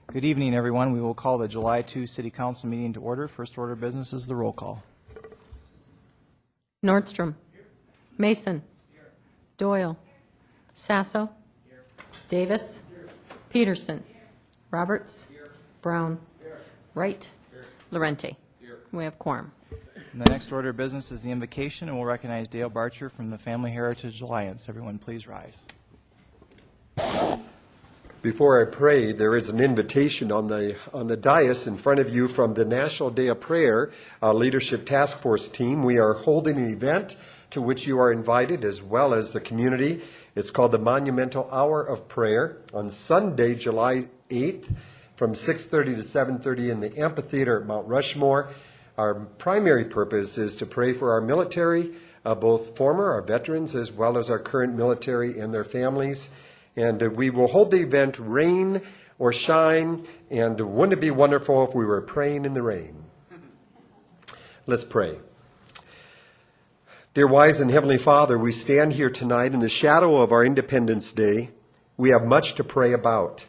Good evening, everyone. We will call the July 2 City Council meeting to order. First order of business is the roll call. Nordstrom. Mason. Doyle. Sasso. Davis. Peterson. Roberts. Brown. Wright. Lorente. We have quorum. And the next order of business is the invocation, and we'll recognize Dale Barcher from the Family Heritage Alliance. Everyone, please rise. Before I pray, there is an invitation on the dais in front of you from the National Day of Prayer Leadership Task Force team. We are holding an event to which you are invited, as well as the community. It's called the Monumental Hour of Prayer on Sunday, July 8th, from 6:30 to 7:30 in the amphitheater at Mount Rushmore. Our primary purpose is to pray for our military, both former, our veterans, as well as our current military and their families. And we will hold the event rain or shine, and wouldn't it be wonderful if we were praying in the rain? Let's pray. Dear wise and heavenly Father, we stand here tonight in the shadow of our Independence Day. We have much to pray about.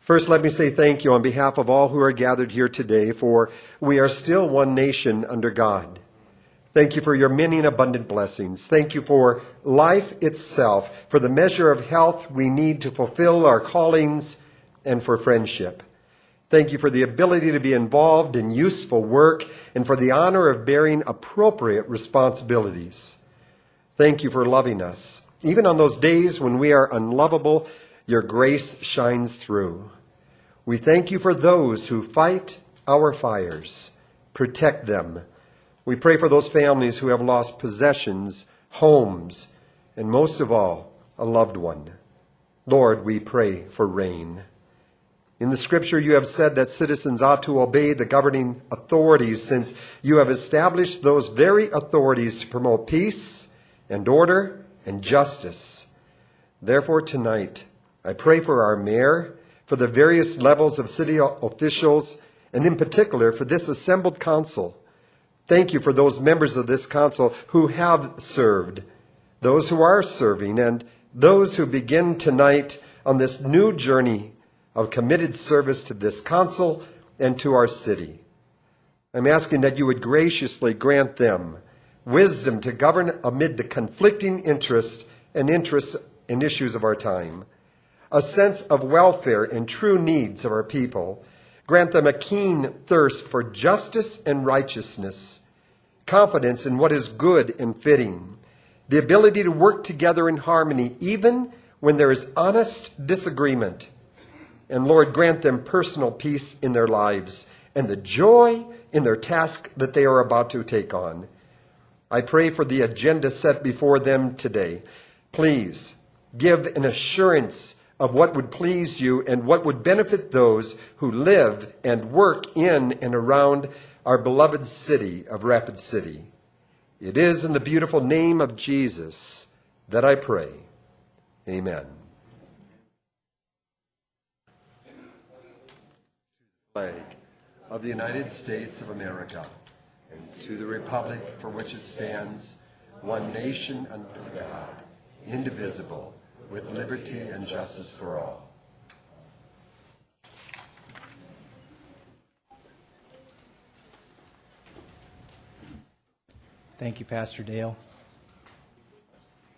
First, let me say thank you on behalf of all who are gathered here today, for we are still one nation under God. Thank you for your many and abundant blessings. Thank you for life itself, for the measure of health we need to fulfill our callings, and for friendship. Thank you for the ability to be involved in useful work and for the honor of bearing appropriate responsibilities. Thank you for loving us. Even on those days when we are unlovable, your grace shines through. We thank you for those who fight our fires. Protect them. We pray for those families who have lost possessions, homes, and most of all, a loved one. Lord, we pray for rain. In the scripture, you have said that citizens ought to obey the governing authorities, since you have established those very authorities to promote peace and order and justice. Therefore, tonight, I pray for our mayor, for the various levels of city officials, and in particular for this assembled council. Thank you for those members of this council who have served, those who are serving, and those who begin tonight on this new journey of committed service to this council and to our city. I'm asking that you would graciously grant them wisdom to govern amid the conflicting interests and issues of our time, a sense of welfare and true needs of our people. Grant them a keen thirst for justice and righteousness, confidence in what is good and fitting, the ability to work together in harmony even when there is honest disagreement. And Lord, grant them personal peace in their lives and the joy in their task that they are about to take on. I pray for the agenda set before them today. Please give an assurance of what would please you and what would benefit those who live and work in and around our beloved city of Rapid City. It is in the beautiful name of Jesus that I pray. Amen. Flag of the United States of America, and to the republic for which it stands, one nation under God, indivisible, with liberty and justice for all. Thank you, Pastor Dale.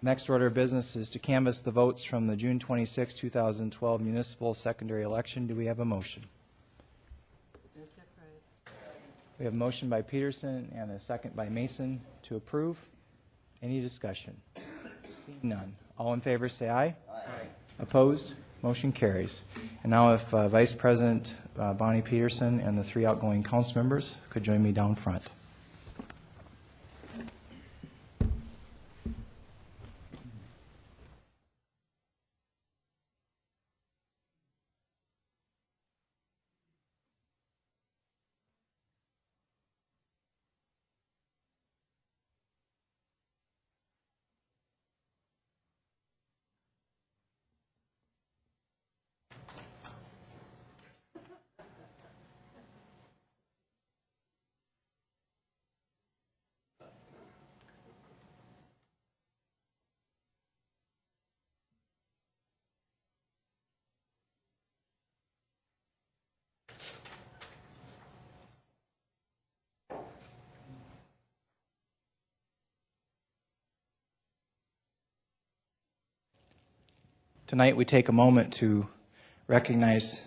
Next order of business is to canvass the votes from the June 26, 2012 municipal secondary election. Do we have a motion? We have a motion by Peterson and a second by Mason to approve. Any discussion? Seeing none. All in favor say aye. Aye. Opposed? Motion carries. And now if Vice President Bonnie Peterson and the three outgoing council members could join me down front. tonight we take a moment to recognize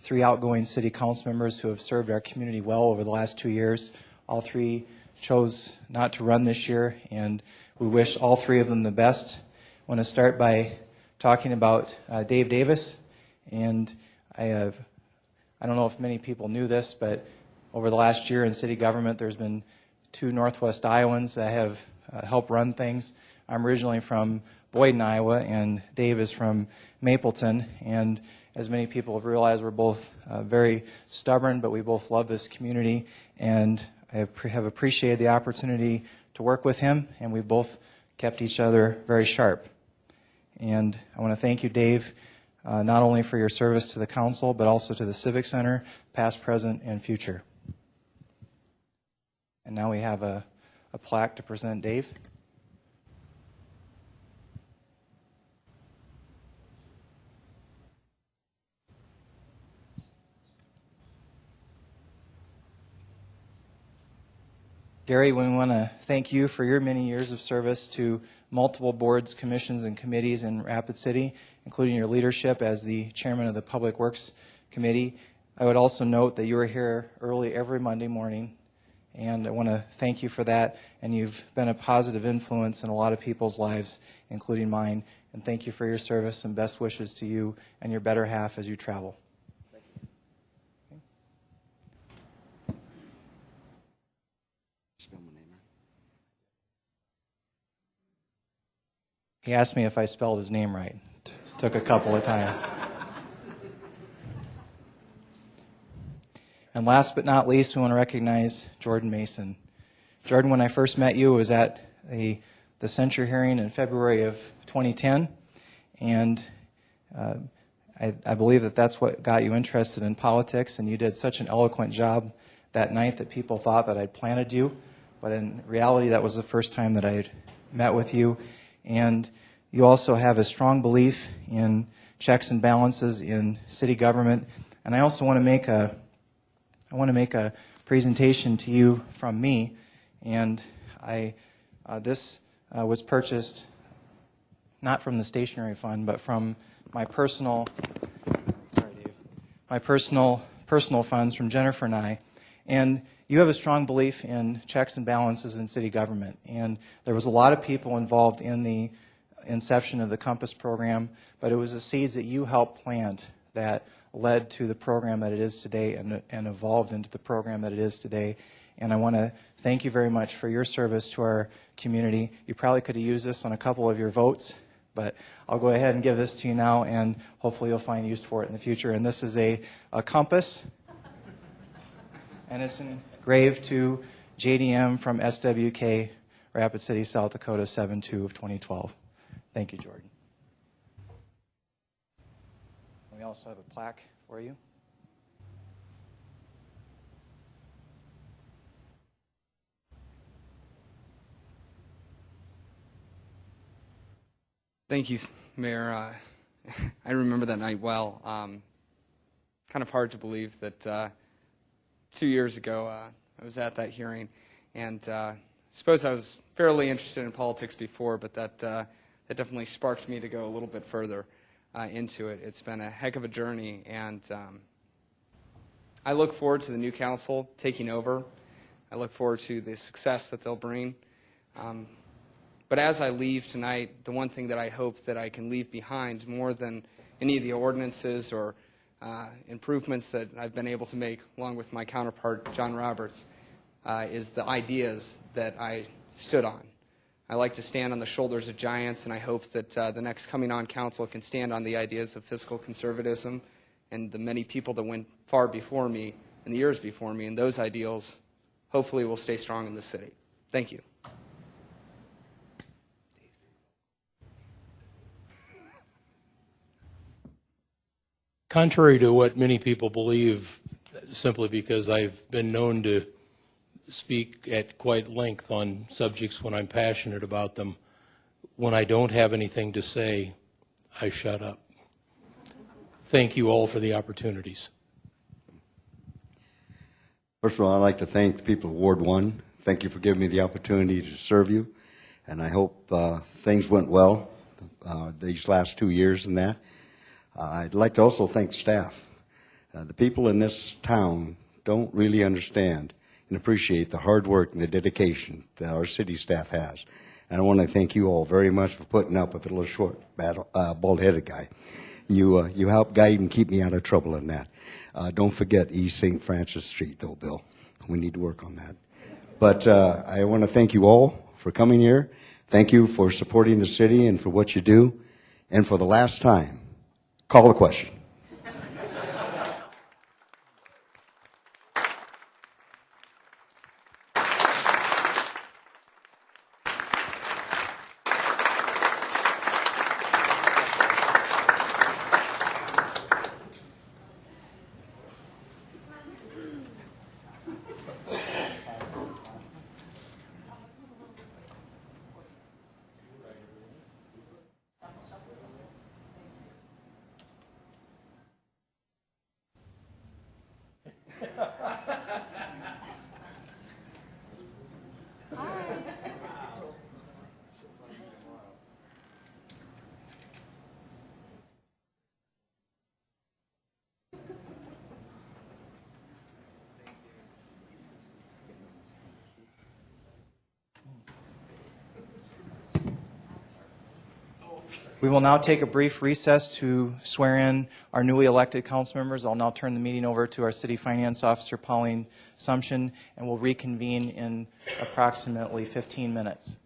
3 outgoing city council members who have served our community well over the last 2 years. All 3 chose not to run this year, and we wish all 3 of them the best. I want to start by talking about Dave Davis, and I don't know if many people knew this, but over the last year in city government, there's been 2 Northwest Iowans that have helped run things. I'm originally from Boyden, Iowa, and Dave is from Mapleton, and as many people have realized, we're both very stubborn, but we both love this community, and I have appreciated the opportunity to work with him, and we both kept each other very sharp. And I want to thank you, Dave, not only for your service to the council, but also to the Civic Center, past, present, and future. And now we have a plaque to present Dave. Gary, we want to thank you for your many years of service to multiple boards, commissions, and committees in Rapid City, including your leadership as the chairman of the Public Works Committee. I would also note that you are here early every Monday morning, and I want to thank you for that, and you've been a positive influence in a lot of people's lives, including mine, and thank you for your service, and best wishes to you and your better half as you travel. He asked me if I spelled his name right. Took a couple of times. And last but not least, we want to recognize Jordan Mason. Jordan, when I first met you, was at the censure hearing in February of 2010, and I believe that that's what got you interested in politics, and you did such an eloquent job that night that people thought that I'd planted you, but in reality that was the first time that I had met with you. And you also have a strong belief in checks and balances in city government. And I also want to make a presentation to you from me. And this was purchased not from the stationery fund, but from my personal funds from Jennifer and I. And you have a strong belief in checks and balances in city government. And there was a lot of people involved in the inception of the Compass program, but it was the seeds that you helped plant that led to the program that it is today and evolved into the program that it is today. And I want to thank you very much for your service to our community. You probably could have used this on a couple of your votes, but I'll go ahead and give this to you now, and hopefully you'll find use for it in the future. And this is a compass, and it's engraved to JDM from SWK, Rapid City, South Dakota, 7/2 of 2012. Thank you, Jordan. We also have a plaque for you. Thank you, Mayor. I remember that night well. Kind of hard to believe that 2 years ago I was at that hearing, and I suppose I was fairly interested in politics before, but that definitely sparked me to go a little bit further into it. It's been a heck of a journey, and I look forward to the new council taking over. I look forward to the success that they'll bring. But as I leave tonight, the one thing that I hope that I can leave behind more than any of the ordinances or improvements that I've been able to make along with my counterpart, John Roberts, is the ideas that I stood on. I like to stand on the shoulders of giants, and I hope that the next coming on council can stand on the ideas of fiscal conservatism and the many people that went far before me in the years before me, and those ideals hopefully will stay strong in the city. Thank you. Contrary to what many people believe, simply because I've been known to speak at quite length on subjects when I'm passionate about them, when I don't have anything to say, I shut up. Thank you all for the opportunities. First of all, I'd like to thank the people of Ward 1. Thank you for giving me the opportunity to serve you, and I hope things went well these last 2 years and that. I'd like to also thank staff. The people in this town don't really understand and appreciate the hard work and the dedication that our city staff has. And I want to thank you all very much for putting up with a little short, bald-headed guy. You help guide and keep me out of trouble in that. Don't forget East St. Francis Street, though, Bill. We need to work on that. But I want to thank you all for coming here. Thank you for supporting the city and for what you do. And for the last time, call the question. We will now take a brief recess to swear in our newly elected council members. I'll now turn the meeting over to our City Finance Officer, Pauline Sumption, and we'll reconvene in approximately 15 minutes.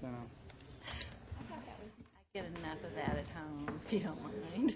I get enough of that at home, if you don't mind.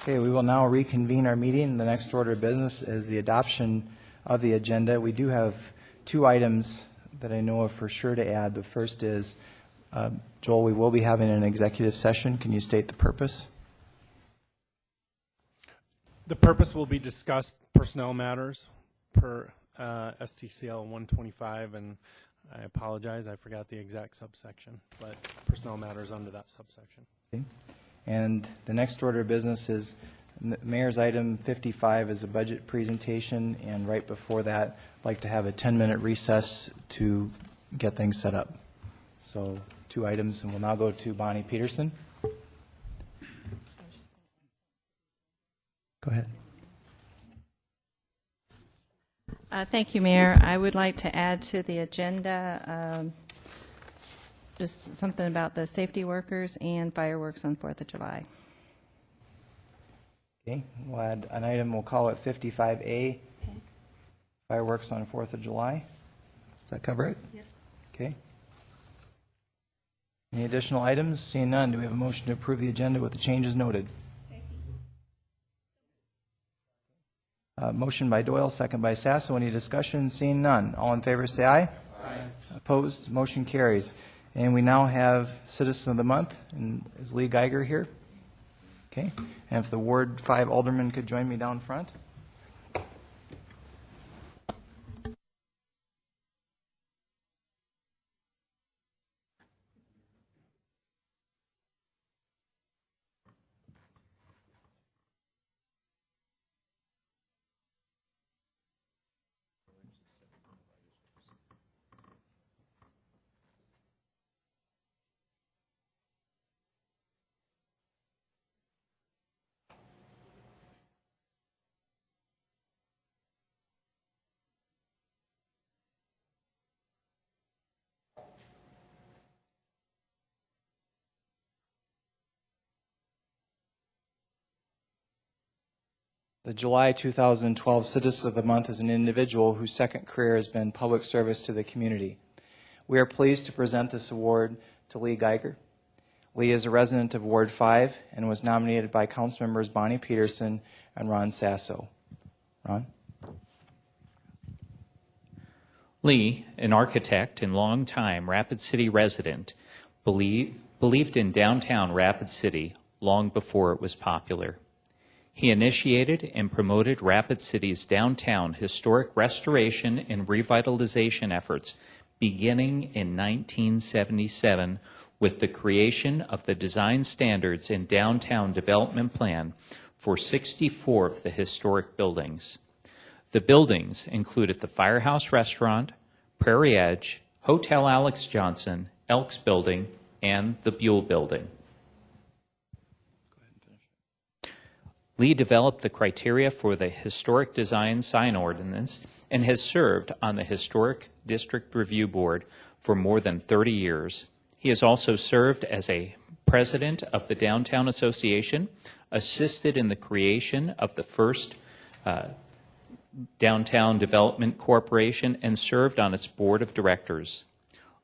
Okay, we will now reconvene our meeting. The next order of business is the adoption of the agenda. We do have two items that I know of for sure to add. The first is, Joel, we will be having an executive session. Can you state the purpose? The purpose will be discuss personnel matters per STCL 125, and I apologize, I forgot the exact subsection, but personnel matters under that subsection. Okay. And the next order of business is Mayor's item 55 is a budget presentation, and right before that, I'd like to have a 10-minute recess to get things set up. So 2 items, and we'll now go to Bonnie Peterson. Go ahead. Thank you, Mayor. I would like to add to the agenda just something about the safety workers and fireworks on 4th of July. Okay, we'll add an item, we'll call it 55A, fireworks on 4th of July. Does that cover it? Yep. Okay. Any additional items? Seeing none, do we have a motion to approve the agenda with the changes noted? Motion by Doyle, second by Sasso. Any discussion? Seeing none. All in favor say aye. Aye. Opposed? Motion carries. And we now have Citizen of the Month. And is Lee Geiger here? Okay. And if the Ward 5 Alderman could join me down front. The July 2012 Citizen of the Month is an individual whose second career has been public service to the community. We are pleased to present this award to Lee Geiger. Lee is a resident of Ward 5 and was nominated by council members Bonnie Peterson and Ron Sasso. Ron? Lee, an architect and longtime Rapid City resident, believed in downtown Rapid City long before it was popular. He initiated and promoted Rapid City's downtown historic restoration and revitalization efforts beginning in 1977 with the creation of the Design Standards and Downtown Development Plan for 64 of the historic buildings. The buildings included the Firehouse Restaurant, Prairie Edge, Hotel Alex Johnson, Elks Building, and the Buell Building. Lee developed the criteria for the Historic Design Sign Ordinance and has served on the Historic District Review Board for more than 30 years. He has also served as a president of the Downtown Association, assisted in the creation of the first Downtown Development Corporation, and served on its board of directors.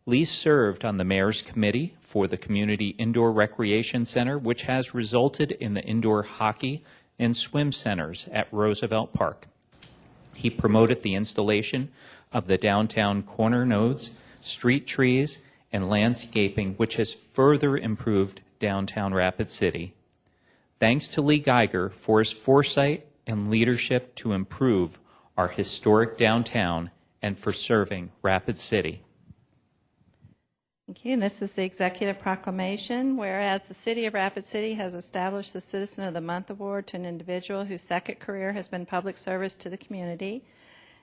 Lee served on the Mayor's Committee for the Community Indoor Recreation Center, which has resulted in the indoor hockey and swim centers at Roosevelt Park. He promoted the installation of the downtown corner nodes, street trees, and landscaping, which has further improved downtown Rapid City. Thanks to Lee Geiger for his foresight and leadership to improve our historic downtown and for serving Rapid City. Thank you. And this is the executive proclamation. Whereas the City of Rapid City has established the Citizen of the Month Award to an individual whose second career has been public service to the community,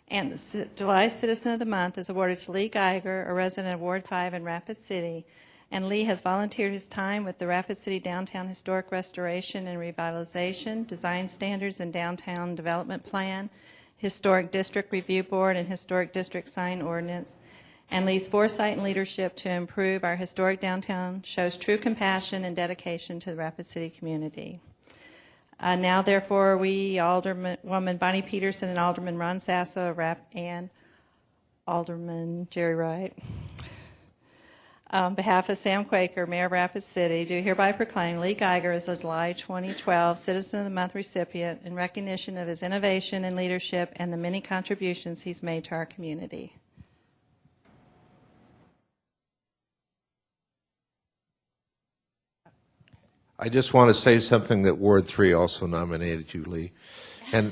and the July Citizen of the Month is awarded to Lee Geiger, a resident of Ward 5 in Rapid City. And Lee has volunteered his time with the Rapid City Downtown Historic Restoration and Revitalization, Design Standards and Downtown Development Plan, Historic District Review Board, and Historic District Sign Ordinance. And Lee's foresight and leadership to improve our historic downtown shows true compassion and dedication to the Rapid City community. Now, therefore, we, Alderwoman Bonnie Peterson and Alderman Ron Sasso and Alderman Jerry Wright, on behalf of Sam Quaker, Mayor of Rapid City, do hereby proclaim Lee Geiger as the July 2012 Citizen of the Month recipient in recognition of his innovation and leadership and the many contributions he's made to our community. I just want to say something that Ward 3 also nominated you, Lee. And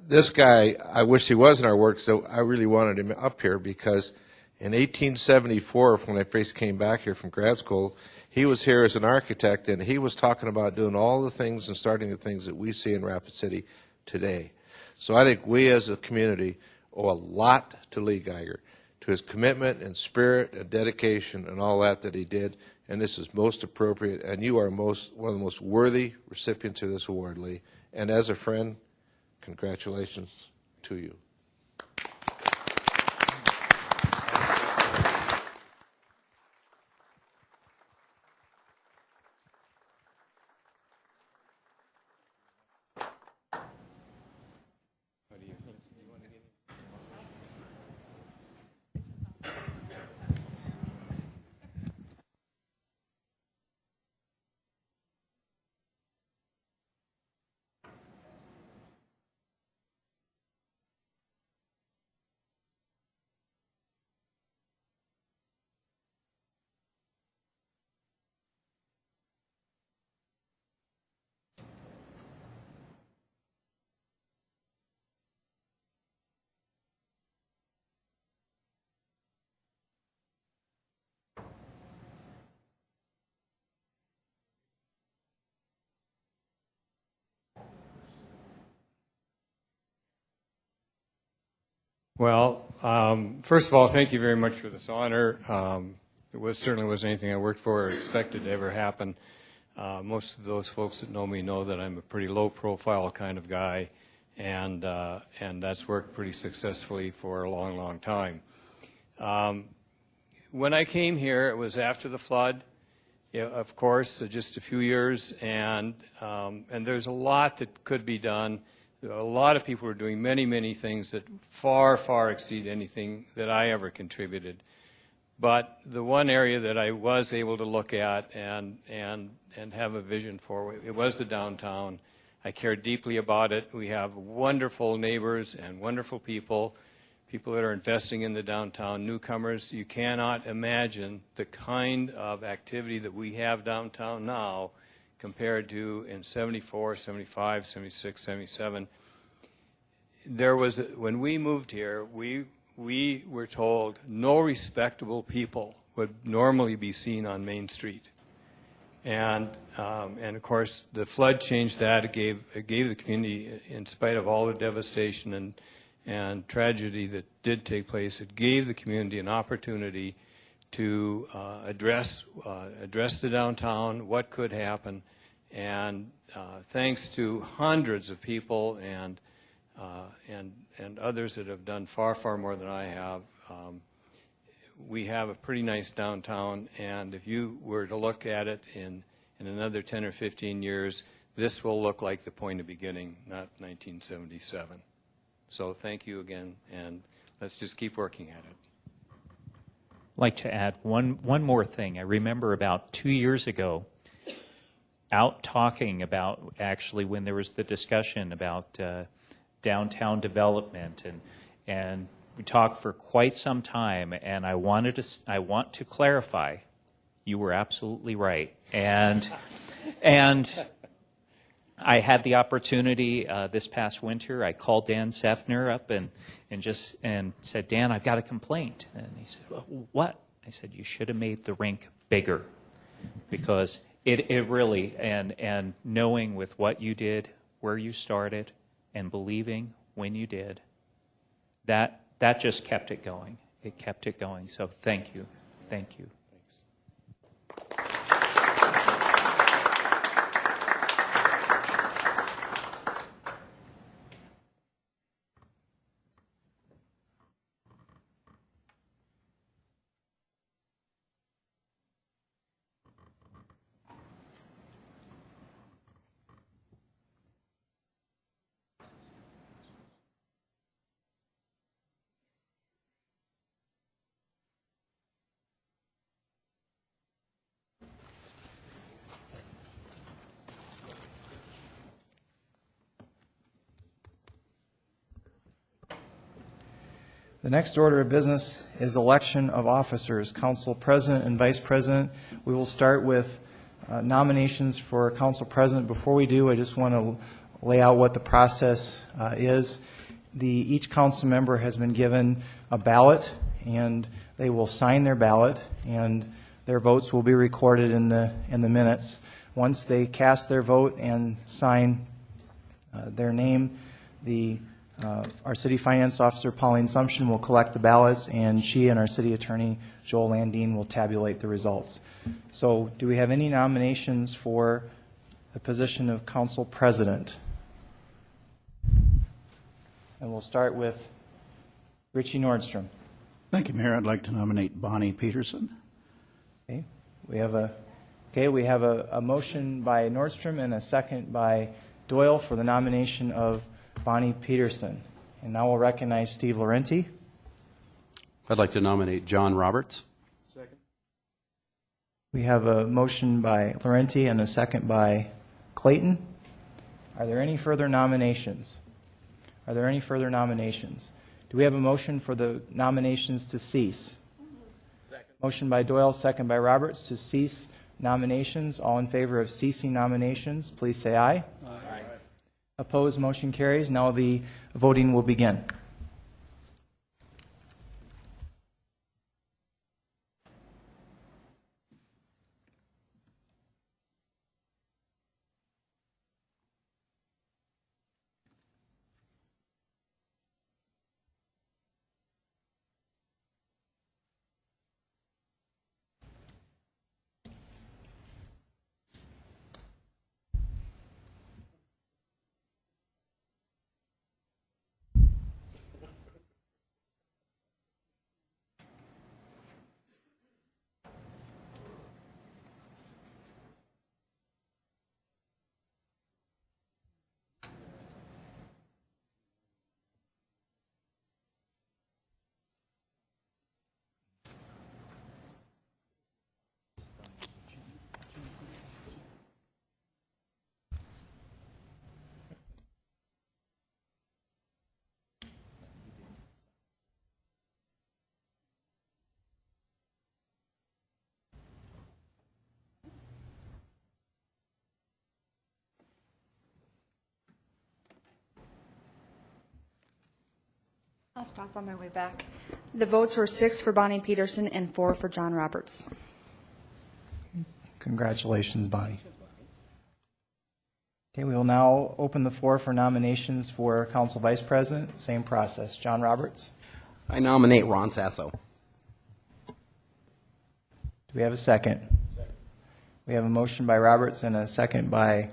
this guy, I wish he was in our work, so I really wanted him up here because in 1874, when I first came back here from grad school, he was here as an architect, and he was talking about doing all the things and starting the things that we see in Rapid City today. So I think we as a community owe a lot to Lee Geiger, to his commitment and spirit and dedication and all that he did. And this is most appropriate, and you are one of the most worthy recipients of this award, Lee, and as a friend, congratulations to you. Well, first of all, thank you very much for this honor. Certainly wasn't anything I worked for or expected to ever happen. Most of those folks that know me know that I'm a pretty low-profile kind of guy, and that's worked pretty successfully for a long, long time. When I came here, it was after the flood, of course, just a few years, and there's a lot that could be done. A lot of people are doing many, many things that far, far exceed anything that I ever contributed. But the one area that I was able to look at and have a vision for, it was the downtown. I care deeply about it. We have wonderful neighbors and wonderful people that are investing in the downtown, newcomers. You cannot imagine the kind of activity that we have downtown now compared to in 74, 75, 76, 77. There was, when we moved here, we were told no respectable people would normally be seen on Main Street. And of course, the flood changed that. It gave the community, in spite of all the devastation and tragedy that did take place, it gave the community an opportunity to address the downtown, what could happen. And thanks to hundreds of people and others that have done far, far more than I have, we have a pretty nice downtown. And if you were to look at it in another 10 or 15 years, this will look like the point of beginning, not 1977. So thank you again, and let's just keep working at it. I'd like to add one more thing. I remember about 2 years ago, out talking about, actually, when there was the discussion about downtown development, and we talked for quite some time, and I want to clarify, you were absolutely right, and I had the opportunity this past winter. I called Dan Sefner up and said, Dan, I've got a complaint, and he said, well, what? I said, you should have made the rink bigger, because it really, and knowing with what you did, where you started, and believing when you did, that just kept it going. It kept it going. So thank you. Thank you. The next order of business is election of officers, council president and vice president. We will start with nominations for council president. Before we do, I just want to lay out what the process is. Each council member has been given a ballot, and they will sign their ballot, and their votes will be recorded in the minutes. Once they cast their vote and sign their name, our city finance officer, Pauline Sumption, will collect the ballots, and she and our city attorney, Joel Landine, will tabulate the results. So do we have any nominations for the position of council president? And we'll start with Richie Nordstrom. Thank you, Mayor. I'd like to nominate Bonnie Peterson. Okay, we have a motion by Nordstrom and a second by Doyle for the nomination of Bonnie Peterson. And now we'll recognize Steve Laurenti. I'd like to nominate John Roberts. We have a motion by Laurenti and a second by Clayton. Are there any further nominations? Are there any further nominations? Do we have a motion for the nominations to cease? Second. Motion by Doyle, second by Roberts to cease nominations. All in favor of ceasing nominations, please say aye. Aye. Opposed, motion carries. Now the voting will begin. I'll stop on my way back. The votes were 6 for Bonnie Peterson and 4 for John Roberts. Congratulations, Bonnie. Okay, we will now open the floor for nominations for Council Vice President. Same process. John Roberts. I nominate Ron Sasso. Do we have a second? We have a motion by Roberts and a second by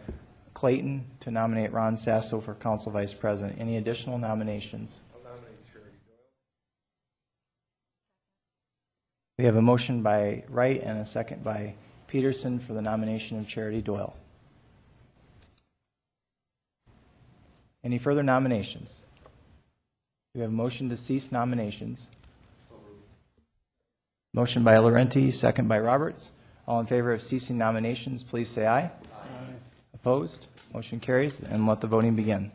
Clayton to nominate Ron Sasso for Council Vice President. Any additional nominations? We have a motion by Wright and a second by Peterson for the nomination of Charity Doyle. Any further nominations? We have a motion to cease nominations. Motion by Laurenti, second by Roberts. All in favor of ceasing nominations, please say aye. Aye. Opposed? Motion carries, and let the voting begin.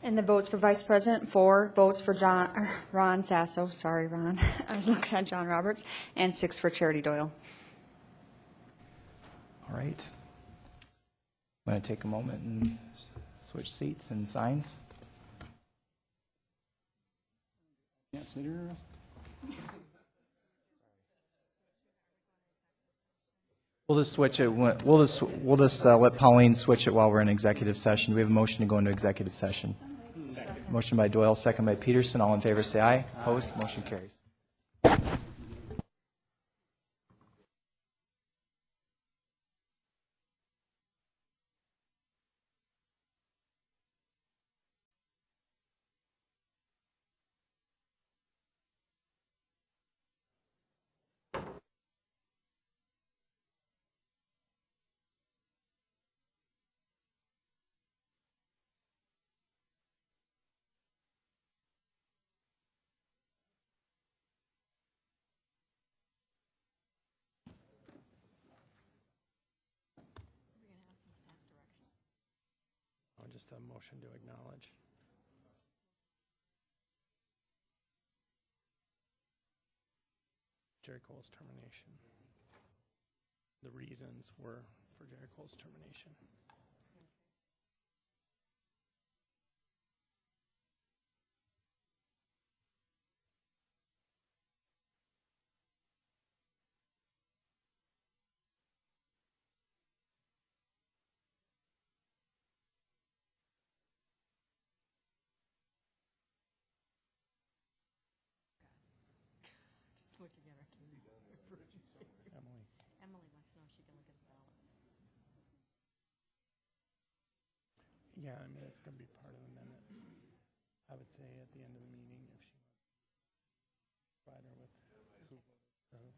And the votes for Vice President, 4 votes for Ron Sasso, sorry, Ron, I was looking at John Roberts, and 6 for Charity Doyle. All right. I'm going to take a moment and switch seats and signs. Yes, interesting. We'll just switch it. We'll just let Pauline switch it while we're in executive session. Do we have a motion to go into executive session? Motion by Doyle, second by Peterson. All in favor, say aye. Opposed? Motion carries. just a motion to acknowledge. Jerry Cole's termination. The reasons were for Jerry Cole's termination. Just looking at her. Emily. Emily wants to know if she can look at the ballots. Yeah, I mean, it's going to be part of the minutes. I would say at the end of the meeting, if she wants to provide her with who voted for who.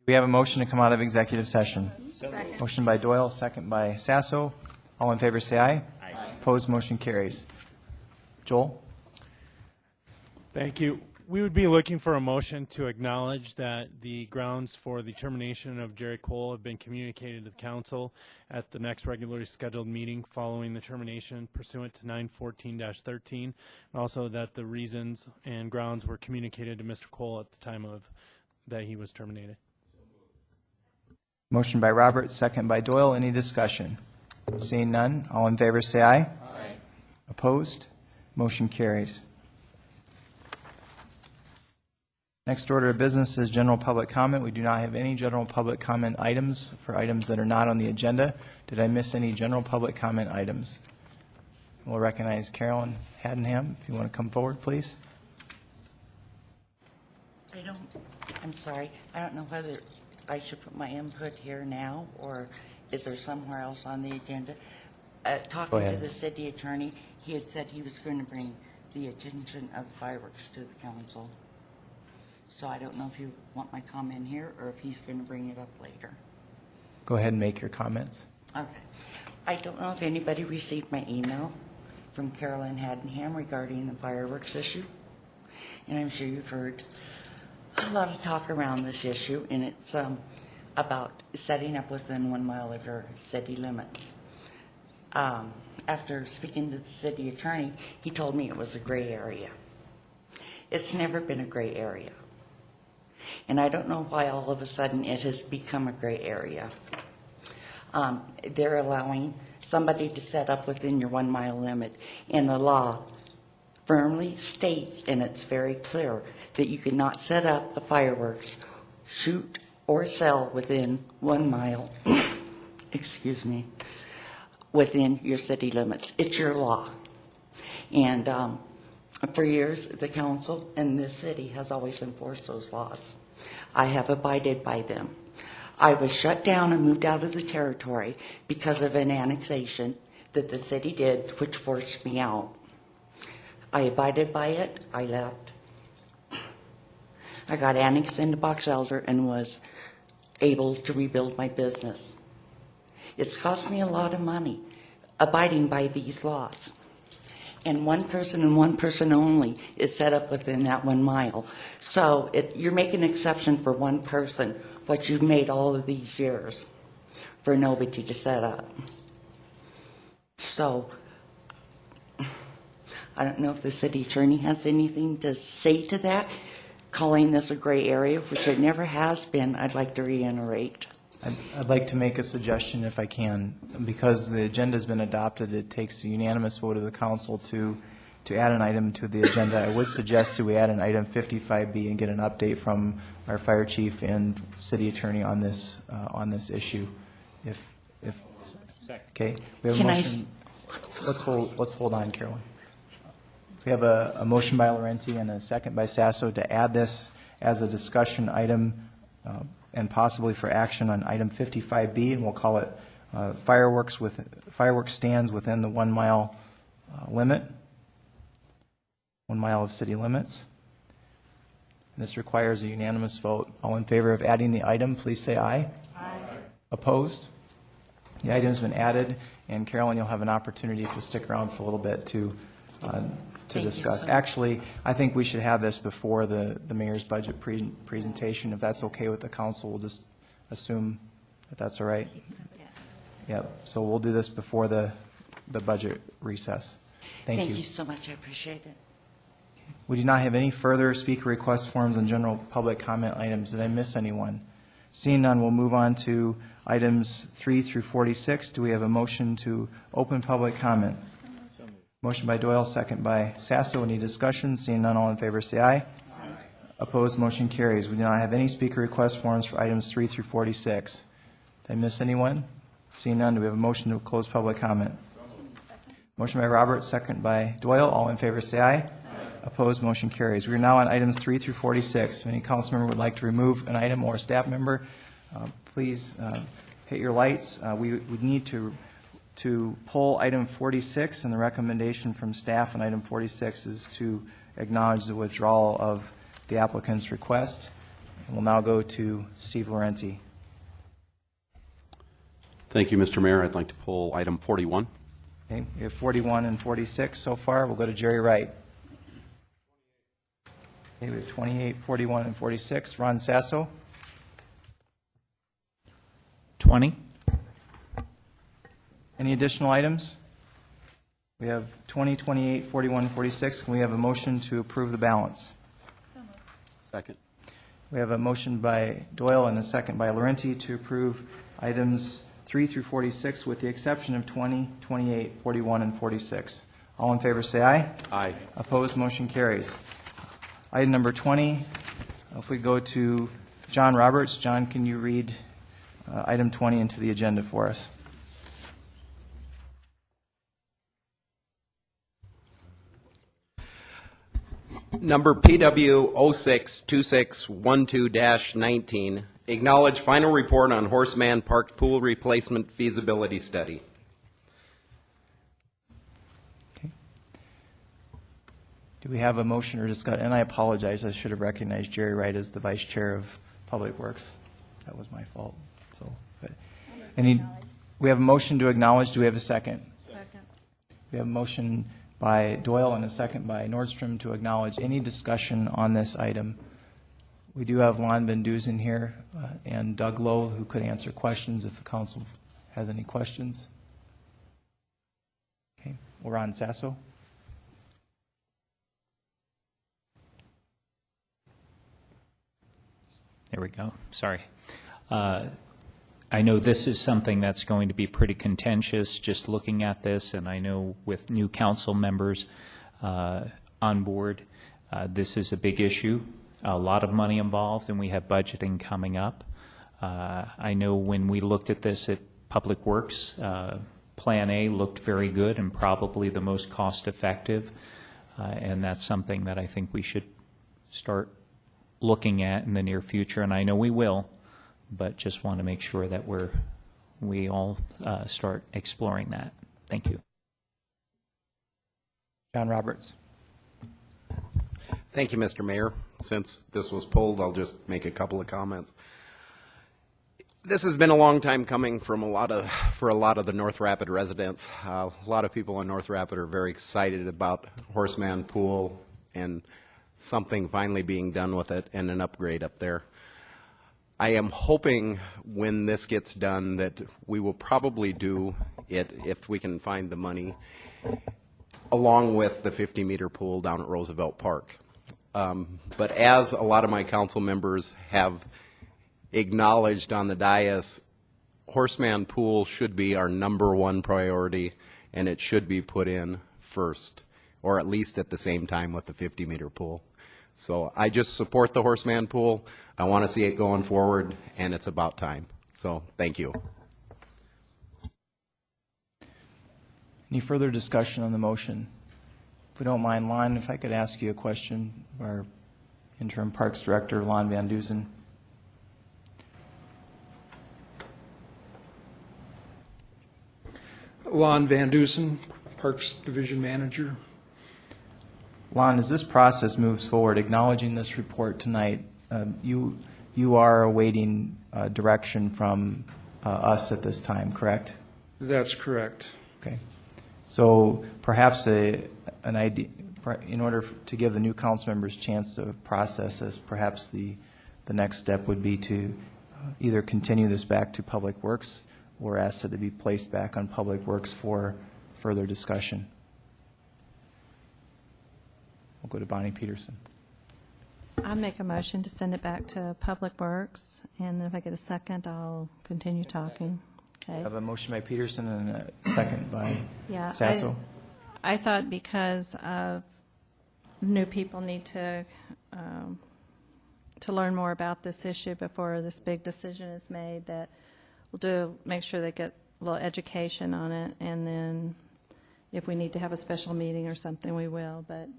We have a motion to come out of executive session. Motion by Doyle, second by Sasso. All in favor say aye. Aye. Opposed, motion carries. Joel? Thank you. We would be looking for a motion to acknowledge that the grounds for the termination of Jerry Cole have been communicated to the council at the next regularly scheduled meeting following the termination pursuant to 914-13, and also that the reasons and grounds were communicated to Mr. Cole at the time of that he was terminated. Motion by Roberts, second by Doyle. Any discussion? Seeing none, all in favor say aye. Aye. Opposed? Motion carries. Next order of business is general public comment. We do not have any general public comment items for items that are not on the agenda. Did I miss any general public comment items? We'll recognize Carolyn Haddenham. If you want to come forward, please. I'm sorry. I don't know whether I should put my input here now, or is there somewhere else on the agenda? Talking to the city attorney, he had said he was going to bring the attention of fireworks to the council. So I don't know if you want my comment here or if he's going to bring it up later. Go ahead and make your comments. Okay. I don't know if anybody received my email from Carolyn Haddenham regarding the fireworks issue. And I'm sure you've heard a lot of talk around this issue, and it's about setting up within 1 mile of your city limits. After speaking to the city attorney, he told me it was a gray area. It's never been a gray area. And I don't know why all of a sudden it has become a gray area. They're allowing somebody to set up within your 1 mile limit, and the law firmly states, and it's very clear, that you cannot set up a fireworks, shoot, or sell within 1 mile, excuse me, within your city limits. It's your law. And for years, the council and this city has always enforced those laws. I have abided by them. I was shut down and moved out of the territory because of an annexation that the city did, which forced me out. I abided by it. I left. I got annexed into Box Elder and was able to rebuild my business. It's cost me a lot of money abiding by these laws. And one person and one person only is set up within that 1 mile. So you're making an exception for one person, what you've made all of these years for nobody to set up. So I don't know if the city attorney has anything to say to that, calling this a gray area, which it never has been. I'd like to reiterate. I'd like to make a suggestion if I can. Because the agenda's been adopted, it takes a unanimous vote of the council to add an item to the agenda. I would suggest that we add an item 55B and get an update from our fire chief and city attorney on this issue. If okay, we have a motion. Let's hold on, Carolyn. We have a motion by Laurenti and a second by Sasso to add this as a discussion item and possibly for action on item 55B, and we'll call it fireworks stands within the 1 mile limit, 1 mile of city limits. And this requires a unanimous vote. All in favor of adding the item, please say aye. Aye. Opposed? The item's been added, and Carolyn, you'll have an opportunity if you'll stick around for a little bit to discuss. Actually, I think we should have this before the mayor's budget presentation. If that's okay with the council, we'll just assume that that's all right. Yes. Yep. So we'll do this before the budget recess. Thank you. Thank you so much. I appreciate it. We do not have any further speaker request forms and general public comment items. Did I miss anyone? Seeing none, we'll move on to items 3 through 46. Do we have a motion to open public comment? Motion by Doyle, second by Sasso. Any discussion? Seeing none, all in favor say aye. Aye. Opposed, motion carries. We do not have any speaker request forms for items 3 through 46. Did I miss anyone? Seeing none, do we have a motion to close public comment? Motion by Roberts, second by Doyle. All in favor say aye. Opposed, motion carries. We are now on items 3 through 46. If any council member would like to remove an item or a staff member, please hit your lights. We would need to pull item 46, and the recommendation from staff on item 46 is to acknowledge the withdrawal of the applicant's request. And we'll now go to Steve Laurenti. Thank you, Mr. Mayor. I'd like to pull item 41. Okay, we have 41 and 46 so far. We'll go to Jerry Wright. Okay, we have 28, 41, and 46. Ron Sasso. 20. Any additional items? We have 20, 28, 41, and 46. Can we have a motion to approve the balance? Second. We have a motion by Doyle and a second by Laurenti to approve items 3 through 46 with the exception of 20, 28, 41, and 46. All in favor say aye. Aye. Opposed, motion carries. Item number 20, if we go to John Roberts. John, can you read item 20 into the agenda for us? Number PW 062612-19, acknowledge final report on Horseman Park Pool Replacement Feasibility Study. Okay. Do we have a motion or discussion? And I apologize, I should have recognized Jerry Wright as the Vice Chair of Public Works. That was my fault. So, but we have a motion to acknowledge. Do we have a second? Second. We have a motion by Doyle and a second by Nordstrom to acknowledge. Any discussion on this item? We do have Lon Van Dusen here and Doug Lowe who could answer questions if the council has any questions. Okay, well, Ron Sasso. There we go. Sorry. I know this is something that's going to be pretty contentious just looking at this, and I know with new council members on board, this is a big issue, a lot of money involved, and we have budgeting coming up. I know when we looked at this at Public Works, Plan A looked very good and probably the most cost effective, and that's something that I think we should start looking at in the near future, and I know we will, but just want to make sure that we all start exploring that. Thank you. John Roberts. Thank you, Mr. Mayor. Since this was pulled, I'll just make a couple of comments. This has been a long time coming for a lot of the North Rapid residents. A lot of people in North Rapid are very excited about Horseman Pool and something finally being done with it and an upgrade up there. I am hoping when this gets done that we will probably do it, if we can find the money, along with the 50-meter pool down at Roosevelt Park. But as a lot of my council members have acknowledged on the dais, Horseman Pool should be our #1 priority, and it should be put in first, or at least at the same time with the 50-meter pool. So I just support the Horseman Pool. I want to see it going forward, and it's about time. So thank you. Any further discussion on the motion? If we don't mind, Lon, if I could ask you a question, our interim Parks Director, Lon Van Dusen. Lon Van Dusen, Parks Division Manager. Lon, as this process moves forward, acknowledging this report tonight, you are awaiting direction from us at this time, correct? That's correct. Okay. So perhaps an idea, in order to give the new council members a chance to process this, perhaps the next step would be to either continue this back to Public Works or ask that it be placed back on Public Works for further discussion. We'll go to Bonnie Peterson. I make a motion to send it back to Public Works, and then if I get a second, I'll continue talking. Okay. I have a motion by Peterson and a second by Yeah, Sasso. I thought because of new people need to learn more about this issue before this big decision is made, that we'll make sure they get a little education on it, and then if we need to have a special meeting or something, we will. But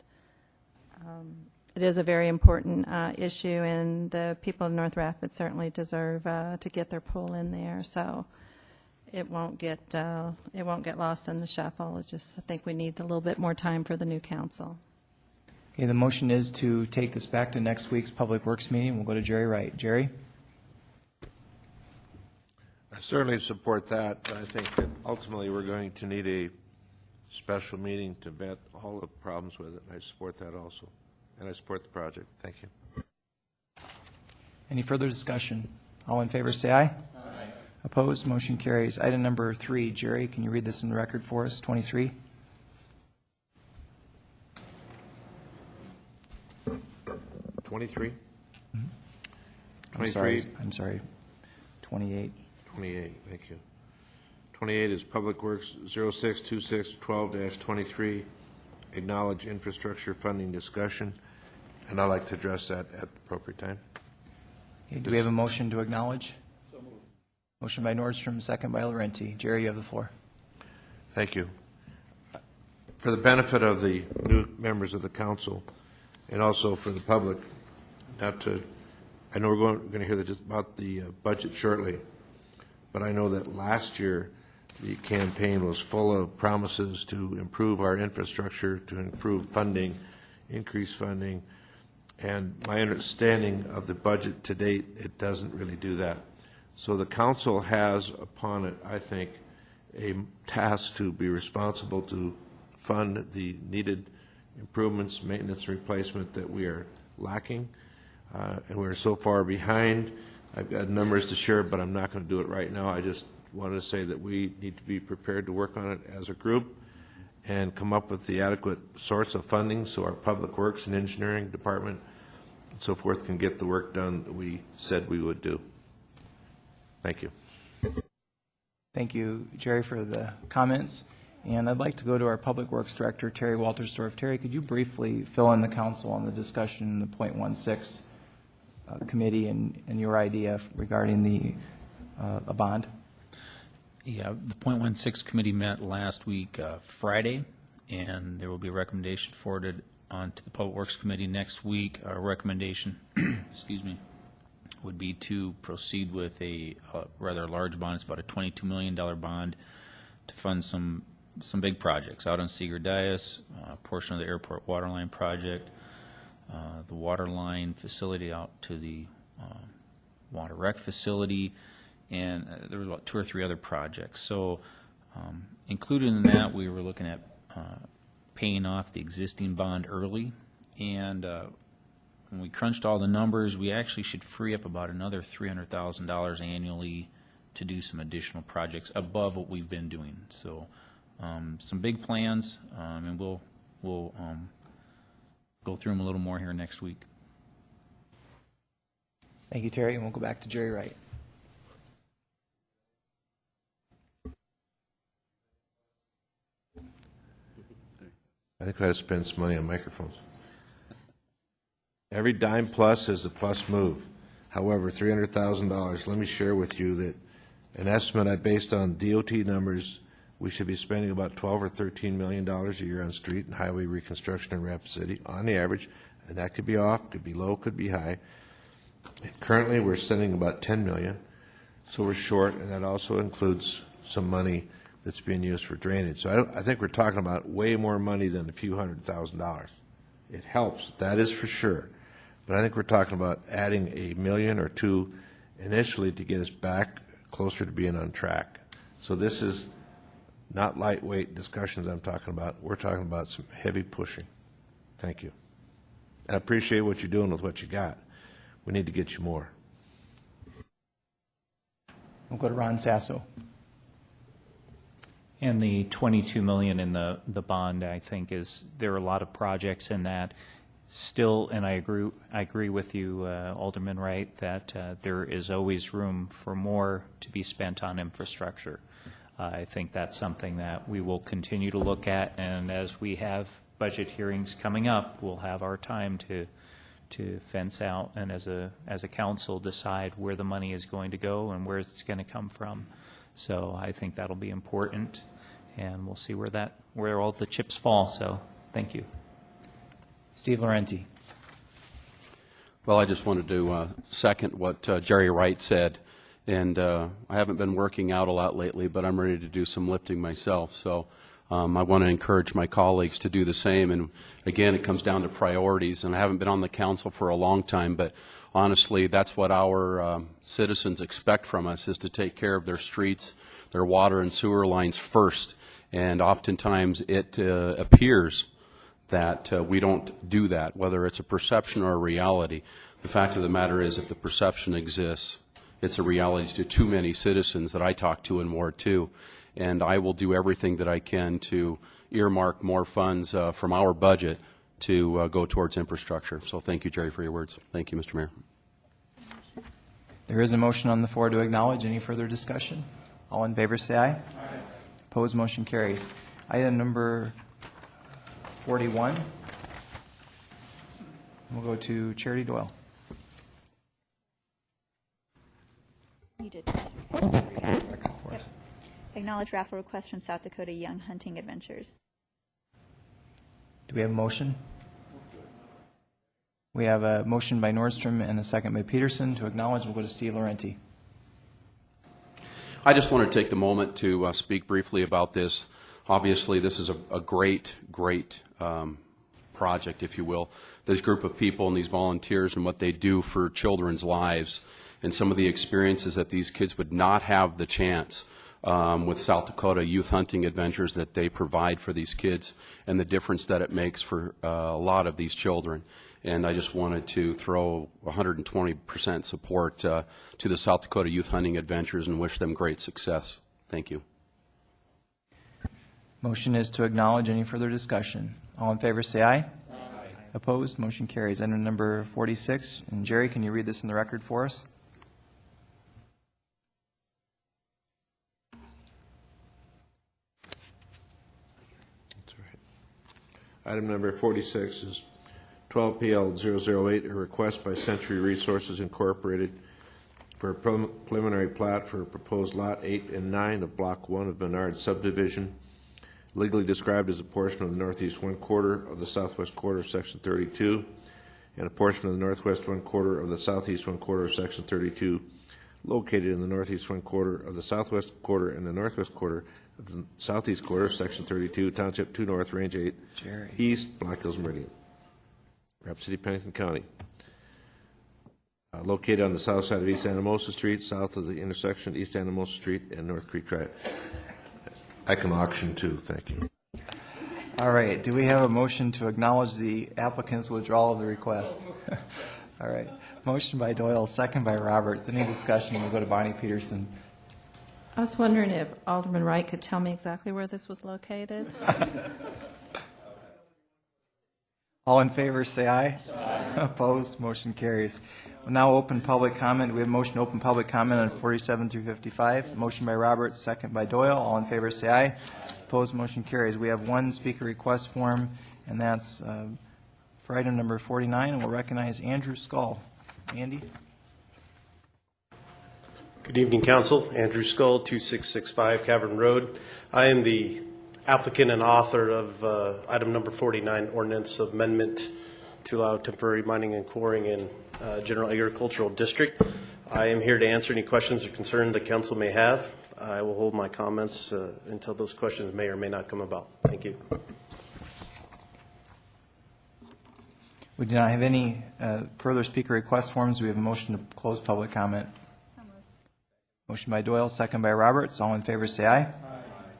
it is a very important issue, and the people of North Rapids certainly deserve to get their pool in there. So it won't get lost in the shuffle. I think we need a little bit more time for the new council. Okay, the motion is to take this back to next week's Public Works meeting. We'll go to Jerry Wright. Jerry? I certainly support that, but I think that ultimately we're going to need a special meeting to vet all the problems with it, and I support that also. And I support the project. Thank you. Any further discussion? All in favor say aye. Aye. Opposed? Motion carries. Item number 3, Jerry, can you read this in the record for us? 23. 23? Mm-hmm. 23. I'm sorry. 28. 28, thank you. 28 is Public Works 062612-23, acknowledge infrastructure funding discussion, and I'd like to address that at the appropriate time. Okay, do we have a motion to acknowledge? So moved. Motion by Nordstrom, second by Laurenti. Jerry, you have the floor. Thank you. For the benefit of the new members of the council and also for the public, I know we're going to hear about the budget shortly, but I know that last year the campaign was full of promises to improve our infrastructure, to improve funding, increase funding, and my understanding of the budget to date, it doesn't really do that. So the council has upon it, I think, a task to be responsible to fund the needed improvements, maintenance, replacement that we are lacking, and we're so far behind. I've got numbers to share, but I'm not going to do it right now. I just wanted to say that we need to be prepared to work on it as a group and come up with the adequate source of funding so our Public Works and Engineering Department and so forth can get the work done that we said we would do. Thank you. Thank you, Jerry, for the comments. And I'd like to go to our Public Works Director, Terry Waltersdorf. Terry, could you briefly fill in the council on the discussion in the .16 committee and your idea regarding a bond? Yeah, the .16 committee met last week, Friday, and there will be a recommendation forwarded on to the Public Works Committee next week. Our recommendation, excuse me, would be to proceed with a rather large bond. It's about a $22 million bond to fund some big projects out on Seeger Dais, a portion of the airport water line project, the water line facility out to the water rec facility, and there was about 2 or 3 other projects. So included in that, we were looking at paying off the existing bond early, and when we crunched all the numbers, we actually should free up about another $300,000 annually to do some additional projects above what we've been doing. So some big plans, and we'll go through them a little more here next week. Thank you, Terry, and we'll go back to Jerry Wright. I think we ought to spend some money on microphones. Every dime plus is a plus move. However, $300,000, let me share with you that an estimate I based on DOT numbers, we should be spending about $12 or $13 million a year on street and highway reconstruction in Rapid City on the average, and that could be off, could be low, could be high. And currently, we're spending about $10 million, so we're short, and that also includes some money that's being used for drainage. So I think we're talking about way more money than a few $100,000. It helps, that is for sure. But I think we're talking about adding $1 million or $2 million initially to get us back closer to being on track. So this is not lightweight discussions I'm talking about. We're talking about some heavy pushing. Thank you. I appreciate what you're doing with what you got. We need to get you more. We'll go to Ron Sasso. And the $22 million in the bond, I think, there are a lot of projects in that still, and I agree with you, Alderman Wright, that there is always room for more to be spent on infrastructure. I think that's something that we will continue to look at, and as we have budget hearings coming up, we'll have our time to fence out and as a council decide where the money is going to go and where it's going to come from. So I think that'll be important, and we'll see where all the chips fall. So thank you. Steve Laurenti. Well, I just wanted to second what Jerry Wright said. And I haven't been working out a lot lately, but I'm ready to do some lifting myself. So I want to encourage my colleagues to do the same. And again, it comes down to priorities. And I haven't been on the council for a long time, but honestly, that's what our citizens expect from us, is to take care of their streets, their water and sewer lines first. And oftentimes it appears that we don't do that, whether it's a perception or a reality. The fact of the matter is, if the perception exists, it's a reality to too many citizens that I talk to in Ward 2. And I will do everything that I can to earmark more funds from our budget to go towards infrastructure. So thank you, Jerry, for your words. Thank you, Mr. Mayor. There is a motion on the floor to acknowledge. Any further discussion? All in favor say aye. Aye. Opposed, motion carries. Item number 41. We'll go to Charity Doyle. You did. Yep. Acknowledge raffle request from South Dakota Young Hunting Adventures. Do we have a motion? We have a motion by Nordstrom and a second by Peterson to acknowledge. We'll go to Steve Laurenti. I just want to take the moment to speak briefly about this. Obviously, this is a great project, if you will. This group of people and these volunteers and what they do for children's lives, and some of the experiences that these kids would not have the chance with South Dakota Youth Hunting Adventures that they provide for these kids, and the difference that it makes for a lot of these children. And I just wanted to throw 120% support to the South Dakota Youth Hunting Adventures and wish them great success. Thank you. Motion is to acknowledge. Any further discussion? All in favor say aye. Aye. Opposed, motion carries. Item number 46. And Jerry, can you read this in the record for us? Item number 46 is 12PL008, a request by Century Resources Incorporated for a preliminary plat for proposed Lot 8 and 9 of Block 1 of Menard Subdivision, legally described as a portion of the northeast 1/4 of the southwest quarter of Section 32, and a portion of the northwest 1/4 of the southeast 1/4 of Section 32, located in the northeast 1/4 of the southwest quarter and the northwest quarter of the southeast quarter of Section 32, Township 2 North, Range 8, Jerry. East, Black Hills Meridian, Rapid City, Pennington County. Located on the south side of East Anamosa Street, south of the intersection East Anamosa Street and North Creek Drive. I can auction too, thank you. All right. Do we have a motion to acknowledge the applicant's withdrawal of the request? All right. Motion by Doyle, second by Roberts. Any discussion? We'll go to Bonnie Peterson. I was wondering if Alderman Wright could tell me exactly where this was located. All in favor, say aye. Opposed, motion carries. We'll now open public comment. We have a motion to open public comment on 47 through 55. Motion by Roberts, second by Doyle. All in favor, say aye. Opposed, motion carries. We have one speaker request form, and that's for item number 49, and we'll recognize Andrew Skull. Andy? Good evening, Council. Andrew Skull, 2665 Cavern Road. I am the applicant and author of item number 49, ordinance amendment to allow temporary mining and quarrying in general agricultural district. I am here to answer any questions or concerns the council may have. I will hold my comments until those questions may or may not come about. Thank you. We do not have any further speaker request forms. We have a motion to close public comment. Motion by Doyle, second by Roberts. All in favor, say aye.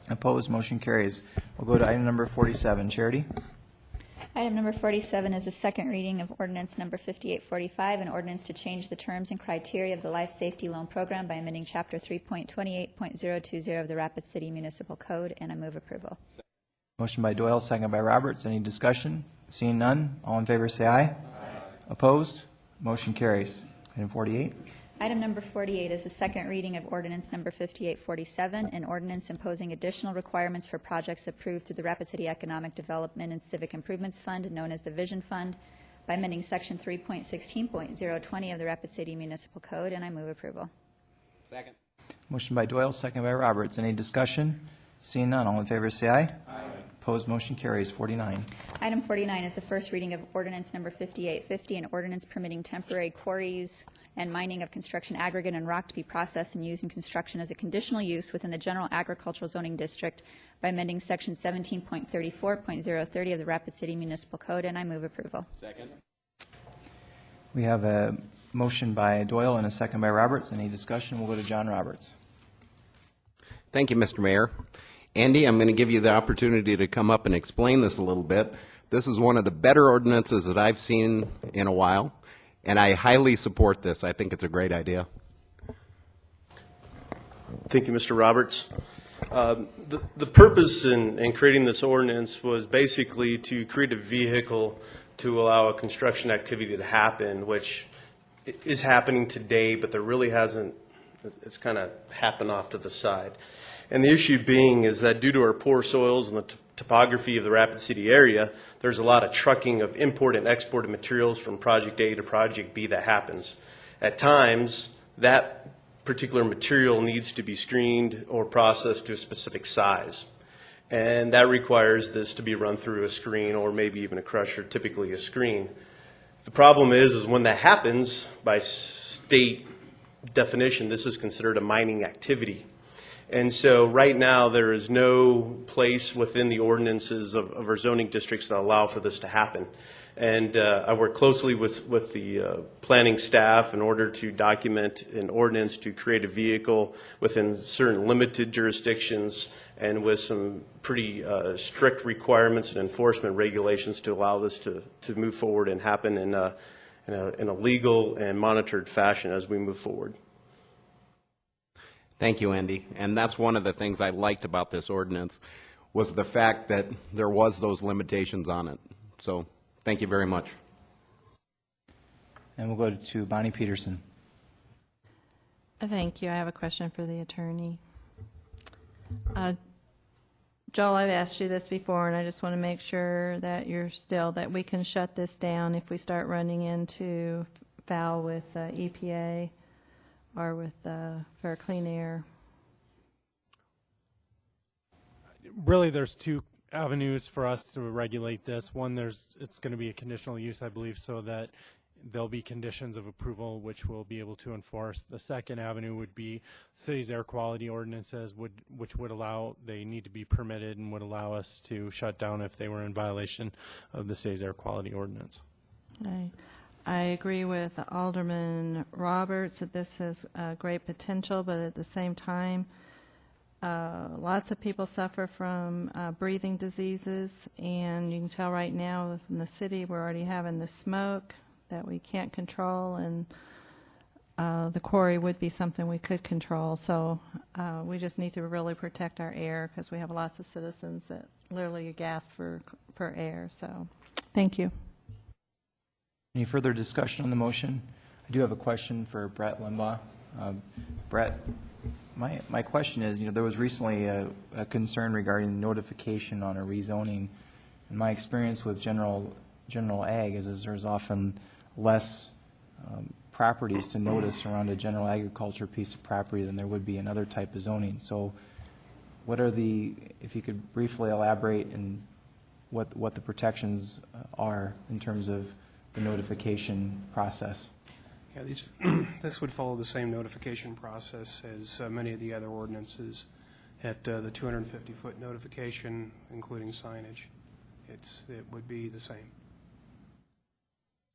Opposed, motion carries. We'll go to item number 47. Charity? Item number 47 is a second reading of ordinance number 5845, an ordinance to change the terms and criteria of the Life Safety Loan Program by amending Chapter 3.28.020 of the Rapid City Municipal Code, and I move approval. Motion by Doyle, second by Roberts. Any discussion? Seeing none, all in favor say aye. Opposed? Motion carries. Item 48. Item number 48 is the second reading of ordinance number 5847, an ordinance imposing additional requirements for projects approved through the Rapid City Economic Development and Civic Improvements Fund, known as the Vision Fund, by amending Section 3.16.020 of the Rapid City Municipal Code, and I move approval. Second. Motion by Doyle, second by Roberts. Any discussion? Seeing none, all in favor say aye. Opposed, motion carries. 49. Item 49 is the first reading of ordinance number 5850, an ordinance permitting temporary quarries and mining of construction aggregate and rock to be processed and used in construction as a conditional use within the general agricultural zoning district by amending Section 17.34.030 of the Rapid City Municipal Code, and I move approval. Second. We have a motion by Doyle and a second by Roberts. Any discussion? We'll go to John Roberts. Thank you, Mr. Mayor. Andy, I'm going to give you the opportunity to come up and explain this a little bit. This is one of the better ordinances that I've seen in a while, and I highly support this. I think it's a great idea. Thank you, Mr. Roberts. The purpose in creating this ordinance was basically to create a vehicle to allow a construction activity to happen, which is happening today, but there really hasn't, it's kind of happened off to the side. And the issue being is that due to our poor soils and the topography of the Rapid City area, there's a lot of trucking of import and exported materials from Project A to Project B that happens. At times, that particular material needs to be screened or processed to a specific size. And that requires this to be run through a screen or maybe even a crusher, typically a screen. The problem is when that happens, by state definition, this is considered a mining activity. And so right now there is no place within the ordinances of our zoning districts that allow for this to happen. And I work closely with the planning staff in order to document an ordinance to create a vehicle within certain limited jurisdictions and with some pretty strict requirements and enforcement regulations to allow this to move forward and happen in a legal and monitored fashion as we move forward. Thank you, Andy. And that's one of the things I liked about this ordinance was the fact that there was those limitations on it. So thank you very much. And we'll go to Bonnie Peterson. Thank you. I have a question for the attorney. Joel, I've asked you this before, and I just want to make sure that that we can shut this down if we start running into foul with EPA or with Fair Clean Air. Really, there's two avenues for us to regulate this. One, it's going to be a conditional use, I believe, so that there'll be conditions of approval which we'll be able to enforce. The second avenue would be city's air quality ordinances, which would allow, they need to be permitted and would allow us to shut down if they were in violation of the city's air quality ordinance. I agree with Alderman Roberts that this has great potential, but at the same time, lots of people suffer from breathing diseases, and you can tell right now in the city we're already having the smoke that we can't control, and the quarry would be something we could control. So we just need to really protect our air because we have lots of citizens that literally gasp for air. So thank you. Any further discussion on the motion? I do have a question for Brett Limbaugh. Brett, my question is, there was recently a concern regarding notification on a rezoning. And my experience with general ag is there's often less properties to notice around a general agriculture piece of property than there would be in other type of zoning. So what are if you could briefly elaborate and what the protections are in terms of the notification process? Yeah, this would follow the same notification process as many of the other ordinances at the 250-foot notification, including signage. It would be the same.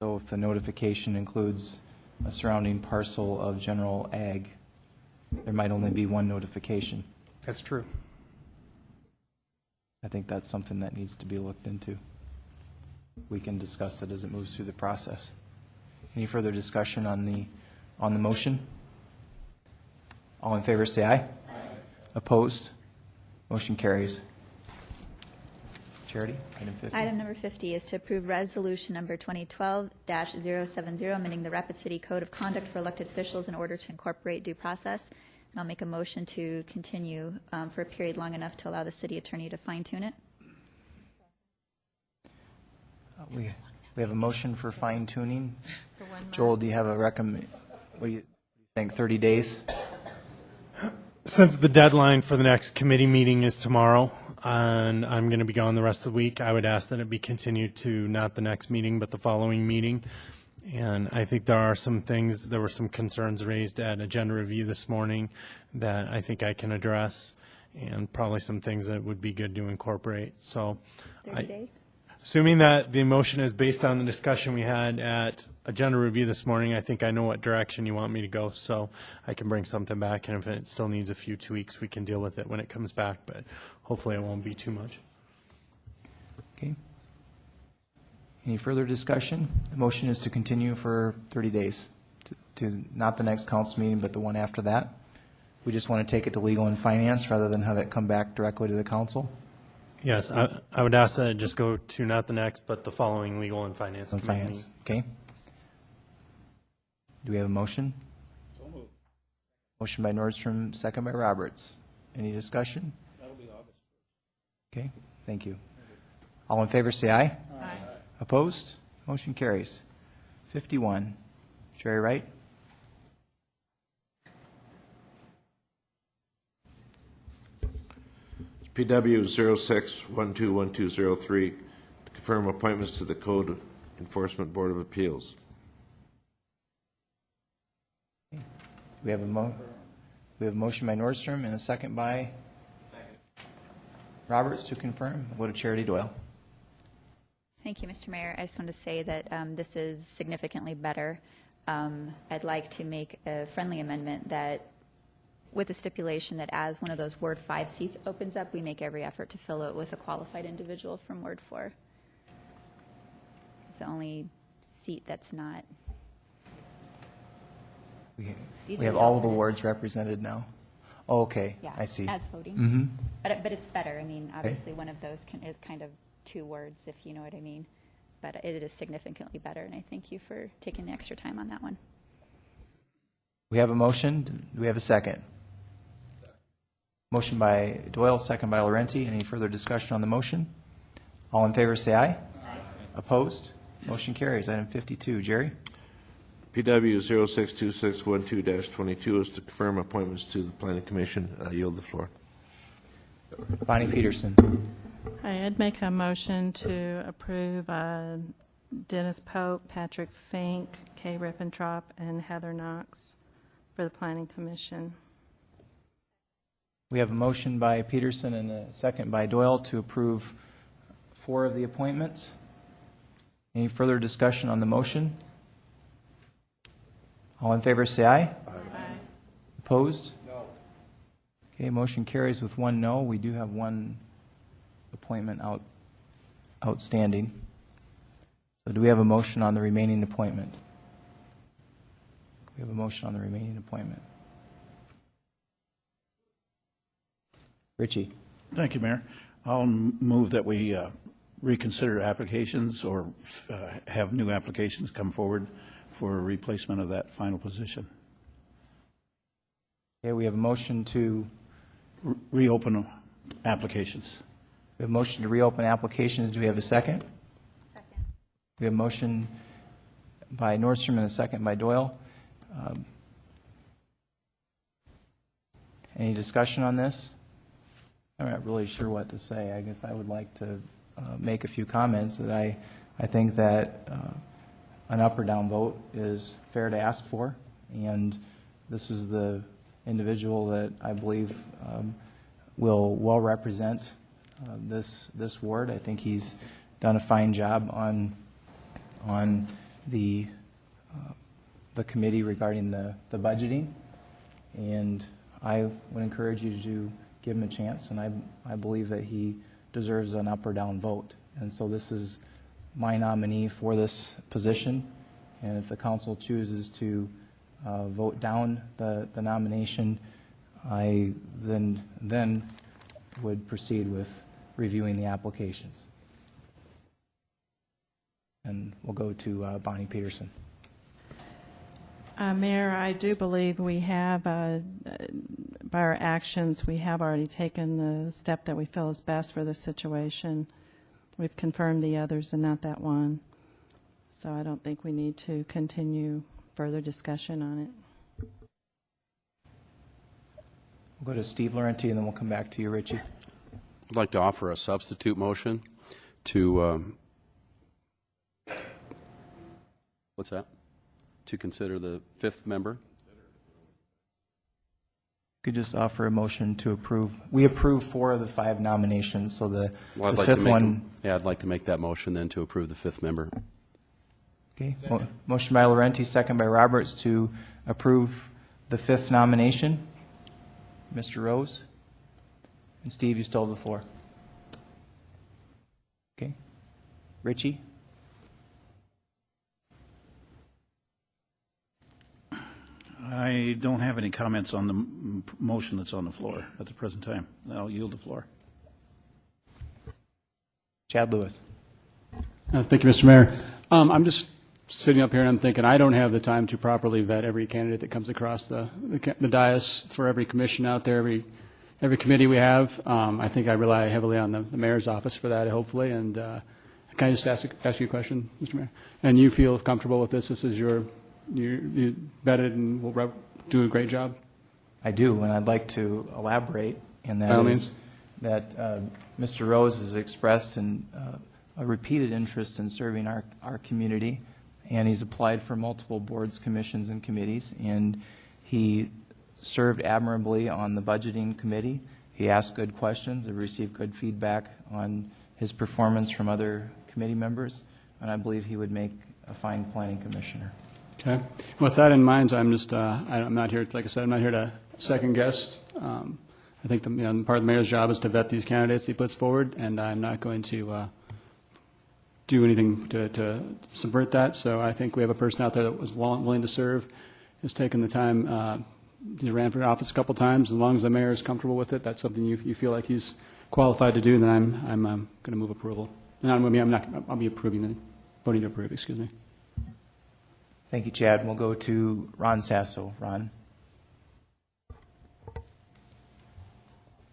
So if the notification includes a surrounding parcel of general ag, there might only be one notification. That's true. I think that's something that needs to be looked into. We can discuss it as it moves through the process. Any further discussion on the motion? All in favor say aye. Aye. Opposed? Motion carries. Charity, item 50. Item number 50 is to approve resolution number 2012-070, amending the Rapid City Code of Conduct for elected officials in order to incorporate due process. And I'll make a motion to continue for a period long enough to allow the city attorney to fine-tune it. We have a motion for fine-tuning. Joel, do you have a what do you think, 30 days? Since the deadline for the next committee meeting is tomorrow, and I'm going to be gone the rest of the week, I would ask that it be continued to not the next meeting, but the following meeting. And I think there were some concerns raised at agenda review this morning that I think I can address, and probably some things that would be good to incorporate. So 30 days? Assuming that the motion is based on the discussion we had at agenda review this morning, I think I know what direction you want me to go, so I can bring something back, and if it still needs a few tweaks, we can deal with it when it comes back, but hopefully it won't be too much. Okay. Any further discussion? The motion is to continue for 30 days, to not the next council meeting, but the one after that. We just want to take it to legal and finance rather than have it come back directly to the council. Yes, I would ask that it just go to not the next, but the following legal and finance committee meeting. Okay. Do we have a motion? So moved. Motion by Nordstrom, second by Roberts. Any discussion? That'll be August. Okay, thank you. All in favor say aye. Aye. Opposed? Motion carries. 51. Jerry Wright? PW 06121203, to confirm appointments to the Code Enforcement Board of Appeals. We have a motion by Nordstrom and a second by Roberts to confirm. We'll go to Charity Doyle. Thank you, Mr. Mayor. I just wanted to say that this is significantly better. I'd like to make a friendly amendment that with the stipulation that as one of those Ward 5 seats opens up, we make every effort to fill it with a qualified individual from Ward 4. It's the only seat that's not. We These have are the all of the alternates. wards represented now. Oh, okay, Yeah, I see. as voting. Mm-hmm. But it's better. I mean, obviously, one of those is kind of two words, if you know what I mean. But it is significantly better, and I thank you for taking the extra time on that one. We have a motion. Do we have a second? Motion by Doyle, second by Laurenti. Any further discussion on the motion? All in favor say aye. Aye. Opposed? Motion carries. Item 52. Jerry? PW 062612-22 is to confirm appointments to the Planning Commission. I yield the floor. Bonnie Peterson. I'd make a motion to approve Dennis Pope, Patrick Fink, Kay Rippentrop, and Heather Knox for the Planning Commission. We have a motion by Peterson and a second by Doyle to approve 4 of the appointments. Any further discussion on the motion? All in favor say aye. Aye. Opposed? No. Okay, motion carries with 1 no. We do have 1 appointment outstanding. So do we have a motion on the remaining appointment? We We have a motion on the remaining appointment. Richie. Thank you, Mayor. I'll move that we reconsider applications or have new applications come forward for replacement of that final position. Okay, we have a motion to reopen applications. We have a motion to reopen applications. Do we have a second? Second. We have a motion by Nordstrom and a second by Doyle. Any discussion on this? I'm not really sure what to say. I guess I would like to make a few comments that I think that an up or down vote is fair to ask for, and this is the individual that I believe will well represent this ward. I think he's done a fine job on the committee regarding the budgeting, and I would encourage you to give him a chance, and I believe that he deserves an up or down vote. And so this is my nominee for this position, and if the council chooses to vote down the nomination, I then would proceed with reviewing the applications. And we'll go to Bonnie Peterson. Mayor, I do believe we have, by our actions, we have already taken the step that we feel is best for this situation. We've confirmed the others and not that one. So I don't think we need to continue further discussion on it. We'll go to Steve Laurenti, and then we'll come back to you, Richie. I'd like to offer a substitute motion to, what's that? To consider the fifth member. Could just offer a motion to approve. We approve 4 of the 5 nominations, so the fifth one. I'd like to make that motion then to approve the fifth member. Okay. Motion by Laurenti, second by Roberts to approve the 5th nomination. Mr. Rose? And Steve, you still have the floor. Okay. Richie? I don't have any comments on the motion that's on the floor at the present time. I'll yield the floor. Chad Lewis. Thank you, Mr. Mayor. I'm just sitting up here and I'm thinking I don't have the time to properly vet every candidate that comes across the dais for every commission out there, every committee we have. I think I rely heavily on the mayor's office for that, hopefully. And can I just ask you a question, Mr. Mayor? And you feel comfortable with this? This is you vetted and will do a great job? I do, and I'd like to elaborate, and that is that Mr. Rose has expressed a repeated interest in serving our community, and he's applied for multiple boards, commissions, and committees, and he served admirably on the budgeting committee. He asked good questions, and received good feedback on his performance from other committee members, and I believe he would make a fine planning commissioner. Okay. With that in mind, I'm just, I'm not here, like I said, I'm not here to second guess. I think part of the mayor's job is to vet these candidates he puts forward, and I'm not going to do anything to subvert that. So I think we have a person out there that was willing to serve, has taken the time, he ran for office a couple times. As long as the mayor is comfortable with it, that's something you feel like he's qualified to do, then I'm going to move approval. And I'll be approving, voting to approve, excuse me. Thank you, Chad. We'll go to Ron Sasso. Ron?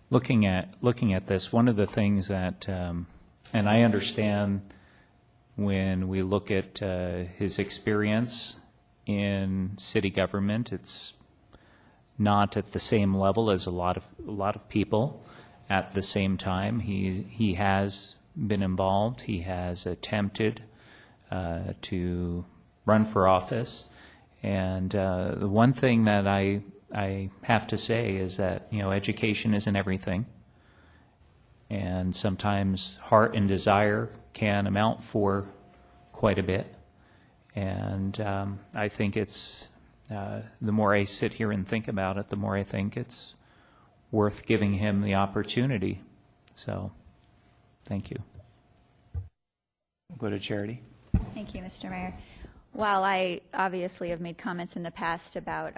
Looking at this, one of the things that, and I understand when we look at his experience in city government, it's not at the same level as a lot of people. At the same time, he has been involved. He has attempted to run for office, and the one thing that I have to say is that education isn't everything, and sometimes heart and desire can amount for quite a bit. And I think it's the more I sit here and think about it, the more I think it's worth giving him the opportunity. So, thank you. We'll go to Charity. Thank you, Mr. Mayor. While I obviously have made comments in the past about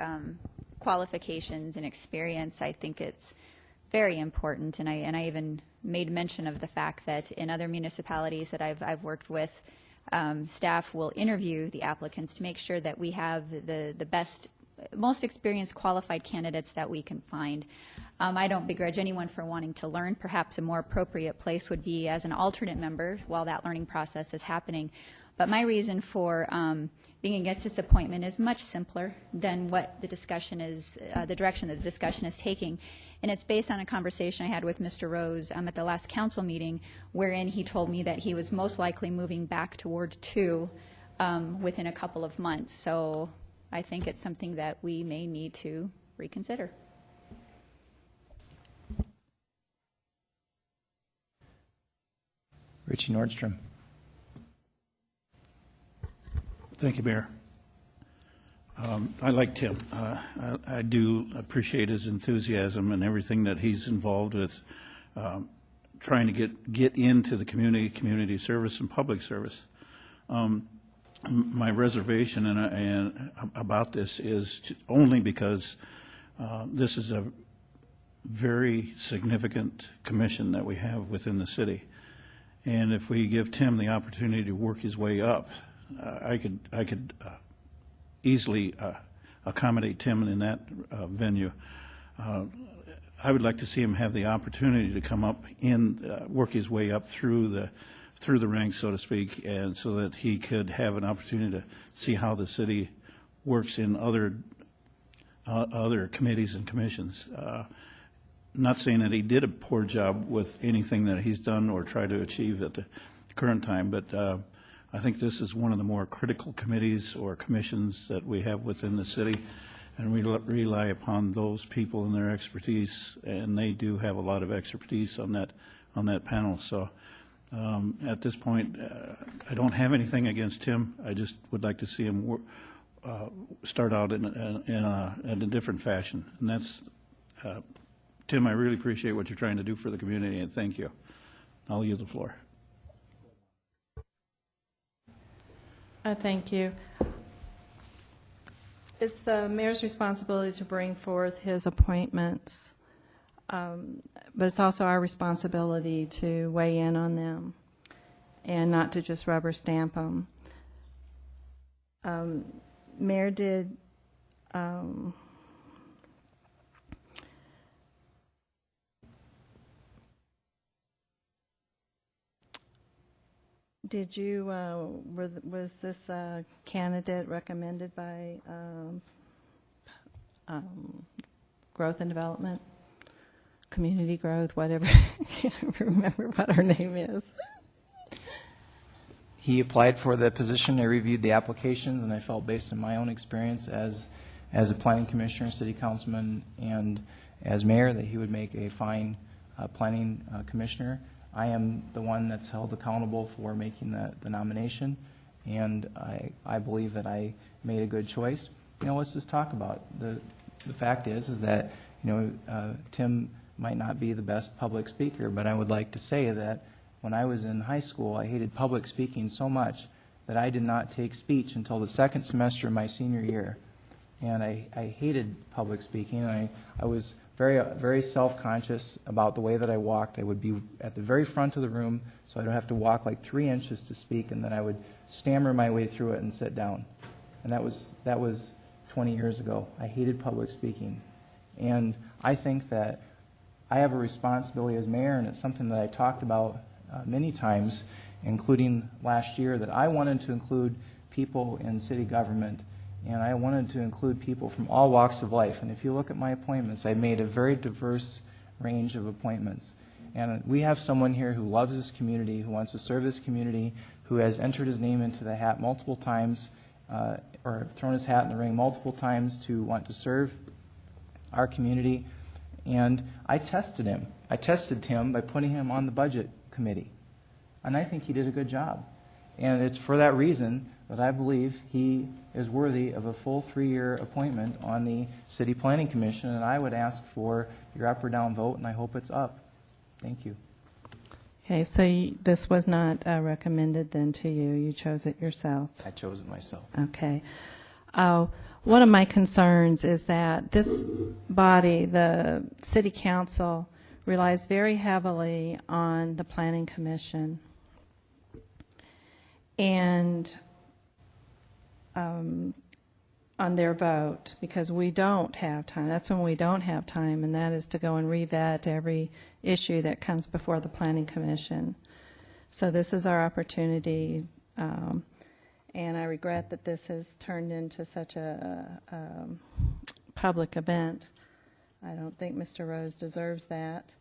qualifications and experience, I think it's very important, and I even made mention of the fact that in other municipalities that I've worked with, staff will interview the applicants to make sure that we have the best, most experienced, qualified candidates that we can find. I don't begrudge anyone for wanting to learn. Perhaps a more appropriate place would be as an alternate member while that learning process is happening. But my reason for being against this appointment is much simpler than what the discussion is, the direction that the discussion is taking. And it's based on a conversation I had with Mr. Rose at the last council meeting, wherein he told me that he was most likely moving back to Ward 2 within a couple of months. So I think it's something that we may need to reconsider. Richie Nordstrom. Thank you, Mayor. I like Tim. I do appreciate his enthusiasm and everything that he's involved with, trying to get into the community service and public service. My reservation and about this is only because this is a very significant commission that we have within the city, and if we give Tim the opportunity to work his way up, I could easily accommodate Tim in that venue. I would like to see him have the opportunity to come up work his way up through the ranks, so to speak, and so that he could have an opportunity to see how the city works in other committees and commissions. Not saying that he did a poor job with anything that he's done or tried to achieve at the current time, but I think this is one of the more critical committees or commissions that we have within the city, and we rely upon those people and their expertise, and they do have a lot of expertise on that panel. So at this point, I don't have anything against Tim. I just would like to see him start out in a different fashion, and that's Tim. I really appreciate what you're trying to do for the community, and thank you. I'll yield the floor. Thank you. It's the mayor's responsibility to bring forth his appointments, but it's also our responsibility to weigh in on them and not to just rubber stamp them. Mayor did Did you, was this candidate recommended by Growth and Development, Community Growth, whatever? I can't remember what her name is. He applied for the position. I reviewed the applications, and I felt based on my own experience as a planning commissioner, city councilman, and as mayor that he would make a fine planning commissioner. I am the one that's held accountable for making the nomination, and I believe that I made a good choice. Let's just talk about it. The fact is that Tim might not be the best public speaker, but I would like to say that when I was in high school, I hated public speaking so much that I did not take speech until the second semester of my senior year, and I hated public speaking. I was very self-conscious about the way that I walked. I would be at the very front of the room, so I don't have to walk like 3 inches to speak, and then I would stammer my way through it and sit down. And that was 20 years ago. I hated public speaking. And I think that I have a responsibility as mayor, and it's something that I talked about many times, including last year, that I wanted to include people in city government, and I wanted to include people from all walks of life. And if you look at my appointments, I made a very diverse range of appointments. And we have someone here who loves this community, who wants to serve this community, who has entered his name into the hat multiple times, or thrown his hat in the ring multiple times to want to serve our community. And I tested him. I tested Tim by putting him on the budget committee. And I think he did a good job. And it's for that reason that I believe he is worthy of a full 3-year appointment on the City Planning Commission, and I would ask for your up or down vote, and I hope it's up. Thank you. Okay, so this was not recommended then to you. You chose it yourself. I chose it myself. Okay. One of my concerns is that this body, the city council, relies very heavily on the planning commission. And on their vote, because we don't have time. That's when we don't have time, and that is to go and revet every issue that comes before the planning commission. So this is our opportunity, and I regret that this has turned into such a public event. I don't think Mr. Rose deserves that,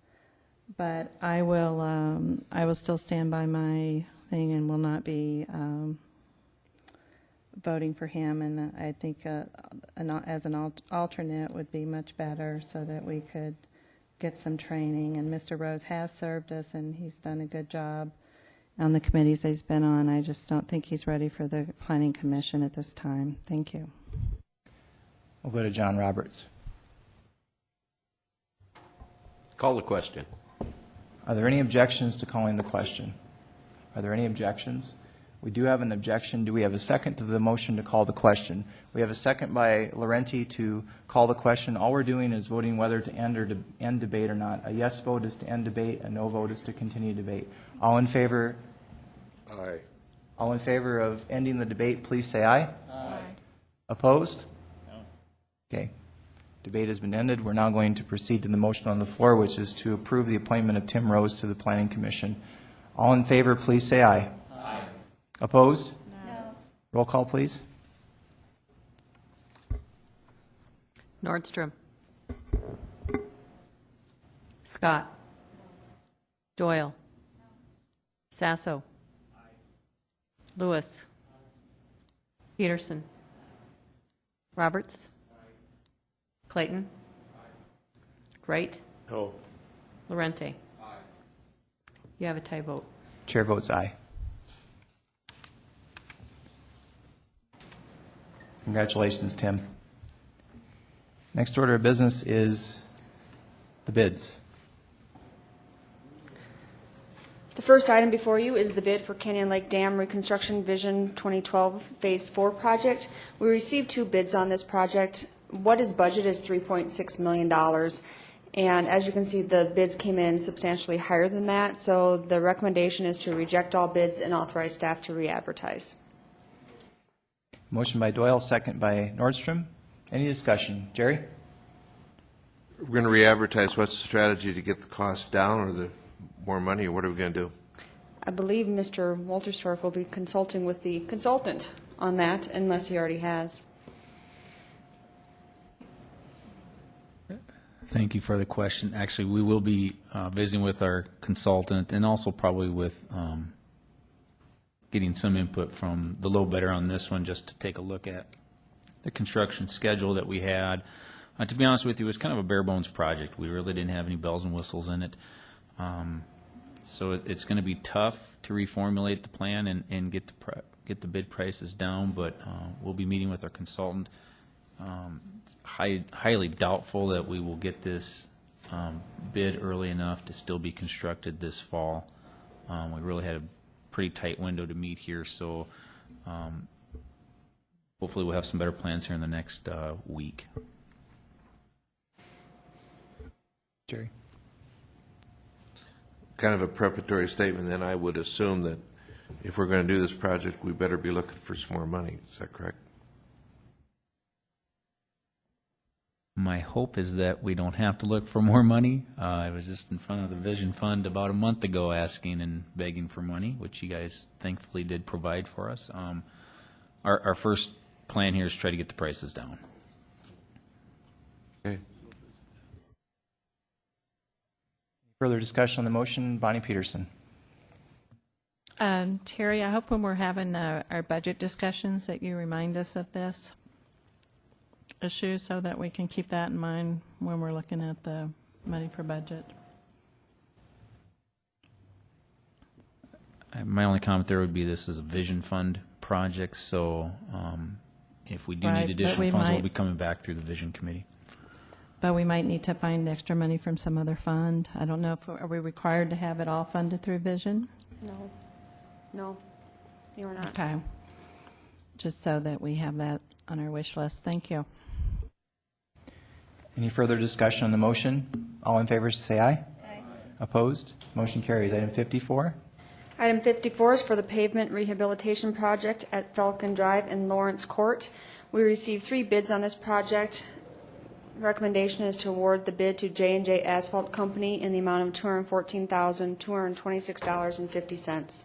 but I will still stand by my thing and will not be voting for him, and I think as an alternate would be much better so that we could get some training. And Mr. Rose has served us, and he's done a good job on the committees he's been on. I just don't think he's ready for the Planning Commission at this time. Thank you. We'll go to John Roberts. Call the question. Are there any objections to calling the question? Are there any objections? We do have an objection. Do we have a second to the motion to call the question? We have a second by Laurenti to call the question. All we're doing is voting whether to end or to end debate or not. A yes vote is to end debate. A no vote is to continue debate. All in favor? Aye. All in favor of ending the debate, please say aye. Aye. Opposed? No. Okay. Debate has been ended. We're now going to proceed to the motion on the floor, which is to approve the appointment of Tim Rose to the Planning Commission. All in favor, please say aye. Aye. Opposed? No. Roll call, please. Nordstrom. Scott. Doyle. Sasso. Lewis. Peterson. Roberts. Clayton. Wright. No. Laurenti. You have a tie vote. Chair votes aye. Congratulations, Tim. Next order of business is the bids. The first item before you is the bid for Canyon Lake Dam Reconstruction Vision 2012 Phase 4 project. We received 2 bids on this project. What is budgeted is $3.6 million. And as you can see, the bids came in substantially higher than that. So the recommendation is to reject all bids and authorize staff to re-advertise. Motion by Doyle, second by Nordstrom. Any discussion? Jerry? We're going to re-advertise. What's the strategy to get the cost down or the more money, or what are we going to do? I believe Mr. Wolterstorff will be consulting with the consultant on that, unless he already has. Thank you for the question. Actually, we will be visiting with our consultant and also probably with getting some input from the low bidder on this one, just to take a look at the construction schedule that we had. To be honest with you, it was kind of a bare bones project. We really didn't have any bells and whistles in it. So it's going to be tough to reformulate the plan and get the bid prices down, but we'll be meeting with our consultant. It's highly doubtful that we will get this bid early enough to still be constructed this fall. We really had a pretty tight window to meet here, so hopefully we'll have some better plans here in the next week. Jerry? Kind of a preparatory statement, then I would assume that if we're going to do this project, we better be looking for some more money. Is that correct? My hope is that we don't have to look for more money. I was just in front of the Vision Fund about a month ago asking and begging for money, which you guys thankfully did provide for us. Our first plan here is to try to get the prices down. Okay. Further discussion on the motion? Bonnie Peterson. Terry, I hope when we're having our budget discussions that you remind us of this issue so that we can keep that in mind when we're looking at the money for budget. My only comment there would be this is a Vision Fund project, so if we do need additional funds, we'll be coming back through the Vision Committee. But we might need to find extra money from some other fund. I don't know if, are we required to have it all funded through Vision? No. No, you are not. Okay. Just so that we have that on our wish list. Thank you. Any further discussion on the motion? All in favor say aye. Aye. Opposed? Motion carries. Item 54. Item 54 is for the pavement rehabilitation project at Falcon Drive in Lawrence Court. We received 3 bids on this project. Recommendation is to award the bid to J&J Asphalt Company in the amount of $214,226.50.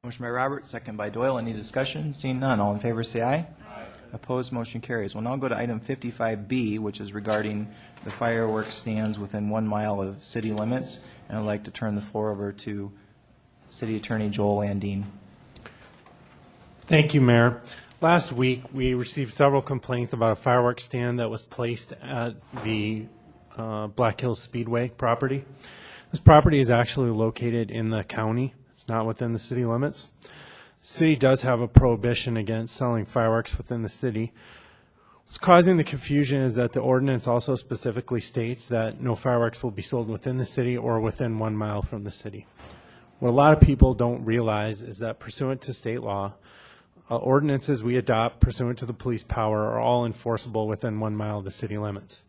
Motion by Roberts, second by Doyle. Any discussion? Seeing none, all in favor say aye. Aye. Opposed, motion carries. We'll now go to item 55B, which is regarding the fireworks stands within 1 mile of city limits. And I'd like to turn the floor over to City Attorney Joel Landine. Thank you, Mayor. Last week, we received several complaints about a fireworks stand that was placed at the Black Hills Speedway property. This property is actually located in the county. It's not within the city limits. The city does have a prohibition against selling fireworks within the city. What's causing the confusion is that the ordinance also specifically states that no fireworks will be sold within the city or within 1 mile from the city. What a lot of people don't realize is that pursuant to state law, ordinances we adopt pursuant to the police power are all enforceable within 1 mile of the city limits.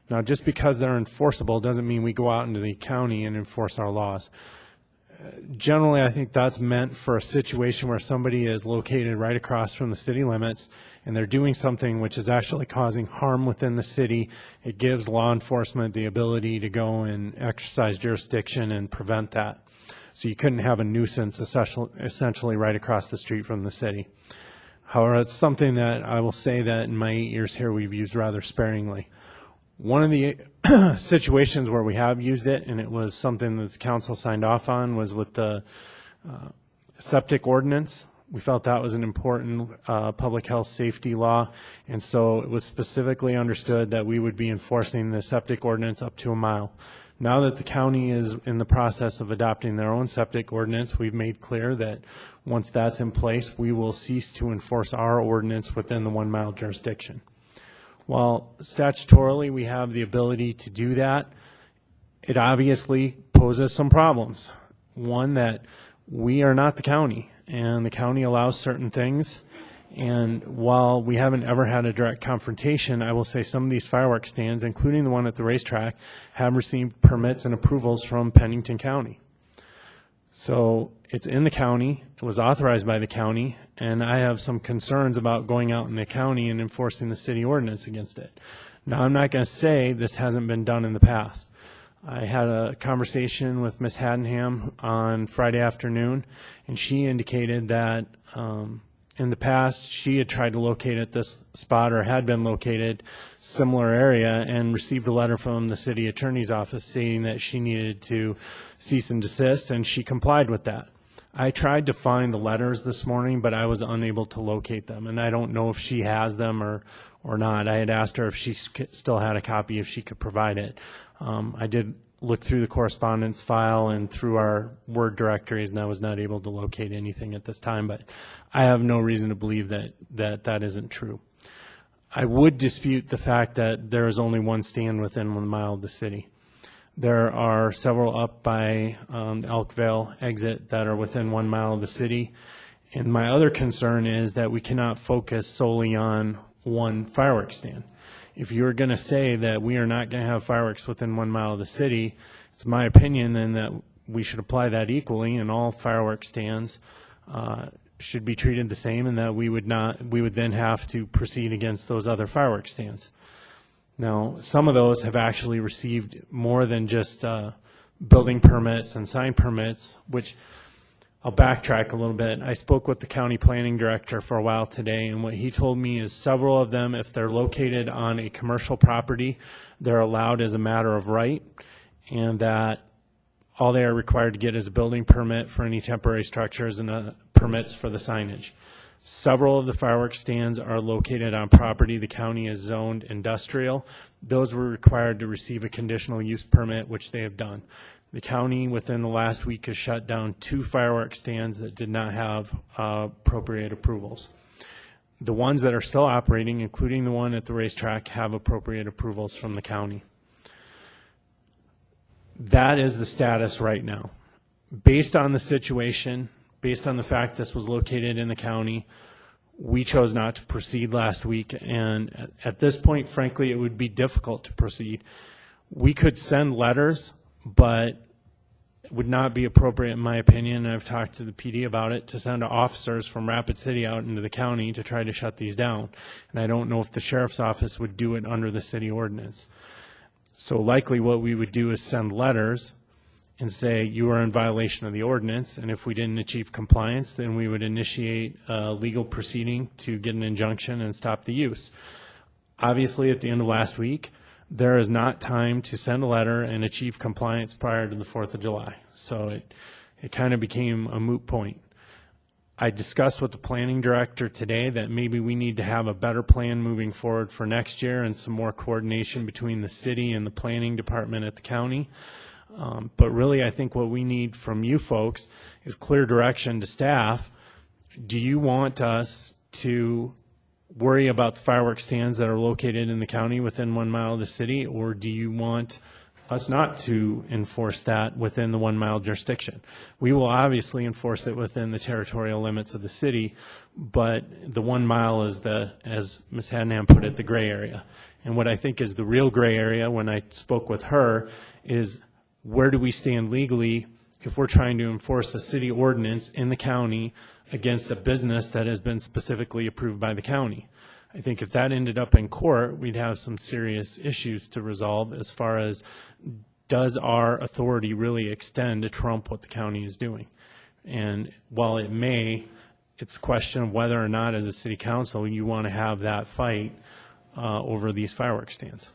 Now, just because they're enforceable doesn't mean we go out into the county and enforce our laws. Generally, I think that's meant for a situation where somebody is located right across from the city limits and they're doing something which is actually causing harm within the city. It gives law enforcement the ability to go and exercise jurisdiction and prevent that. So you couldn't have a nuisance essentially right across the street from the city. However, it's something that I will say that in my 8 years here we've used rather sparingly. One of the situations where we have used it, and it was something that the council signed off on, was with the septic ordinance. We felt that was an important public health safety law, and so it was specifically understood that we would be enforcing the septic ordinance up to 1 mile. Now that the county is in the process of adopting their own septic ordinance, we've made clear that once that's in place, we will cease to enforce our ordinance within the 1 mile jurisdiction. While statutorily we have the ability to do that, it obviously poses some problems. One, that we are not the county, and the county allows certain things. And while we haven't ever had a direct confrontation, I will say some of these fireworks stands, including the one at the racetrack, have received permits and approvals from Pennington County. So it's in the county, it was authorized by the county, and I have some concerns about going out in the county and enforcing the city ordinance against it. Now, I'm not going to say this hasn't been done in the past. I had a conversation with Ms. Haddenham on Friday afternoon, and she indicated that in the past she had tried to locate at this spot, or had been located similar area, and received a letter from the city attorney's office stating that she needed to cease and desist, and she complied with that. I tried to find the letters this morning, but I was unable to locate them, and I don't know if she has them or not. I had asked her if she still had a copy, if she could provide it. I did look through the correspondence file and through our Word directories, and I was not able to locate anything at this time, but I have no reason to believe that isn't true. I would dispute the fact that there is only one stand within 1 mile of the city. There are several up by the Elkvale exit that are within 1 mile of the city. And my other concern is that we cannot focus solely on one fireworks stand. If you're going to say that we are not going to have fireworks within 1 mile of the city, it's my opinion then that we should apply that equally, and all fireworks stands should be treated the same, and that we would then have to proceed against those other fireworks stands. Now, some of those have actually received more than just building permits and sign permits, which I'll backtrack a little bit. I spoke with the county planning director for a while today, and what he told me is several of them, if they're located on a commercial property, they're allowed as a matter of right, and that all they are required to get is a building permit for any temporary structures and permits for the signage. Several of the fireworks stands are located on property the county has zoned industrial. Those were required to receive a conditional use permit, which they have done. The county within the last week has shut down 2 fireworks stands that did not have appropriate approvals. The ones that are still operating, including the one at the racetrack, have appropriate approvals from the county. That is the status right now. Based on the situation, based on the fact this was located in the county, we chose not to proceed last week, and at this point, frankly, it would be difficult to proceed. We could send letters, but it would not be appropriate, in my opinion, and I've talked to the PD about it, to send officers from Rapid City out into the county to try to shut these down. And I don't know if the sheriff's office would do it under the city ordinance. So likely what we would do is send letters and say you are in violation of the ordinance, and if we didn't achieve compliance, then we would initiate a legal proceeding to get an injunction and stop the use. Obviously, at the end of last week, there is not time to send a letter and achieve compliance prior to the 4th of July. So it kind of became a moot point. I discussed with the planning director today that maybe we need to have a better plan moving forward for next year and some more coordination between the city and the planning department at the county. But really, I think what we need from you folks is clear direction to staff. Do you want us to worry about the fireworks stands that are located in the county within 1 mile of the city, or do you want us not to enforce that within the 1 mile jurisdiction? We will obviously enforce it within the territorial limits of the city, but the 1 mile is the, as Ms. Hadnam put it, the gray area. And what I think is the real gray area when I spoke with her is, where do we stand legally if we're trying to enforce a city ordinance in the county against a business that has been specifically approved by the county? I think if that ended up in court, we'd have some serious issues to resolve as far as, does our authority really extend to trump what the county is doing? And while it may, it's a question of whether or not as a city council you want to have that fight over these fireworks stands.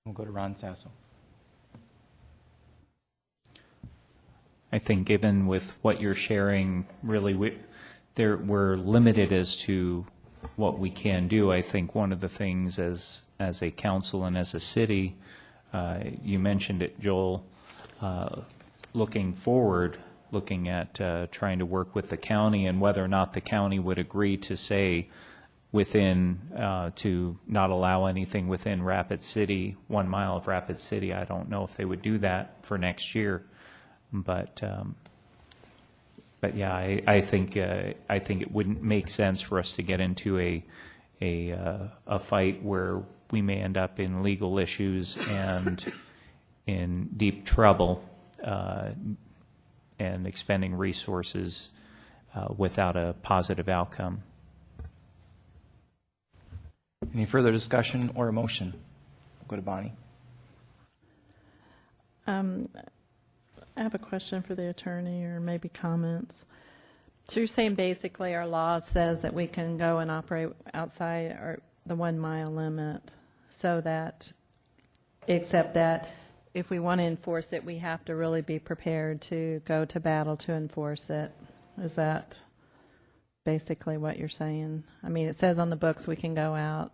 We'll go to Ron Sasso. I think given with what you're sharing, really, we're limited as to what we can do. I think one of the things as a council and as a city, you mentioned it, Joel, looking forward, looking at trying to work with the county and whether or not the county would agree to say within, to not allow anything within Rapid City, 1 mile of Rapid City. I don't know if they would do that for next year. But yeah, I think it wouldn't make sense for us to get into a fight where we may end up in legal issues and in deep trouble and expending resources without a positive outcome. Any further discussion or a motion? We'll go to Bonnie. I have a question for the attorney, or maybe comments. So you're saying basically our law says that we can go and operate outside or the 1 mile limit, so that, except that if we want to enforce it, we have to really be prepared to go to battle to enforce it. Is that basically what you're saying? I mean, it says on the books we can go out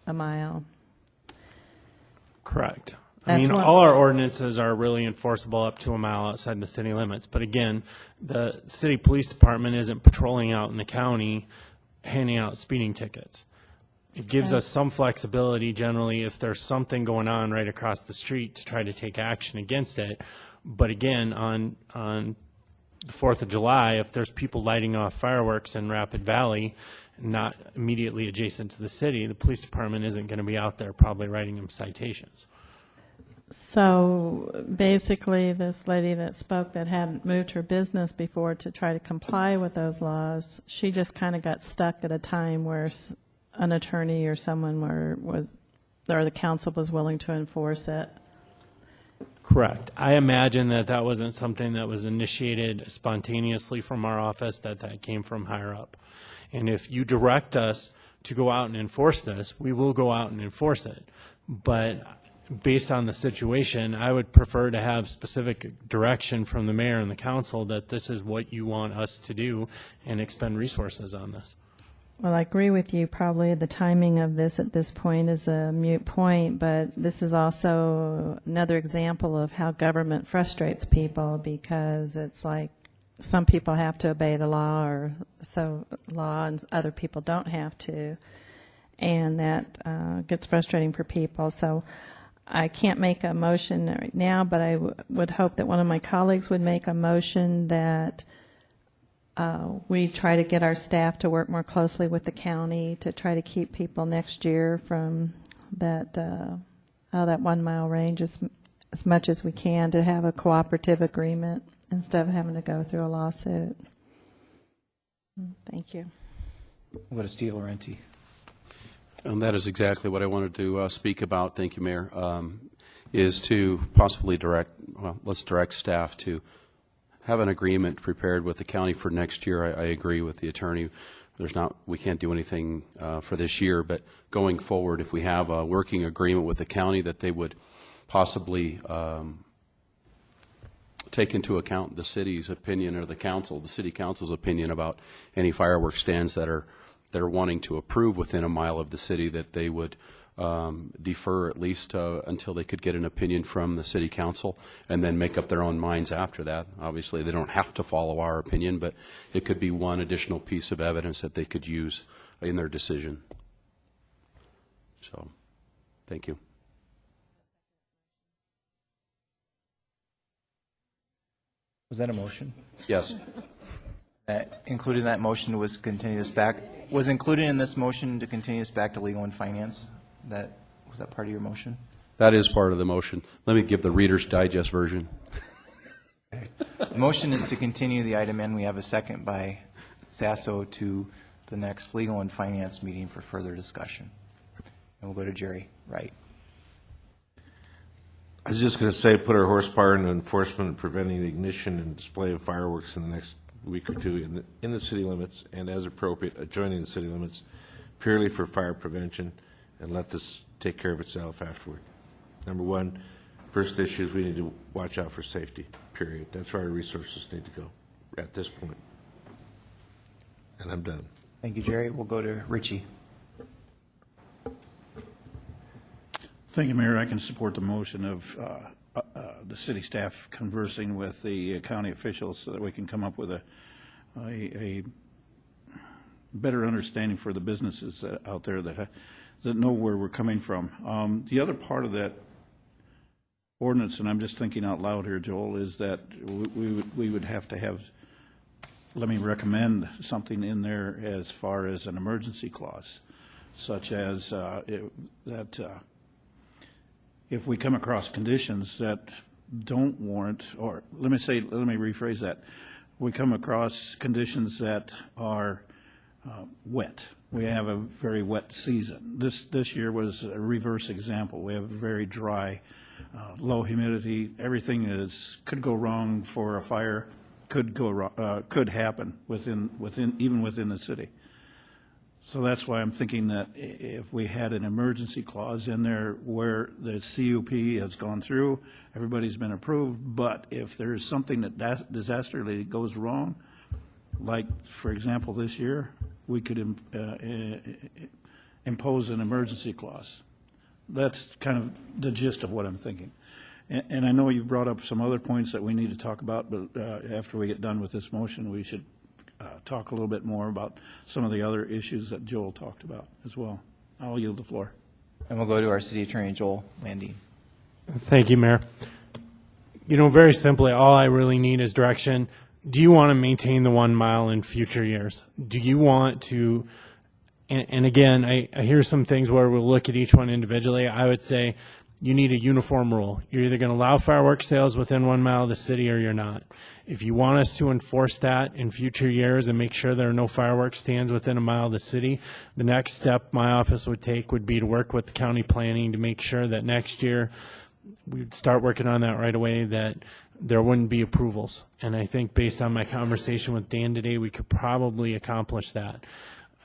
1 mile. Correct. I mean, all our ordinances are really enforceable up to 1 mile outside the city limits. But again, the city police department isn't patrolling out in the county handing out speeding tickets. It gives us some flexibility generally if there's something going on right across the street to try to take action against it. But again, on the 4th of July, if there's people lighting off fireworks in Rapid Valley, not immediately adjacent to the city, the police department isn't going to be out there probably writing them citations. So basically, this lady that spoke that hadn't moved her business before to try to comply with those laws, she just kind of got stuck at a time where an attorney or someone or the council was willing to enforce it. Correct. I imagine that wasn't something that was initiated spontaneously from our office, that came from higher up. And if you direct us to go out and enforce this, we will go out and enforce it. But based on the situation, I would prefer to have specific direction from the mayor and the council that this is what you want us to do and expend resources on this. Well, I agree with you. Probably the timing of this at this point is a moot point, but this is also another example of how government frustrates people, because it's like some people have to obey the law, and other people don't have to, and that gets frustrating for people. So I can't make a motion right now, but I would hope that one of my colleagues would make a motion that we try to get our staff to work more closely with the county to try to keep people next year from that 1 mile range as much as we can, to have a cooperative agreement instead of having to go through a lawsuit. Thank you. We'll go to Steve Laurenti. That is exactly what I wanted to speak about. Thank you, Mayor. Is to possibly let's direct staff to have an agreement prepared with the county for next year. I agree with the attorney. We can't do anything for this year, but going forward, if we have a working agreement with the county, that they would possibly take into account the city's opinion, or the city council's opinion about any fireworks stands that are wanting to approve within a mile of the city, that they would defer at least until they could get an opinion from the city council, and then make up their own minds after that. Obviously, they don't have to follow our opinion, but it could be one additional piece of evidence that they could use in their decision. So, thank you. Was that a motion? Yes. Included in that motion was continue this back. Was included in this motion to continue this back to legal and finance? Was that part of your motion? That is part of the motion. Let me give the Reader's Digest version. Okay. The motion is to continue the item in. We have a second by Sasso to the next legal and finance meeting for further discussion. And we'll go to Jerry Wright. I was just going to say, put our horsepower into enforcement and preventing the ignition and display of fireworks in the next week or two in the city limits, and as appropriate, adjoining the city limits, purely for fire prevention, and let this take care of itself afterward. Number one, first issue is we need to watch out for safety, period. That's where our resources need to go at this point. And I'm done. Thank you, Jerry. We'll go to Richie. Thank you, Mayor. I can support the motion of the city staff conversing with the county officials so that we can come up with a better understanding for the businesses out there that know where we're coming from. The other part of that ordinance, and I'm just thinking out loud here, Joel, is that we would have to have, let me recommend something in there as far as an emergency clause, such as if we come across conditions that don't warrant, or let me rephrase that, we come across conditions that are wet. We have a very wet season. This year was a reverse example. We have a very dry, low humidity. Everything could go wrong for a fire. Could happen even within the city. So that's why I'm thinking that if we had an emergency clause in there where the CUP has gone through, everybody's been approved, but if there's something that disastrously goes wrong, like, for example, this year, we could impose an emergency clause. That's kind of the gist of what I'm thinking. And I know you've brought up some other points that we need to talk about, but after we get done with this motion, we should talk a little bit more about some of the other issues that Joel talked about as well. I'll yield the floor. And we'll go to our city attorney, Joel Landine. Thank you, Mayor. Very simply, all I really need is direction. Do you want to maintain the 1 mile in future years? Do you want to, and again, I hear some things where we'll look at each one individually. I would say you need a uniform rule. You're either going to allow fireworks sales within 1 mile of the city or you're not. If you want us to enforce that in future years and make sure there are no fireworks stands within 1 mile of the city, the next step my office would take would be to work with the county planning to make sure that next year we'd start working on that right away, that there wouldn't be approvals. And I think based on my conversation with Dan today, we could probably accomplish that.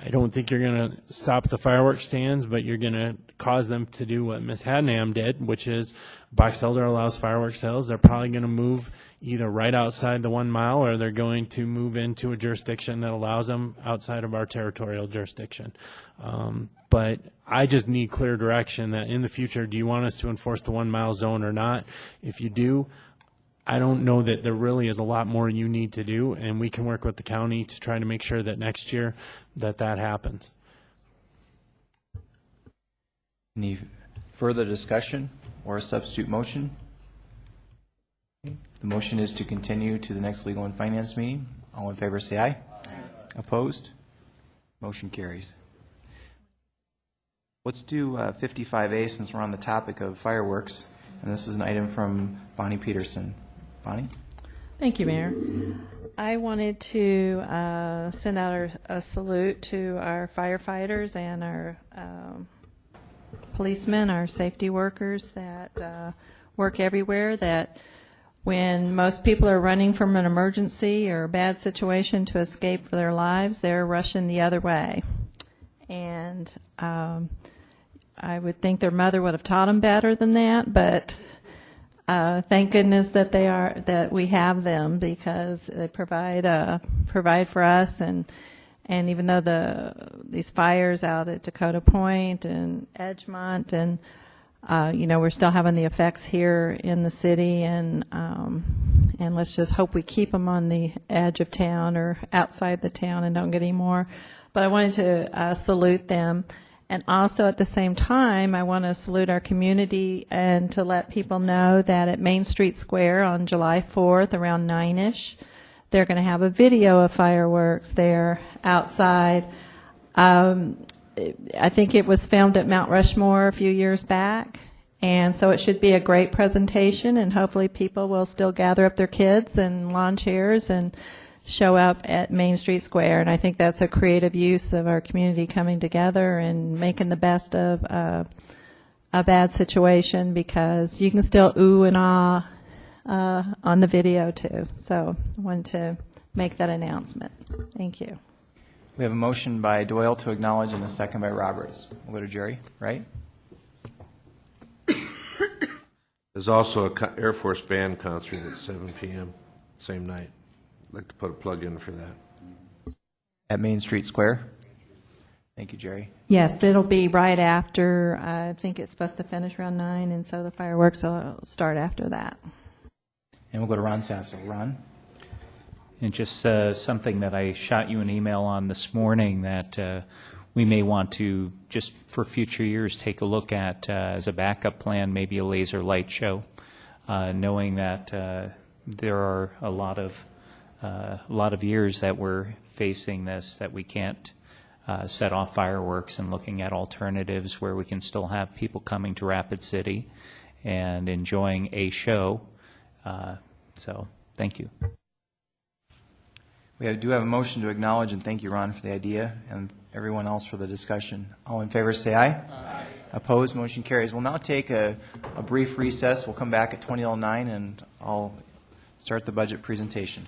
I don't think you're going to stop the fireworks stands, but you're going to cause them to do what Ms. Hadnam did, which is Box Elder allows fireworks sales. They're probably going to move either right outside the 1 mile, or they're going to move into a jurisdiction that allows them outside of our territorial jurisdiction. But I just need clear direction that in the future, do you want us to enforce the 1 mile zone or not? If you do, I don't know that there really is a lot more you need to do, and we can work with the county to try to make sure that next year that happens. Any further discussion or a substitute motion? The motion is to continue to the next Legal and Finance meeting. All in favor say aye. Opposed? Motion carries. Let's do 55A since we're on the topic of fireworks, and this is an item from Bonnie Peterson. Bonnie? Thank you, Mayor. I wanted to send out a salute to our firefighters and our policemen, our safety workers that work everywhere, that when most people are running from an emergency or a bad situation to escape for their lives, they're rushing the other way. And I would think their mother would have taught them better than that, but thank goodness that we have them, because they provide for us, and even though these fires out at Dakota Point and Edgemont, and we're still having the effects here in the city, and let's just hope we keep them on the edge of town or outside the town and don't get any more. But I wanted to salute them. And also at the same time, I want to salute our community and to let people know that at Main Street Square on July 4th around 9-ish, they're going to have a video of fireworks there outside. I think it was filmed at Mount Rushmore a few years back. And so it should be a great presentation, and hopefully people will still gather up their kids and lawn chairs and show up at Main Street Square. And I think that's a creative use of our community coming together and making the best of a bad situation, because you can still ooh and ah on the video too. So I wanted to make that announcement. Thank you. We have a motion by Doyle to acknowledge and a second by Roberts. We'll go to Jerry, right? There's also a Air Force Band concert at 7 p.m. same night. I'd like to put a plug in for that. At Main Street Square. Thank you, Jerry. Yes, it'll be right after. I think it's supposed to finish around 9, and so the fireworks will start after that. And we'll go to Ron Sasso. Ron? And just something that I shot you an email on this morning that we may want to, just for future years, take a look at as a backup plan, maybe a laser light show, knowing that there are a lot of years that we're facing this, that we can't set off fireworks, and looking at alternatives where we can still have people coming to Rapid City and enjoying a show. So thank you. We do have a motion to acknowledge, and thank you, Ron, for the idea, and everyone else for the discussion. All in favor say aye. Aye. Opposed? Motion carries. We'll now take a brief recess. We'll come back at 20:09, and I'll start the budget presentation.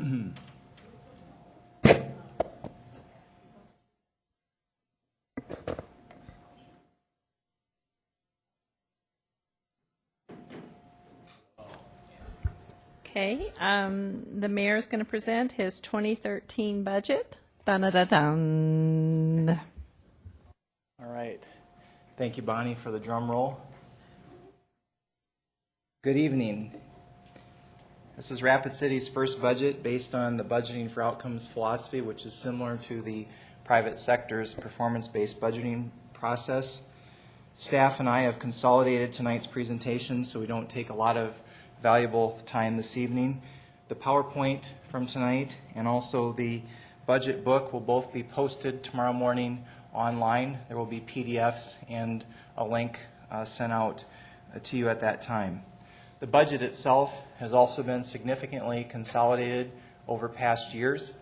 Okay, the mayor is going to present his 2013 budget. Dun-dun-dun-dun. All right. Thank you, Bonnie, for the drum roll. Good evening. This is Rapid City's first budget based on the budgeting for outcomes philosophy, which is similar to the private sector's performance-based budgeting process. Staff and I have consolidated tonight's presentation so we don't take a lot of valuable time this evening. The PowerPoint from tonight and also the budget book will both be posted tomorrow morning online. There will be PDFs and a link sent out to you at that time. The budget itself has also been significantly consolidated over past years.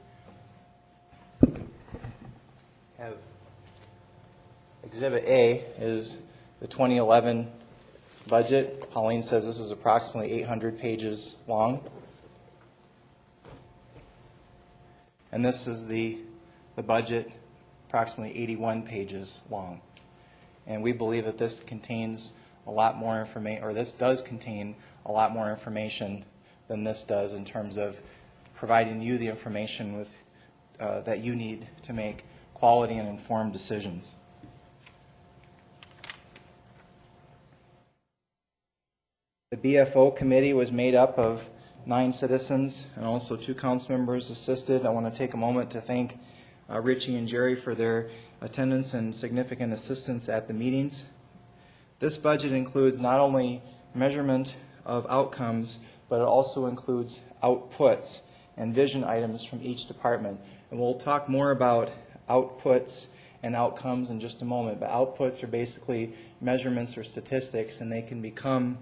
Exhibit A is the 2011 budget. Pauline says this is approximately 800 pages long. And this is the budget, approximately 81 pages long. And we believe that this contains a lot more information, or this does contain a lot more information than this does in terms of providing you the information with, that you need to make quality and informed decisions. The BFO committee was made up of 9 citizens and also 2 council members assisted. I want to take a moment to thank Richie and Jerry for their attendance and significant assistance at the meetings. This budget includes not only measurement of outcomes, but it also includes outputs and vision items from each department. And we'll talk more about outputs and outcomes in just a moment, but outputs are basically measurements or statistics, and they can become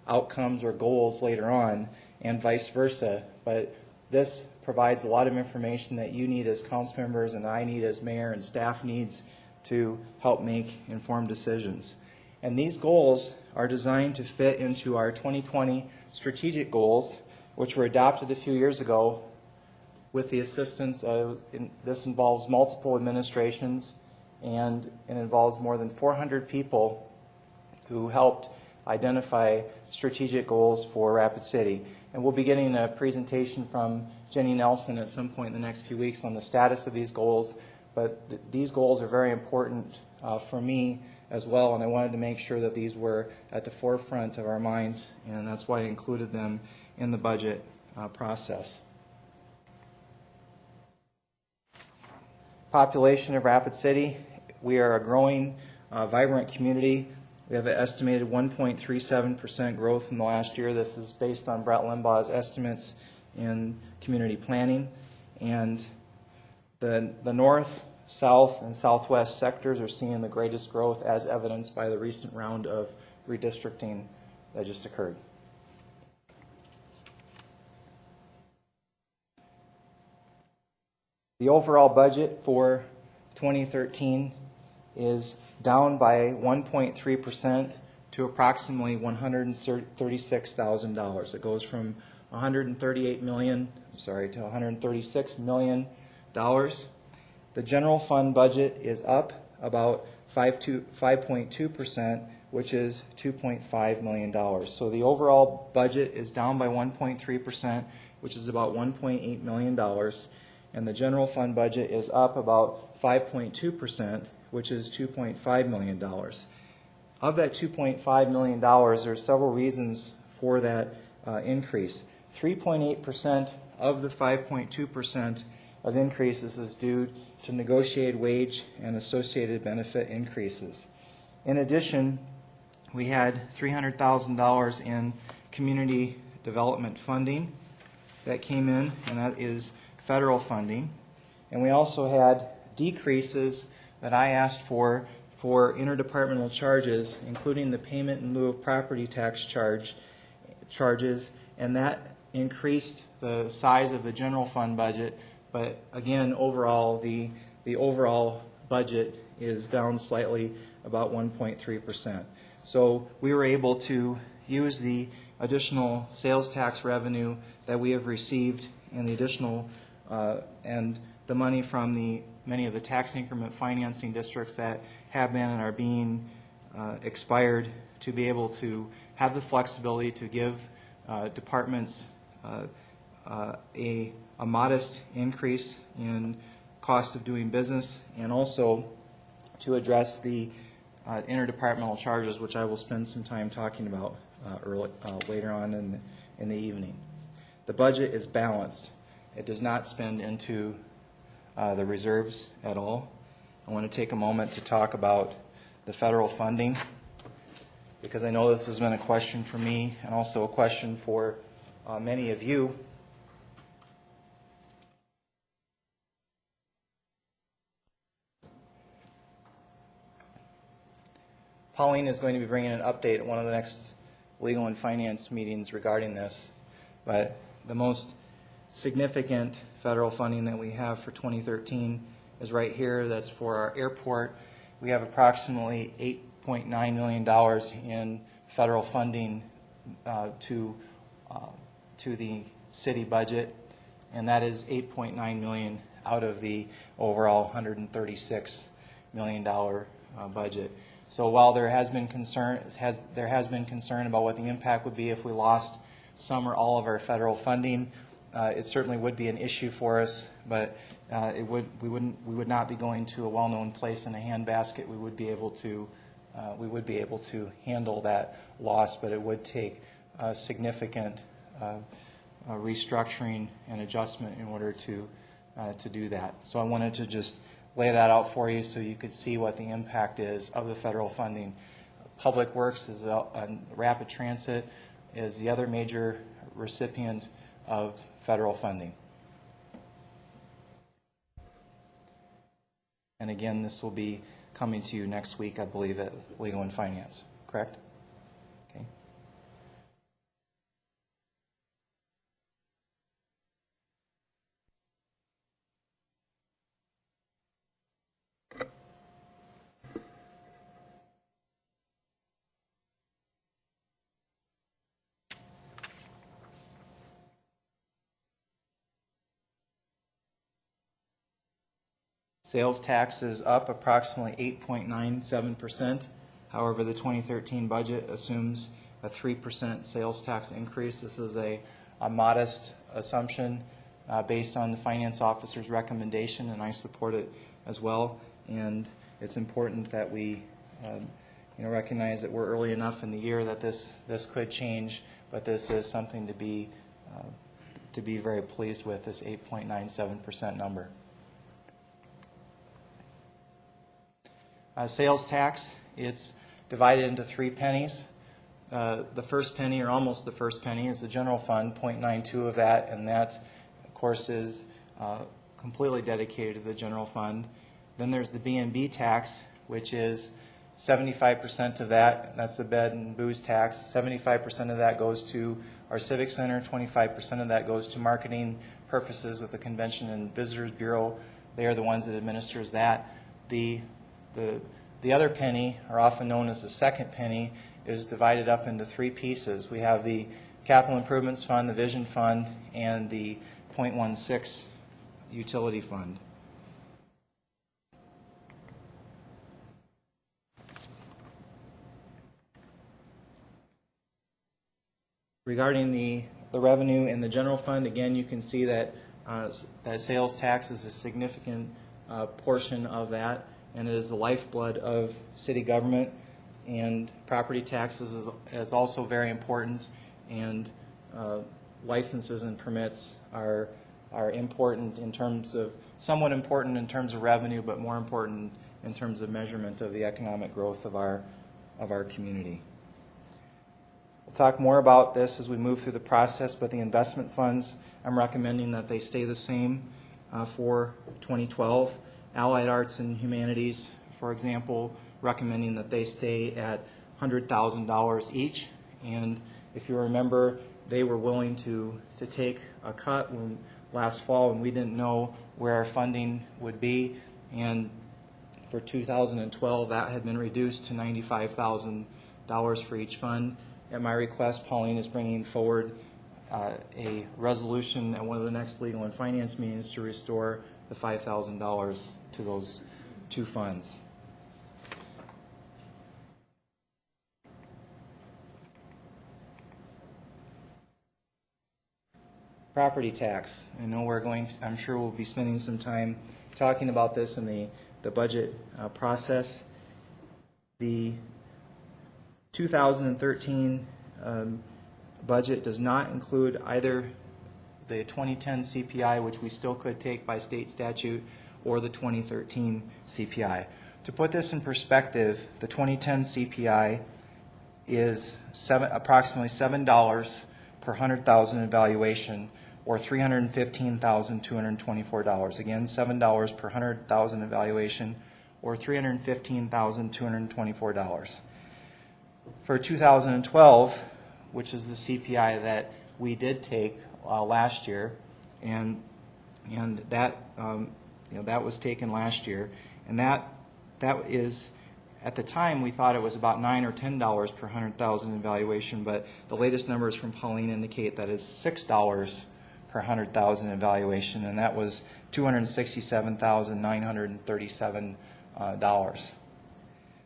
outcomes or goals later on, and vice versa. But this provides a lot of information that you need as council members and I need as mayor and staff needs to help make informed decisions. And these goals are designed to fit into our 2020 strategic goals, which were adopted a few years ago with the assistance of, this involves multiple administrations, and it involves more than 400 people who helped identify strategic goals for Rapid City. And we'll be getting a presentation from Jenny Nelson at some point in the next few weeks on the status of these goals. But these goals are very important for me as well, and I wanted to make sure that these were at the forefront of our minds, and that's why I included them in the budget process. Population of Rapid City. We are a growing, vibrant community. We have an estimated 1.37% growth in the last year. This is based on Brett Limbaugh's estimates in community planning. And the north, south, and southwest sectors are seeing the greatest growth, as evidenced by the recent round of redistricting that just occurred. The overall budget for 2013 is down by 1.3% to approximately $136,000. It goes from $138 million, to $136 million. The general fund budget is up about 5.2%, which is $2.5 million. So the overall budget is down by 1.3%, which is about $1.8 million. And the general fund budget is up about 5.2%, which is $2.5 million. Of that $2.5 million, there are several reasons for that increase. 3.8% of the 5.2% of increases is due to negotiated wage and associated benefit increases. In addition, we had $300,000 in community development funding that came in, and that is federal funding. And we also had decreases that I asked for interdepartmental charges, including the payment in lieu of property tax charges, and that increased the size of the general fund budget. But again, overall, the overall budget is down slightly, about 1.3%. So we were able to use the additional sales tax revenue that we have received and the additional and the money from many of the tax increment financing districts that have been and are being expired, to be able to have the flexibility to give departments a modest increase in cost of doing business, and also to address the interdepartmental charges, which I will spend some time talking about later on in the evening. The budget is balanced. It does not spend into the reserves at all. I want to take a moment to talk about the federal funding, because I know this has been a question for me and also a question for many of you. Pauline is going to be bringing an update at one of the next legal and finance meetings regarding this, but the most significant federal funding that we have for 2013 is right here. That's for our airport. We have approximately $8.9 million in federal funding to the city budget, and that is $8.9 million out of the overall $136 million budget. So while there has been concern about what the impact would be if we lost some or all of our federal funding, it certainly would be an issue for us, but we would not be going to a well-known place in a handbasket. We would be able to handle that loss, but it would take significant restructuring and adjustment in order to do that. So I wanted to just lay that out for you so you could see what the impact is of the federal funding. Public Works is Rapid Transit is the other major recipient of federal funding. And again, this will be coming to you next week, I believe, at Legal and Finance, correct? Okay. Sales tax is up approximately 8.97%. However, the 2013 budget assumes a 3% sales tax increase. This is a modest assumption based on the finance officer's recommendation, and I support it as well. And it's important that we recognize that we're early enough in the year that this could change, but this is something to be very pleased with, this 8.97% number. Sales tax, it's divided into 3 pennies. The first penny, or almost the first penny, is the general fund, 0.92 of that, and that, of course, is completely dedicated to the general fund. Then there's the B&B tax, which is 75% of that. That's the bed and booze tax. 75% of that goes to our Civic Center. 25% of that goes to marketing purposes with the Convention and Visitors Bureau. They are the ones that administers that. The other penny, or often known as the second penny, is divided up into 3 pieces. We have the Capital Improvements Fund, the Vision Fund, and the .16 Utility Fund. Regarding the revenue in the general fund, again, you can see that that sales tax is a significant portion of that, and it is the lifeblood of city government. And property taxes is also very important, and licenses and permits are important in terms of, somewhat important in terms of revenue, but more important in terms of measurement of the economic growth of our community. We'll talk more about this as we move through the process, but the investment funds, I'm recommending that they stay the same for 2012. Allied Arts and Humanities, for example, recommending that they stay at $100,000 each. And if you remember, they were willing to take a cut last fall when we didn't know where our funding would be. And for 2012, that had been reduced to $95,000 for each fund. At my request, Pauline is bringing forward a resolution at one of the next legal and finance meetings to restore the $5,000 to those two funds. Property tax. I know I'm sure we'll be spending some time talking about this in the budget process. The 2013 budget does not include either the 2010 CPI, which we still could take by state statute, or the 2013 CPI. To put this in perspective, the 2010 CPI is approximately $7 per 100,000 evaluation, or $315,224. Again, $7 per 100,000 evaluation, or $315,224. For 2012, which is the CPI that we did take last year, and that that was taken last year, and that is, at the time we thought it was about $9 or $10 per 100,000 evaluation, but the latest numbers from Pauline indicate that it's $6 per 100,000 evaluation, and that was $267,937.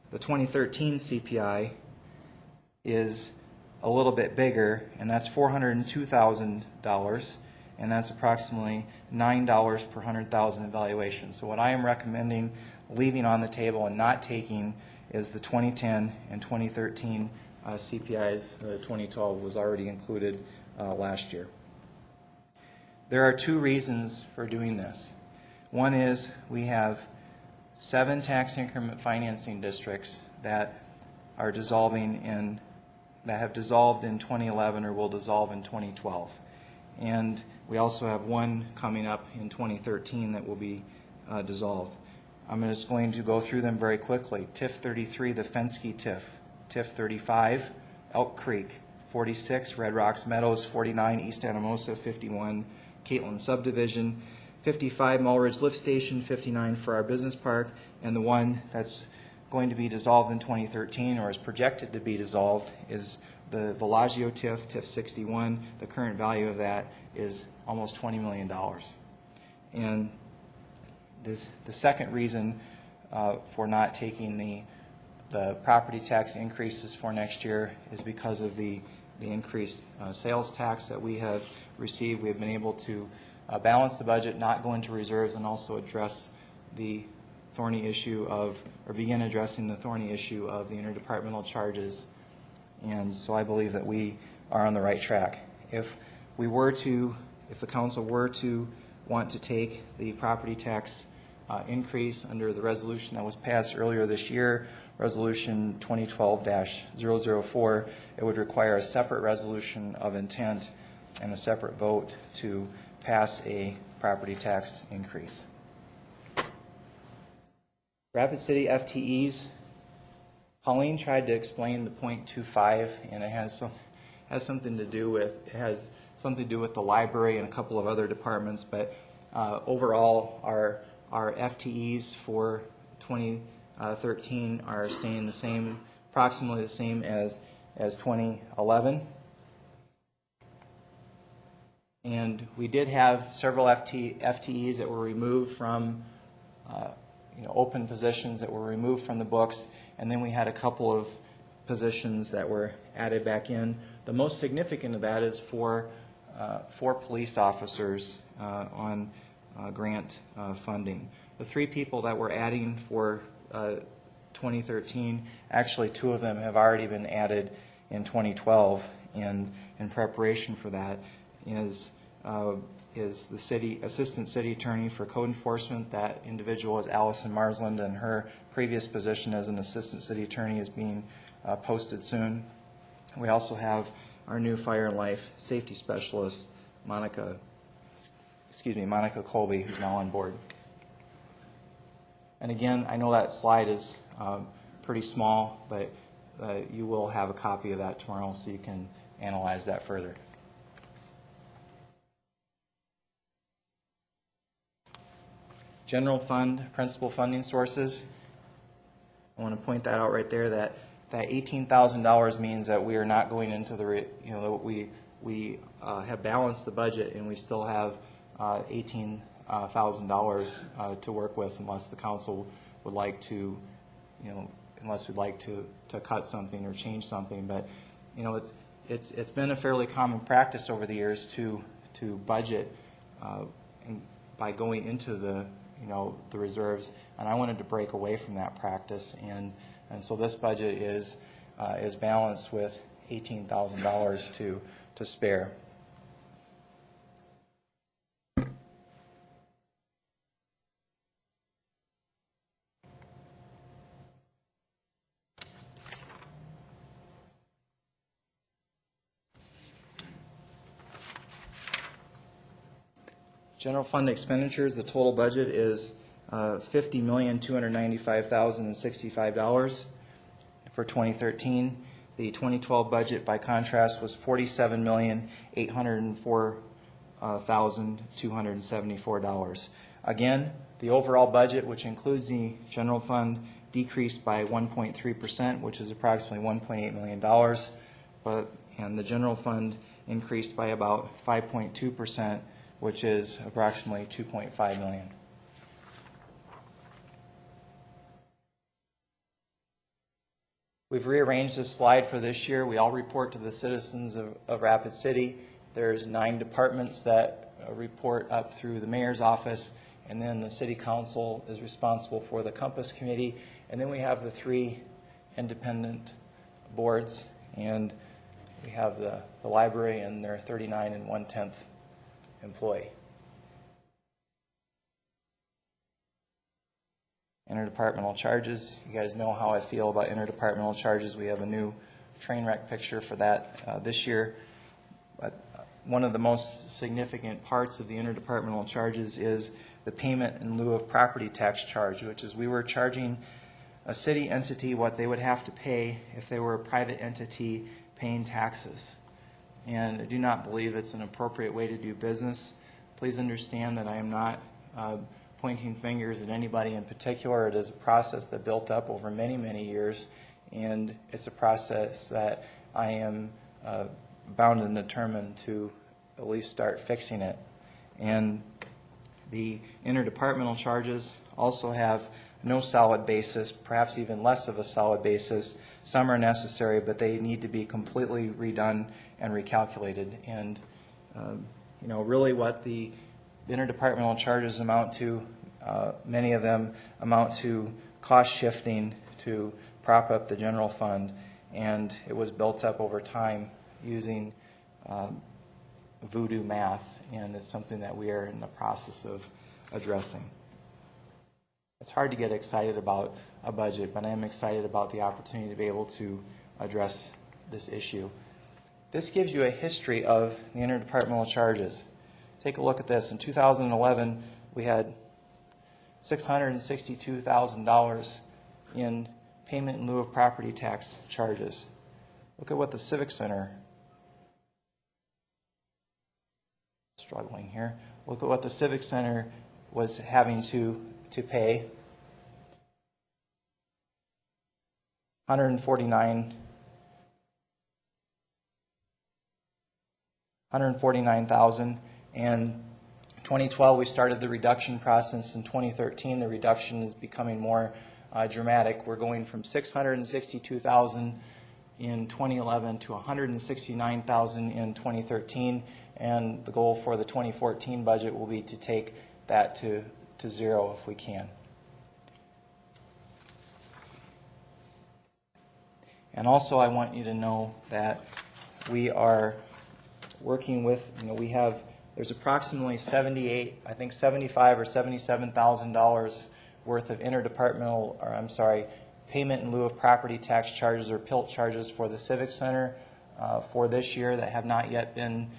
The 2013 CPI is a little bit bigger, and that's $402,000, and that's approximately $9 per 100,000 evaluation. So what I am recommending leaving on the table and not taking is the 2010 and 2013 CPIs. 2012 was already included last year. There are two reasons for doing this. One is we have 7 tax increment financing districts that are dissolving that have dissolved in 2011 or will dissolve in 2012. And we also have one coming up in 2013 that will be dissolved. I'm just going to go through them very quickly. TIF 33, the Fenske TIF. TIF 35, Elk Creek. 46, Red Rocks Meadows. 49, East Anamosa. 51, Catlin Subdivision. 55, Mulridge Lift Station. 59, Farrar Business Park. And the one that's going to be dissolved in 2013, or is projected to be dissolved, is the Villaggio TIF, TIF 61. The current value of that is almost $20 million. And the second reason for not taking the property tax increases for next year is because of the increased sales tax that we have received. We have been able to balance the budget, not go into reserves, and also address the thorny issue of, or begin addressing the thorny issue of the interdepartmental charges. And so I believe that we are on the right track. If the council were to want to take the property tax increase under the resolution that was passed earlier this year, Resolution 2012-004, it would require a separate resolution of intent and a separate vote to pass a property tax increase. Rapid City FTEs, Pauline tried to explain the .25, and it has something to do with the library and a couple of other departments, but overall our FTEs for 2013 are staying the same, approximately the same as 2011. And we did have several FTEs that were removed from open positions that were removed from the books, and then we had a couple of positions that were added back in. The most significant of that is for police officers on grant funding. The 3 people that we're adding for 2013, actually 2 of them have already been added in 2012, and in preparation for that is the assistant city attorney for code enforcement. That individual is Allison Marsland, and her previous position as an assistant city attorney is being posted soon. We also have our new fire and life safety specialist, Monica Colby, who's now on board. And again, I know that slide is pretty small, but you will have a copy of that tomorrow so you can analyze that further. General fund, principal funding sources. I want to point that out right there. That $18,000 means that we are not going into we have balanced the budget and we still have $18,000 to work with, unless the council would like to, unless we'd like to cut something or change something. But it's been a fairly common practice over the years to budget by going into the reserves, and I wanted to break away from that practice, and so this budget is balanced with $18,000 to spare. General fund expenditures, the total budget is $50,295,065 for 2013. The 2012 budget, by contrast, was $47,804,274. Again, the overall budget, which includes the general fund, decreased by 1.3%, which is approximately $1.8 million, and the general fund increased by about 5.2%, which is approximately $2.5 million. We've rearranged this slide for this year. We all report to the citizens of Rapid City. There's 9 departments that report up through the mayor's office, and then the city council is responsible for the Compass Committee, and then we have the 3 independent boards, and we have the library and their 39 1/10 employee. Interdepartmental charges. You guys know how I feel about interdepartmental charges. We have a new train wreck picture for that this year. But one of the most significant parts of the interdepartmental charges is the payment in lieu of property tax charge, which is we were charging a city entity what they would have to pay if they were a private entity paying taxes. And I do not believe it's an appropriate way to do business. Please understand that I am not pointing fingers at anybody in particular. It is a process that built up over many, many years, and it's a process that I am bound and determined to at least start fixing it. And the interdepartmental charges also have no solid basis, perhaps even less of a solid basis. Some are necessary, but they need to be completely redone and recalculated. And really what the interdepartmental charges amount to, many of them amount to cost shifting to prop up the general fund, and it was built up over time using voodoo math, and it's something that we are in the process of addressing. It's hard to get excited about a budget, but I am excited about the opportunity to be able to address this issue. This gives you a history of the interdepartmental charges. Take a look at this. In 2011, we had $662,000 in payment in lieu of property tax charges. Look at what the Civic Center, struggling here, look at what the Civic Center was having to pay. $149,000. And 2012, we started the reduction process. In 2013, the reduction is becoming more dramatic. We're going from $662,000 in 2011 to $169,000 in 2013, and the goal for the 2014 budget will be to take that to zero if we can. And also, I want you to know that we are working with, there's approximately $75,000 or $77,000 worth of payment in lieu of property tax charges or PILT charges for the Civic Center for this year that have not yet been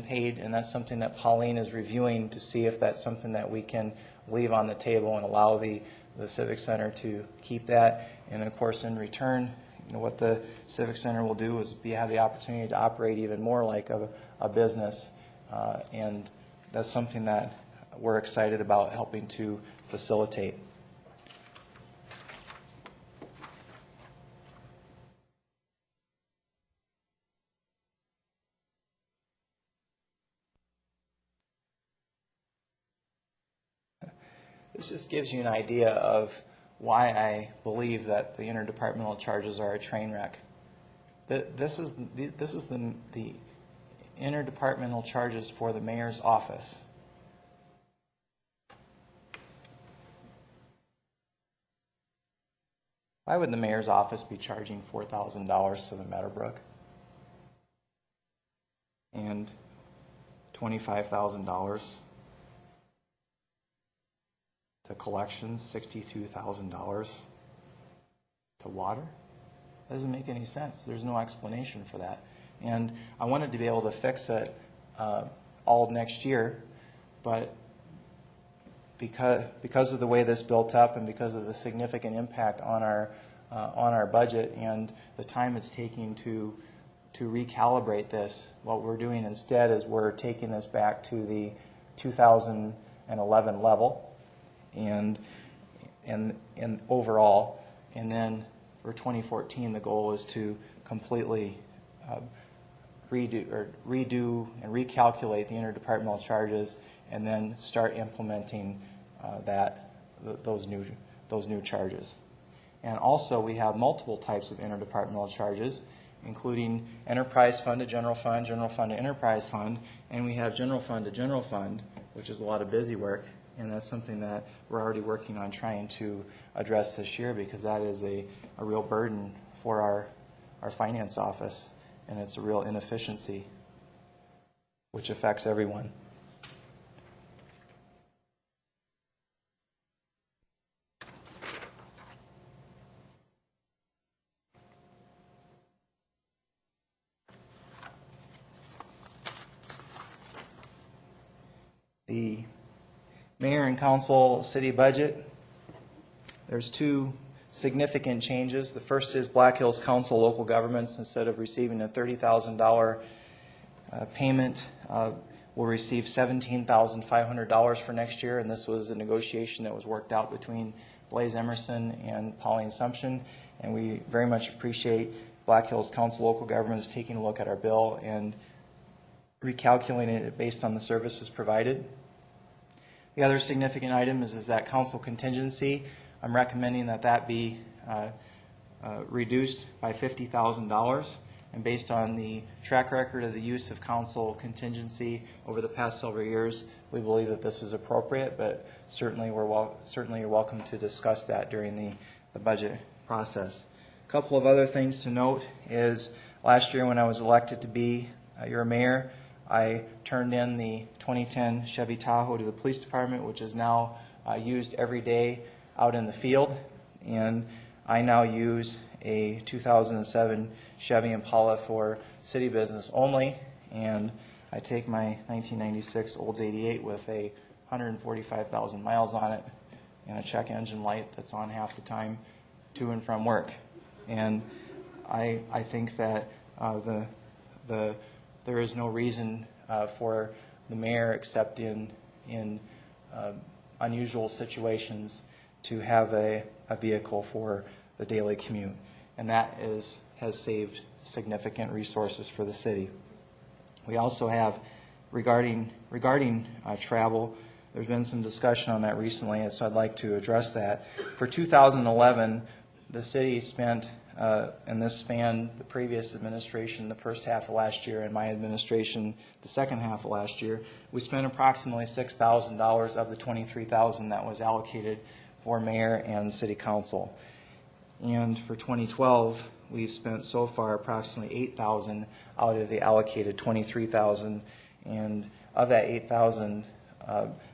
paid, and that's something that Pauline is reviewing to see if that's something that we can leave on the table and allow the Civic Center to keep that. And of course, in return, what the Civic Center will do is have the opportunity to operate even more like a business, and that's something that we're excited about helping to facilitate. This just gives you an idea of why I believe that the interdepartmental charges are a train wreck. This is the interdepartmental charges for the mayor's office. Why would the mayor's office be charging $4,000 to the Meadowbrook and $25,000 to collections, $62,000 to water? That doesn't make any sense. There's no explanation for that. And I wanted to be able to fix it all next year, but because of the way this built up and because of the significant impact on our budget and the time it's taking to recalibrate this, what we're doing instead is we're taking this back to the 2011 level and overall, and then for 2014 the goal is to completely redo and recalculate the interdepartmental charges and then start implementing those new charges. And also we have multiple types of interdepartmental charges, including enterprise fund to general fund to enterprise fund, and we have general fund to general fund, which is a lot of busy work, and that's something that we're already working on trying to address this year because that is a real burden for our finance office, and it's a real inefficiency which affects everyone. The mayor and council city budget, there's two significant changes. The first is Black Hills Council local governments, instead of receiving a $30,000 payment, will receive $17,500 for next year, and this was a negotiation that was worked out between Blaze Emerson and Pauline Sumption, and we very much appreciate Black Hills Council local governments taking a look at our bill and recalculating it based on the services provided. The other significant item is that council contingency. I'm recommending that be reduced by $50,000. And based on the track record of the use of council contingency over the past several years, we believe that this is appropriate, but certainly you're welcome to discuss that during the budget process. A couple of other things to note is last year when I was elected to be your mayor, I turned in the 2010 Chevy Tahoe to the police department, which is now used every day out in the field, and I now use a 2007 Chevy Impala for city business only, and I take my 1996 Olds 88 with 145,000 miles on it and a check engine light that's on half the time to and from work. And I think that there is no reason for the mayor, except in unusual situations, to have a vehicle for the daily commute, and that has saved significant resources for the city. We also have, regarding travel, there's been some discussion on that recently, and so I'd like to address that. For 2011, the city spent, and this spanned the previous administration, the first half of last year, and my administration, the second half of last year, we spent approximately $6,000 of the $23,000 that was allocated for mayor and city council. And for 2012, we've spent so far approximately $8,000 out of the allocated $23,000, and of that $8,000,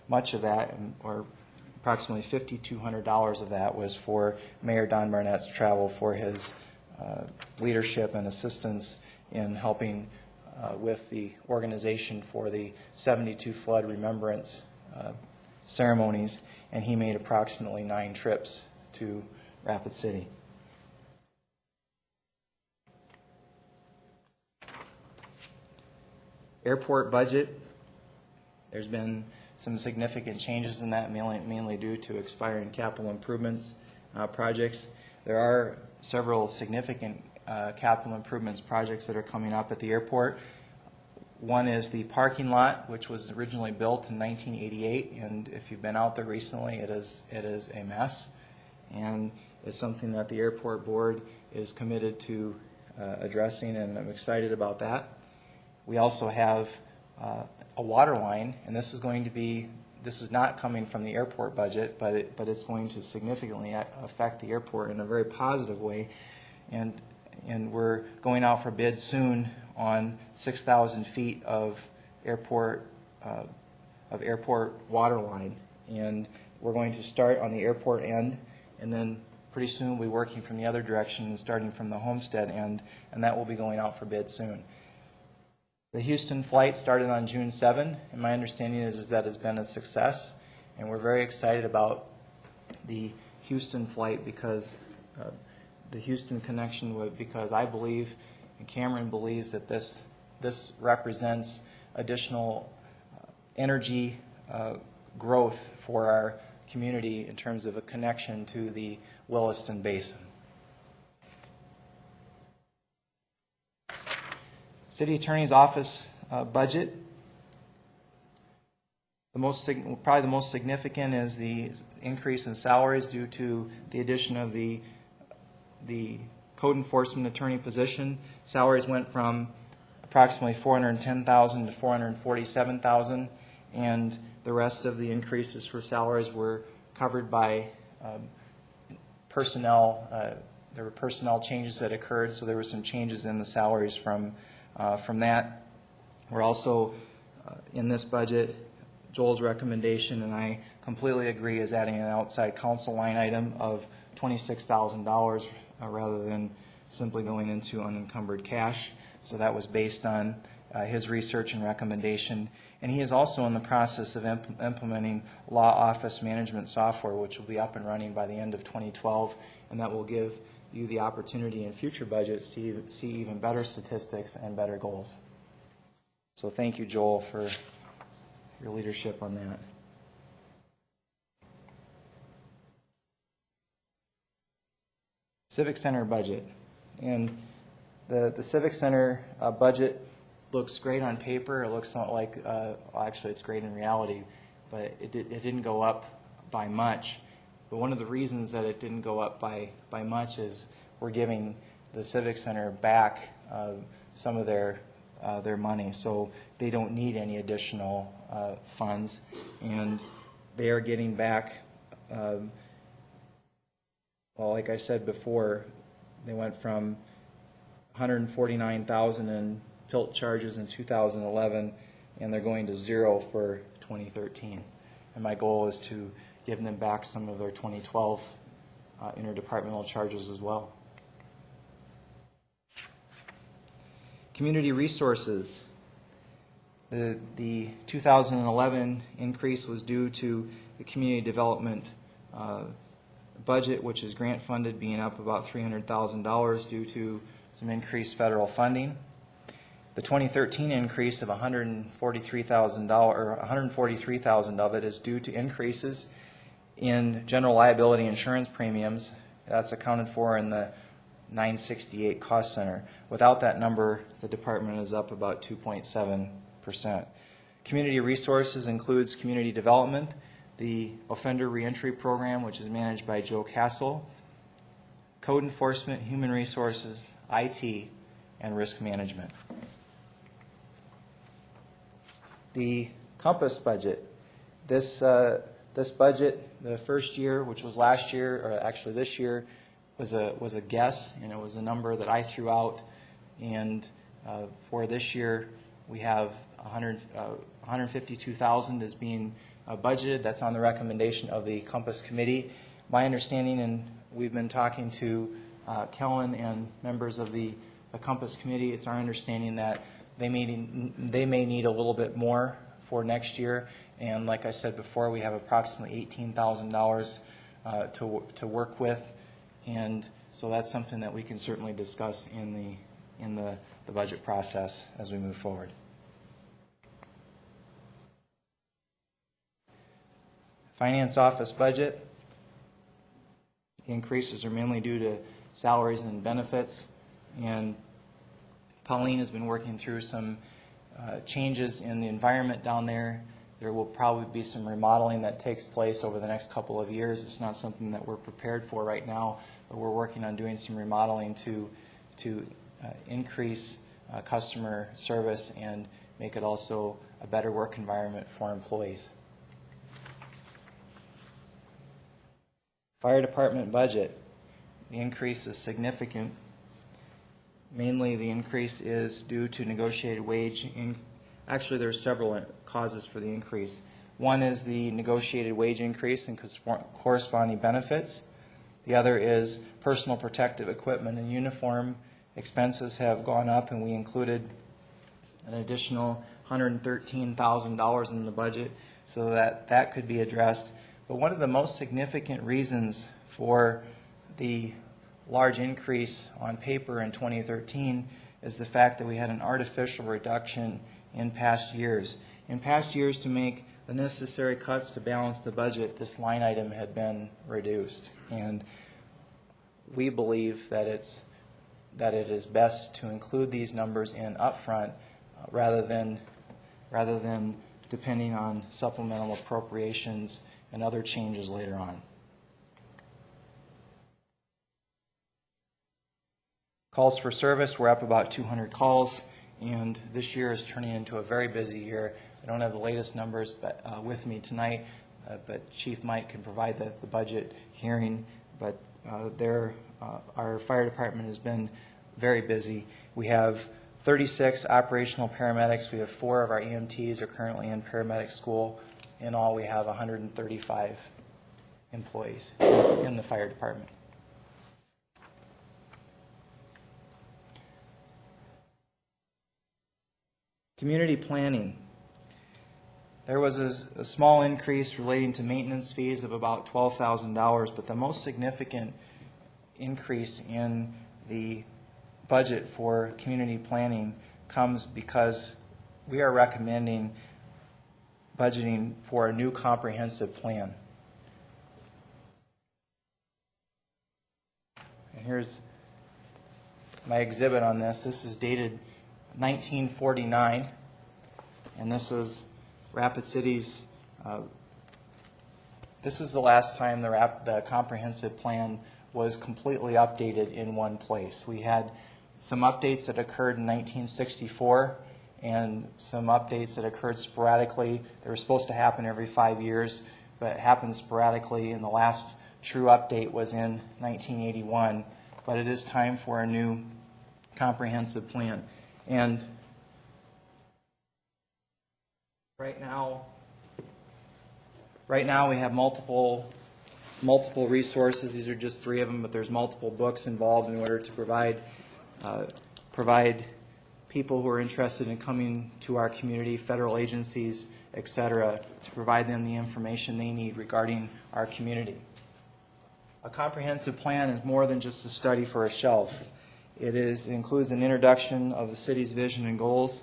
much of that, or approximately $5,200 of that, was for Mayor Don Barnett's travel for his leadership and assistance in helping with the organization for the 72 flood remembrance ceremonies, and he made approximately 9 trips to Rapid City. Airport budget, there's been some significant changes in that, mainly due to expiring capital improvements projects. There are several significant capital improvements projects that are coming up at the airport. One is the parking lot, which was originally built in 1988, and if you've been out there recently, it is a mess, and it's something that the airport board is committed to addressing, and I'm excited about that. We also have a water line, and this is not coming from the airport budget, but it's going to significantly affect the airport in a very positive way, and we're going out for bid soon on 6,000 feet of airport water line, and we're going to start on the airport end, and then pretty soon we'll be working from the other direction, starting from the Homestead end, and that will be going out for bid soon. The Houston flight started on June 7, and my understanding is that it's been a success, and we're very excited about the Houston flight because the Houston connection, because I believe, and Cameron believes, that this represents additional energy growth for our community in terms of a connection to the Williston Basin. City Attorney's Office budget. Probably the most significant is the increase in salaries due to the addition of the code enforcement attorney position. Salaries went from approximately $410,000 to $447,000, and the rest of the increases for salaries were covered by personnel. There were personnel changes that occurred, so there were some changes in the salaries from that. We're also in this budget, Joel's recommendation, and I completely agree, is adding an outside counsel line item of $26,000 rather than simply going into unencumbered cash. So that was based on his research and recommendation. And he is also in the process of implementing law office management software, which will be up and running by the end of 2012, and that will give you the opportunity in future budgets to see even better statistics and better goals. So thank you, Joel, for your leadership on that. Civic Center budget. And the Civic Center budget looks great on paper. It looks not like, actually it's great in reality, but it didn't go up by much. But one of the reasons that it didn't go up by much is we're giving the Civic Center back some of their money, so they don't need any additional funds, and they are getting back. Well, like I said before, they went from $149,000 in PILT charges in 2011, and they're going to zero for 2013. And my goal is to give them back some of their 2012 interdepartmental charges as well. Community resources. The 2011 increase was due to the community development budget, which is grant funded, being up about $300,000 due to some increased federal funding. The 2013 increase of $143,000, or $143,000 of it, is due to increases in general liability insurance premiums. That's accounted for in the 968 cost center. Without that number, the department is up about 2.7%. Community resources includes community development, the offender reentry program, which is managed by Joe Castle, code enforcement, human resources, IT, and risk management. The Compass budget. This budget, the first year, which was last year, or actually this year, was a guess, and it was a number that I threw out. And for this year, we have $152,000 is being budgeted. That's on the recommendation of the Compass Committee. My understanding, and we've been talking to Kellen and members of the Compass Committee, it's our understanding that they may need a little bit more for next year. And like I said before, we have approximately $18,000 to work with, and so that's something that we can certainly discuss in the budget process as we move forward. Finance office budget. The increases are mainly due to salaries and benefits, and Pauline has been working through some changes in the environment down there. There will probably be some remodeling that takes place over the next couple of years. It's not something that we're prepared for right now, but we're working on doing some remodeling to increase customer service and make it also a better work environment for employees. Fire department budget. The increase is significant. Mainly the increase is due to negotiated wage. Actually, there are several causes for the increase. One is the negotiated wage increase and corresponding benefits. The other is personal protective equipment and uniform expenses have gone up, and we included an additional $113,000 in the budget so that that could be addressed. But one of the most significant reasons for the large increase on paper in 2013 is the fact that we had an artificial reduction in past years. In past years, to make the necessary cuts to balance the budget, this line item had been reduced. And we believe that it is best to include these numbers in upfront rather than depending on supplemental appropriations and other changes later on. Calls for service, we're up about 200 calls, and this year is turning into a very busy year. I don't have the latest numbers with me tonight, but Chief Mike can provide the budget hearing. But our fire department has been very busy. We have 36 operational paramedics. We have 4 of our EMTs are currently in paramedic school. In all, we have 135 employees in the fire department. Community planning. There was a small increase relating to maintenance fees of about $12,000, but the most significant increase in the budget for community planning comes because we are recommending budgeting for a new comprehensive plan. And here's my exhibit on this. This is dated 1949, and this is Rapid City's, this is the last time the comprehensive plan was completely updated in one place. We had some updates that occurred in 1964 and some updates that occurred sporadically. They were supposed to happen every 5 years, but it happened sporadically, and the last true update was in 1981. But it is time for a new comprehensive plan. And right now we have multiple resources. These are just 3 of them, but there's multiple books involved in order to provide people who are interested in coming to our community, federal agencies, etc., to provide them the information they need regarding our community. A comprehensive plan is more than just a study for a shelf. It includes an introduction of the city's vision and goals.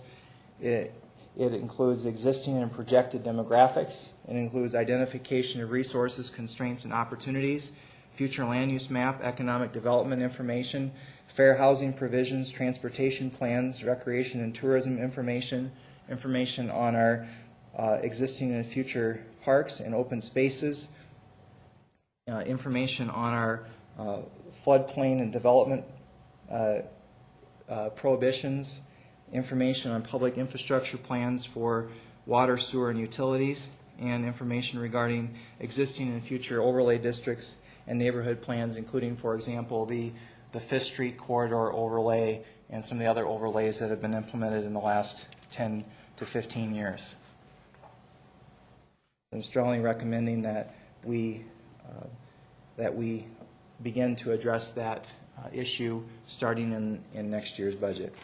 It includes existing and projected demographics. It includes identification of resources, constraints, and opportunities, future land use map, economic development information, fair housing provisions, transportation plans, recreation and tourism information, information on our existing and future parks and open spaces, information on our floodplain and development prohibitions, information on public infrastructure plans for water, sewer, and utilities, and information regarding existing and future overlay districts and neighborhood plans, including, for example, the Fifth Street corridor overlay and some of the other overlays that have been implemented in the last 10 to 15 years. I'm strongly recommending that we begin to address that issue starting in next year's budget.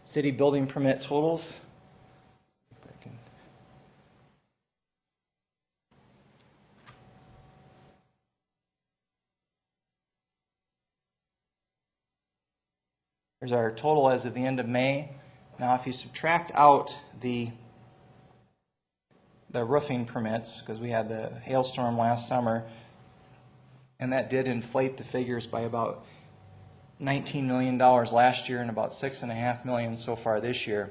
City building permit totals. There's our total as of the end of May. Now, if you subtract out the roofing permits, because we had the hailstorm last summer, and that did inflate the figures by about $19 million last year and about $6.5 million so far this year.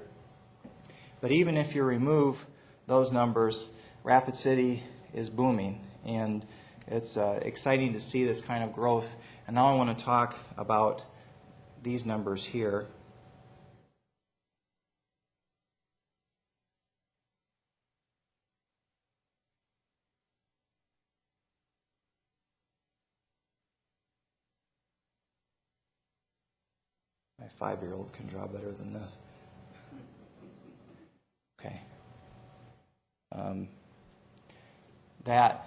But even if you remove those numbers, Rapid City is booming, and it's exciting to see this kind of growth. And now I want to talk about these numbers here. My 5-year-old can draw better than this. Okay. That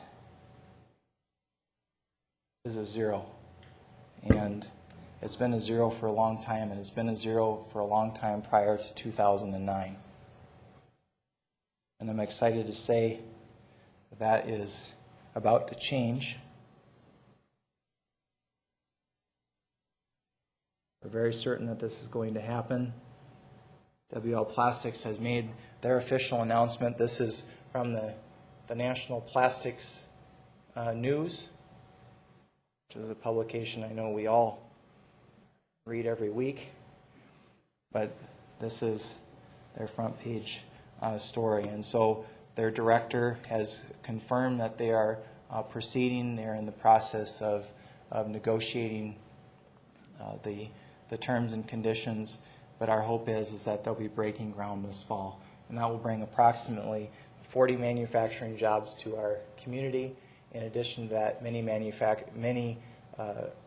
is a 0. And it's been a 0 for a long time, and it's been a 0 for a long time prior to 2009. And I'm excited to say that is about to change. We're very certain that this is going to happen. WL Plastics has made their official announcement. This is from the National Plastics News, which is a publication I know we all read every week. But this is their front page story. And so their director has confirmed that they are proceeding. They're in the process of negotiating the terms and conditions, but our hope is that they'll be breaking ground this fall. And that will bring approximately 40 manufacturing jobs to our community. In addition to that,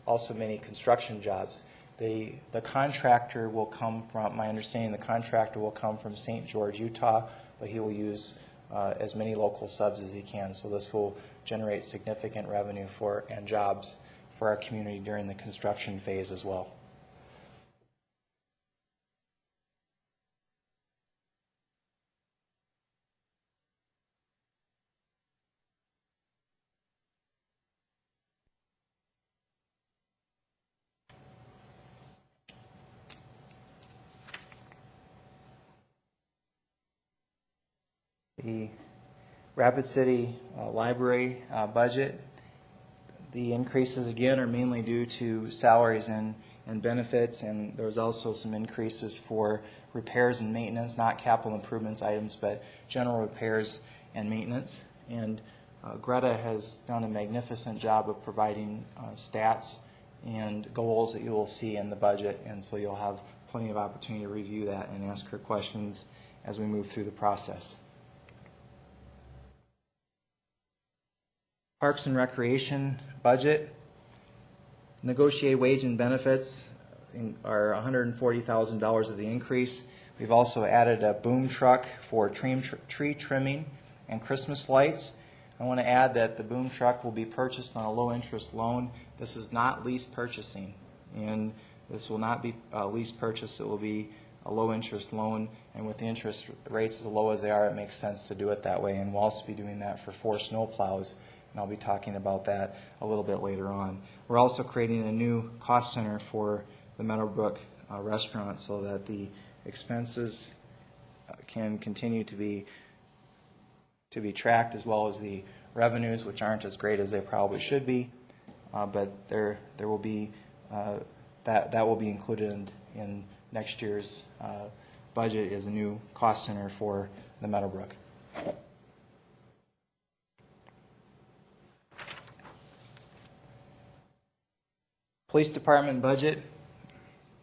also many construction jobs. The contractor will come from, my understanding, the contractor will come from St. George, Utah, but he will use as many local subs as he can. So this will generate significant revenue and jobs for our community during the construction phase as well. The Rapid City Library budget, the increases again are mainly due to salaries and benefits, and there was also some increases for repairs and maintenance, not capital improvements items, but general repairs and maintenance. And Greta has done a magnificent job of providing stats and goals that you will see in the budget, and so you'll have plenty of opportunity to review that and ask her questions as we move through the process. Parks and Recreation budget, negotiated wage and benefits are $140,000 of the increase. We've also added a boom truck for tree trimming and Christmas lights. I want to add that the boom truck will be purchased on a low-interest loan. This is not lease purchasing, and this will not be lease purchase. It will be a low-interest loan, and with the interest rates as low as they are, it makes sense to do it that way. And we'll also be doing that for 4 snow plows, and I'll be talking about that a little bit later on. We're also creating a new cost center for the Meadowbrook restaurant so that the expenses can continue to be tracked, as well as the revenues, which aren't as great as they probably should be, but there will be that will be included in next year's budget as a new cost center for the Meadowbrook. Police Department budget,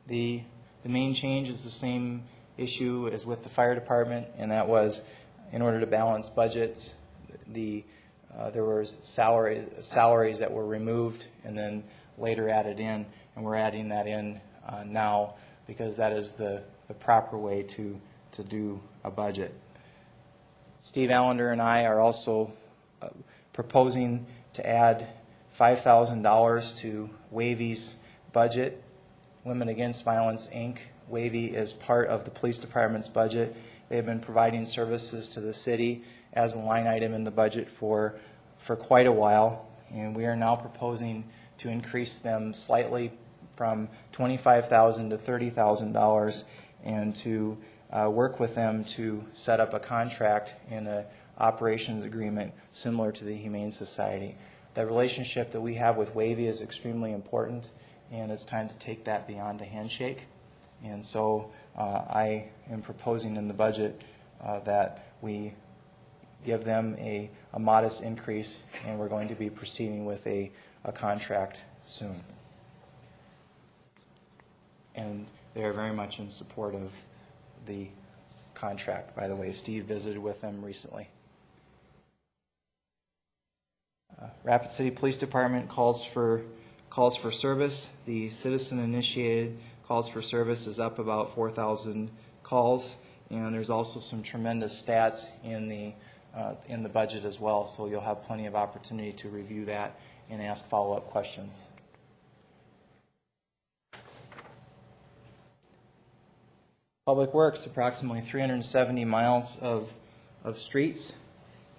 the main change is the same issue as with the Fire Department, and that was in order to balance budgets, there were salaries that were removed and then later added in, and we're adding that in now because that is the proper way to do a budget. Steve Allender and I are also proposing to add $5,000 to WAVY's budget. Women Against Violence, Inc. WAVY is part of the Police Department's budget. They have been providing services to the city as a line item in the budget for quite a while, and we are now proposing to increase them slightly from $25,000 to $30,000 and to work with them to set up a contract in an operations agreement similar to the Humane Society. The relationship that we have with WAVY is extremely important, and it's time to take that beyond a handshake. And so I am proposing in the budget that we give them a modest increase, and we're going to be proceeding with a contract soon. And they are very much in support of the contract. By the way, Steve visited with them recently. Rapid City Police Department calls for service. The citizen-initiated calls for service is up about 4,000 calls, and there's also some tremendous stats in the budget as well. So you'll have plenty of opportunity to review that and ask follow-up questions. Public Works, approximately 370 miles of streets,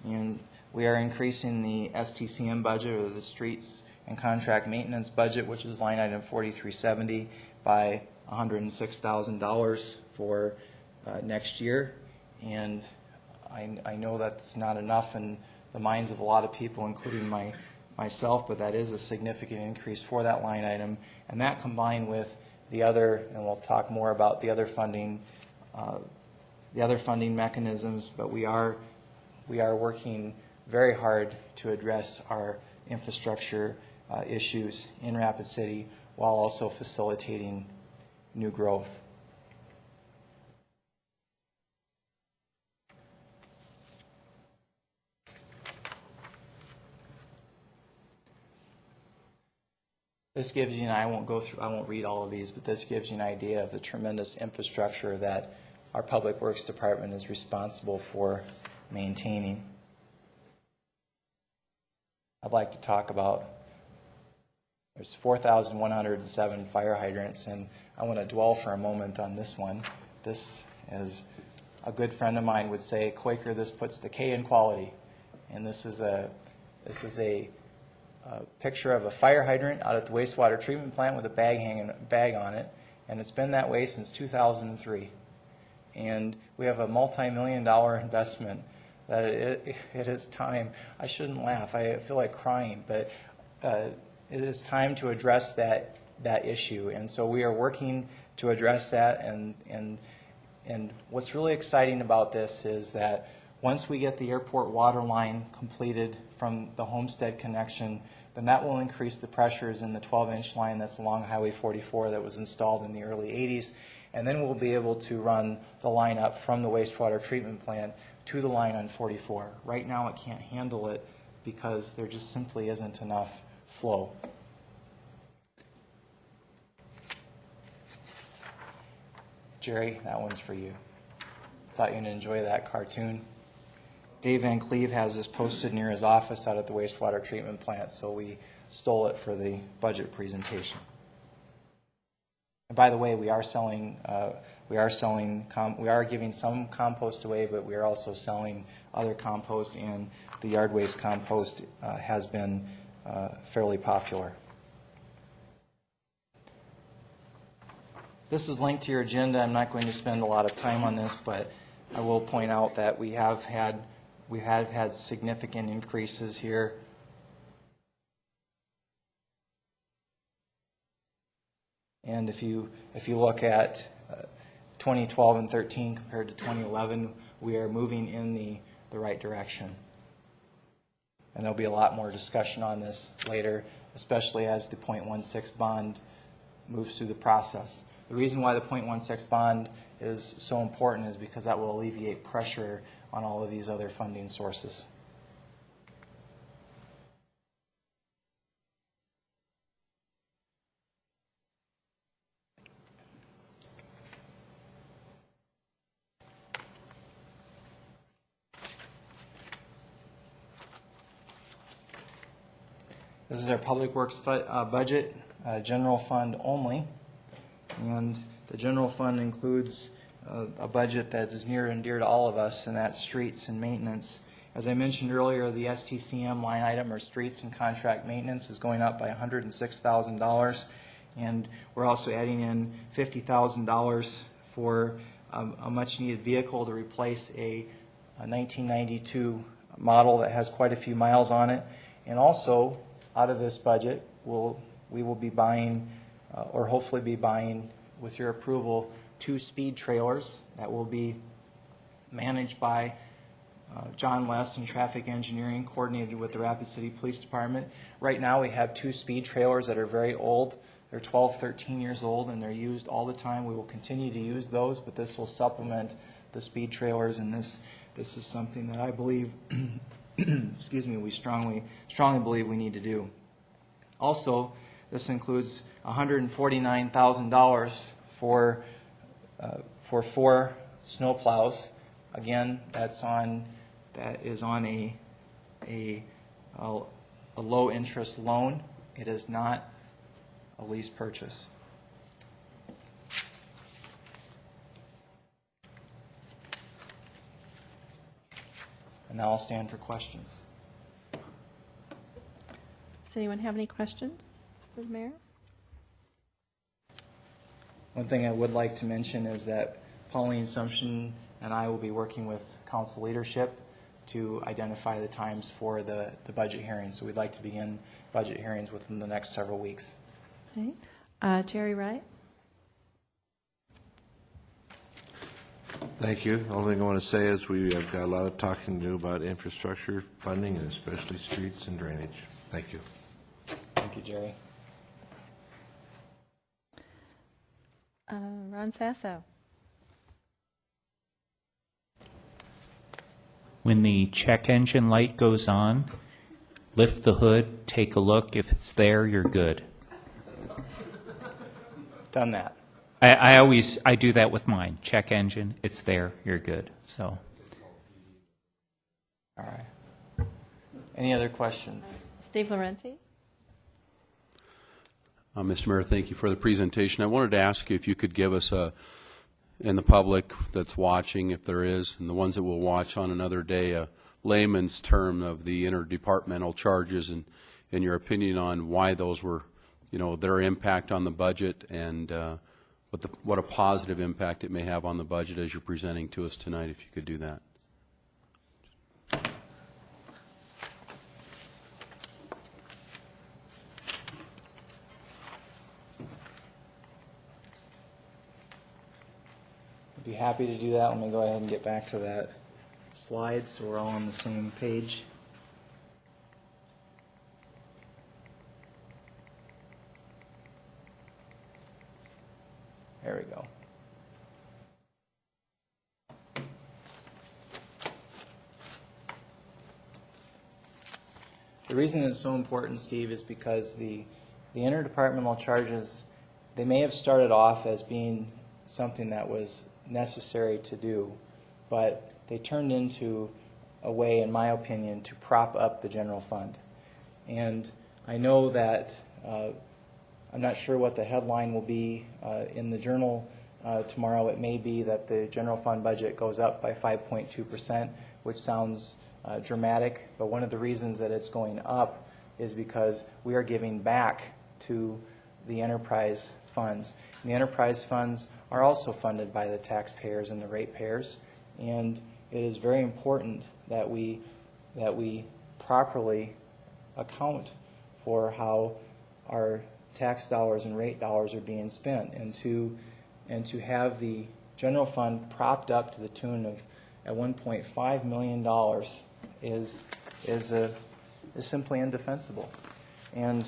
and we are increasing the STCM budget, or the streets and contract maintenance budget, which is line item 4370, by $106,000 for next year. And I know that's not enough in the minds of a lot of people, including myself, but that is a significant increase for that line item. And that combined with the other, and we'll talk more about the other funding mechanisms, but we are working very hard to address our infrastructure issues in Rapid City while also facilitating new growth. This gives you, and I won't read all of these, but this gives you an idea of the tremendous infrastructure that our Public Works Department is responsible for maintaining. I'd like to talk about, there's 4,107 fire hydrants, and I want to dwell for a moment on this one. This, as a good friend of mine would say, Quaker, this puts the K in quality. And this is a picture of a fire hydrant out at the wastewater treatment plant with a bag on it, and it's been that way since 2003. And we have a multi-million-dollar investment that it is time. I shouldn't laugh. I feel like crying, but it is time to address that issue. And so we are working to address that. And what's really exciting about this is that once we get the airport water line completed from the Homestead connection, then that will increase the pressures in the 12-inch line that's along Highway 44 that was installed in the early 80s. And then we'll be able to run the line up from the wastewater treatment plant to the line on 44. Right now it can't handle it because there just simply isn't enough flow. Jerry, that one's for you. Thought you'd enjoy that cartoon. Dave Van Cleve has this posted near his office out at the wastewater treatment plant, so we stole it for the budget presentation. And by the way, we are giving some compost away, but we are also selling other compost, and the yard waste compost has been fairly popular. This is linked to your agenda. I'm not going to spend a lot of time on this, but I will point out that we have had significant increases here. And if you look at 2012 and 13 compared to 2011, we are moving in the right direction. And there'll be a lot more discussion on this later, especially as the .16 bond moves through the process. The reason why the .16 bond is so important is because that will alleviate pressure on all of these other funding sources. This is our Public Works budget, general fund only. And the general fund includes a budget that is near and dear to all of us, and that's streets and maintenance. As I mentioned earlier, the STCM line item, or streets and contract maintenance, is going up by $106,000. And we're also adding in $50,000 for a much-needed vehicle to replace a 1992 model that has quite a few miles on it. And also, out of this budget, we will be buying or hopefully be buying, with your approval, 2 speed trailers that will be managed by John Less in traffic engineering, coordinated with the Rapid City Police Department. Right now we have 2 speed trailers that are very old. They're 12, 13 years old, and they're used all the time. We will continue to use those, but this will supplement the speed trailers, and this is something that I believe, excuse me, we strongly believe we need to do. Also, this includes $149,000 for 4 snow plows. Again, that is on a low interest loan. It is not a lease purchase. And now I'll stand for questions. Does anyone have any questions for the mayor? One thing I would like to mention is that Pauline Sumption and I will be working with council leadership to identify the times for the budget hearings. So we'd like to begin budget hearings within the next several weeks. Okay. Jerry Wright? Thank you. The only thing I want to say is we have got a lot of talking to do about infrastructure funding, and especially streets and drainage. Thank you. Thank you, Jerry. Ron Sasso? When the check engine light goes on, lift the hood, take a look. If it's there, you're good. Done that. I do that with mine. Check engine, it's there, you're good. So. All right. Any other questions? Steve Laurenti? Mr. Mayor, thank you for the presentation. I wanted to ask you if you could give us and the public that's watching, if there is, and the ones that will watch on another day, a layman's term of the interdepartmental charges and your opinion on why those were, their impact on the budget and what a positive impact it may have on the budget as you're presenting to us tonight, if you could do that. I'd be happy to do that. Let me go ahead and get back to that slide so we're all on the same page. There we go. The reason it's so important, Steve, is because the interdepartmental charges, they may have started off as being something that was necessary to do, but they turned into a way, in my opinion, to prop up the general fund. And I know that I'm not sure what the headline will be in the Journal tomorrow. It may be that the general fund budget goes up by 5.2%, which sounds dramatic, but one of the reasons that it's going up is because we are giving back to the enterprise funds. And the enterprise funds are also funded by the taxpayers and the ratepayers, and it is very important that we properly account for how our tax dollars and rate dollars are being spent, and to have the general fund propped up to the tune of at $1.5 million is simply indefensible. And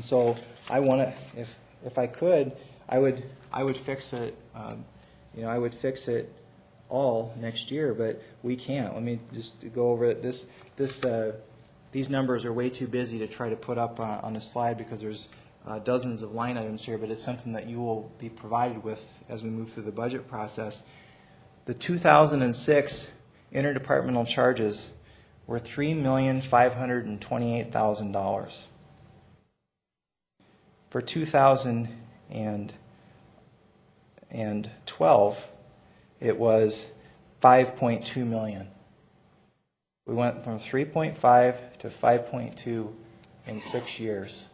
so I want to, if I could, I would fix it. I would fix it all next year, but we can't. Let me just go over it. These numbers are way too busy to try to put up on a slide because there's dozens of line items here, but it's something that you will be provided with as we move through the budget process. The 2006 interdepartmental charges were $3,528,000. For 2012, it was $5.2 million. We went from 3.5 to 5.2 in 6 years.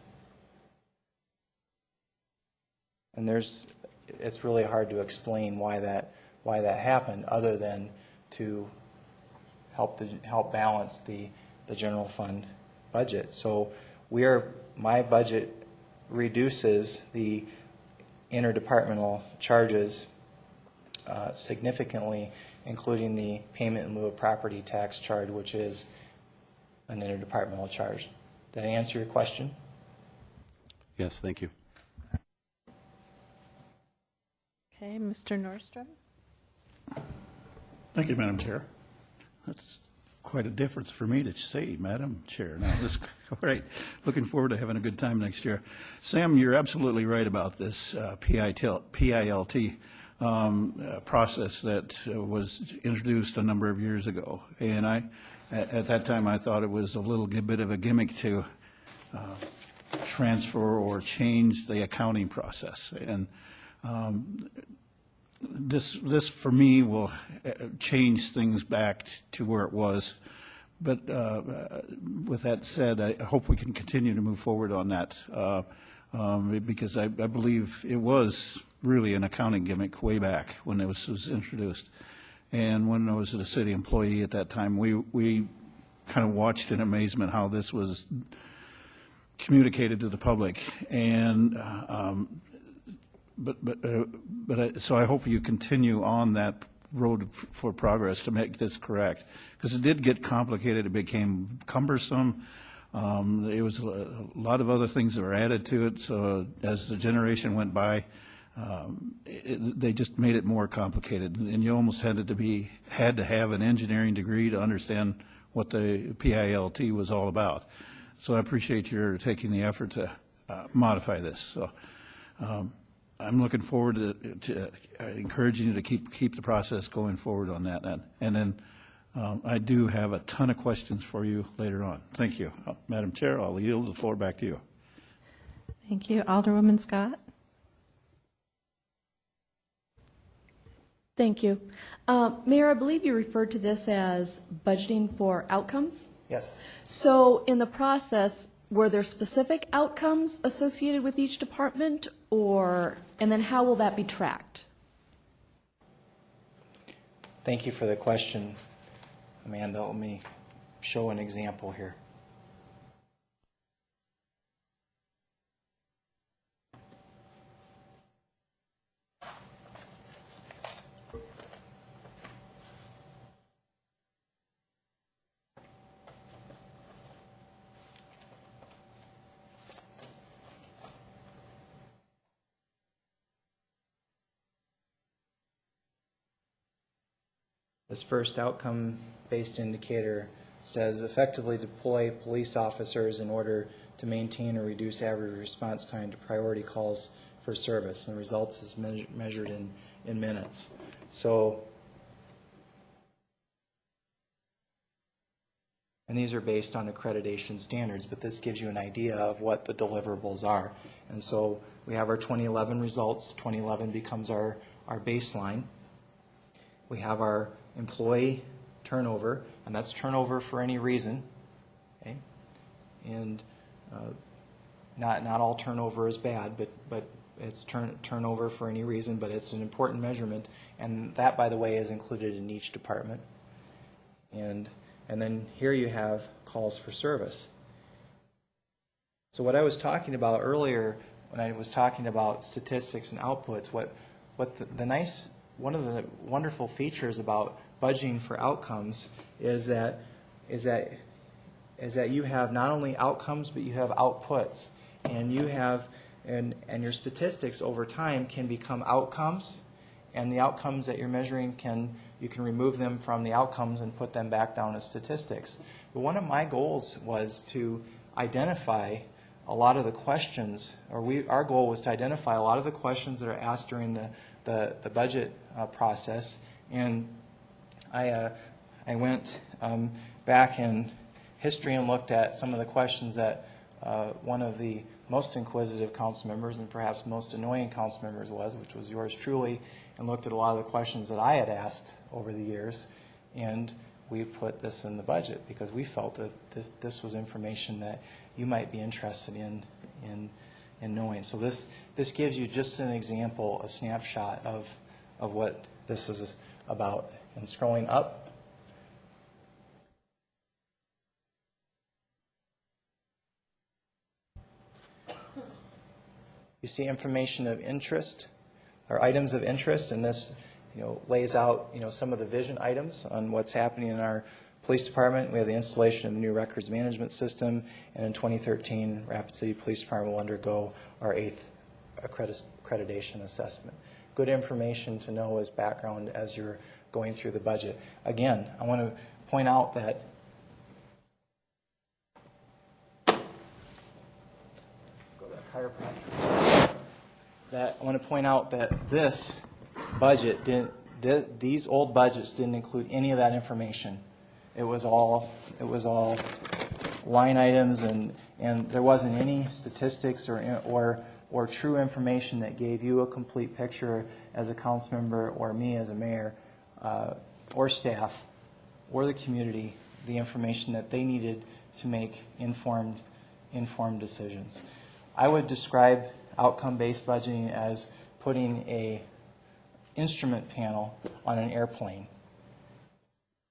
And it's really hard to explain why that happened, other than to help balance the general fund budget. So my budget reduces the interdepartmental charges significantly, including the payment in lieu of property tax charge, which is an interdepartmental charge. Did I answer your question? Yes, thank you. Okay, Mr. Nordstrom? Thank you, Madam Chair. That's quite a difference for me to say, Madam Chair. Now, this, all right, looking forward to having a good time next year. Sam, you're absolutely right about this PILT process that was introduced a number of years ago. And at that time, I thought it was a little bit of a gimmick to transfer or change the accounting process. And this for me will change things back to where it was. But with that said, I hope we can continue to move forward on that because I believe it was really an accounting gimmick way back when it was introduced. And when I was a city employee at that time, we kind of watched in amazement how this was communicated to the public. And so I hope you continue on that road for progress to make this correct, because it did get complicated. It became cumbersome. It was a lot of other things that were added to it. So as the generation went by, they just made it more complicated, and you almost had to have an engineering degree to understand what the PILT was all about. So I appreciate your taking the effort to modify this. So I'm looking forward to encouraging you to keep the process going forward on that. And then I do have a ton of questions for you later on. Thank you. Madam Chair, I'll yield the floor back to you. Thank you. Alderwoman Scott? Thank you. Mayor, I believe you referred to this as budgeting for outcomes. Yes. So in the process, were there specific outcomes associated with each department, and then how will that be tracked? Thank you for the question, Amanda. Let me show an example here. This first outcome-based indicator says effectively deploy police officers in order to maintain or reduce average response time to priority calls for service, and the results is measured in minutes. So, and these are based on accreditation standards, but this gives you an idea of what the deliverables are. And so we have our 2011 results. 2011 becomes our baseline. We have our employee turnover, and that's turnover for any reason. Okay? And not all turnover is bad, but it's turnover for any reason, but it's an important measurement, and that, by the way, is included in each department. And then here you have calls for service. So what I was talking about earlier when I was talking about statistics and outputs, one of the wonderful features about budgeting for outcomes is that you have not only outcomes, but you have outputs, and you have and your statistics over time can become outcomes, and the outcomes that you're measuring you can remove them from the outcomes and put them back down as statistics. But one of my goals was to identify a lot of the questions, our goal was to identify a lot of the questions that are asked during the budget process, and I went back in history and looked at some of the questions that one of the most inquisitive council members and perhaps most annoying council members which was yours truly, and looked at a lot of the questions that I had asked over the years, and we put this in the budget because we felt that this was information that you might be interested in knowing. So this gives you just an example, a snapshot of what this is about. And scrolling up, You see information of interest, or items of interest, and this lays out some of the vision items on what's happening in our police department. We have the installation of a new records management system, and in 2013, Rapid City Police Department will undergo our 8th accreditation assessment. Good information to know as background as you're going through the budget. Again, I want to point out that this budget didn't. These old budgets didn't include any of that information. It was all line items, and there wasn't any statistics or true information that gave you a complete picture as a council member or me as a mayor or staff or the community, the information that they needed to make informed decisions. I would describe outcome-based budgeting as putting a instrument panel on an airplane.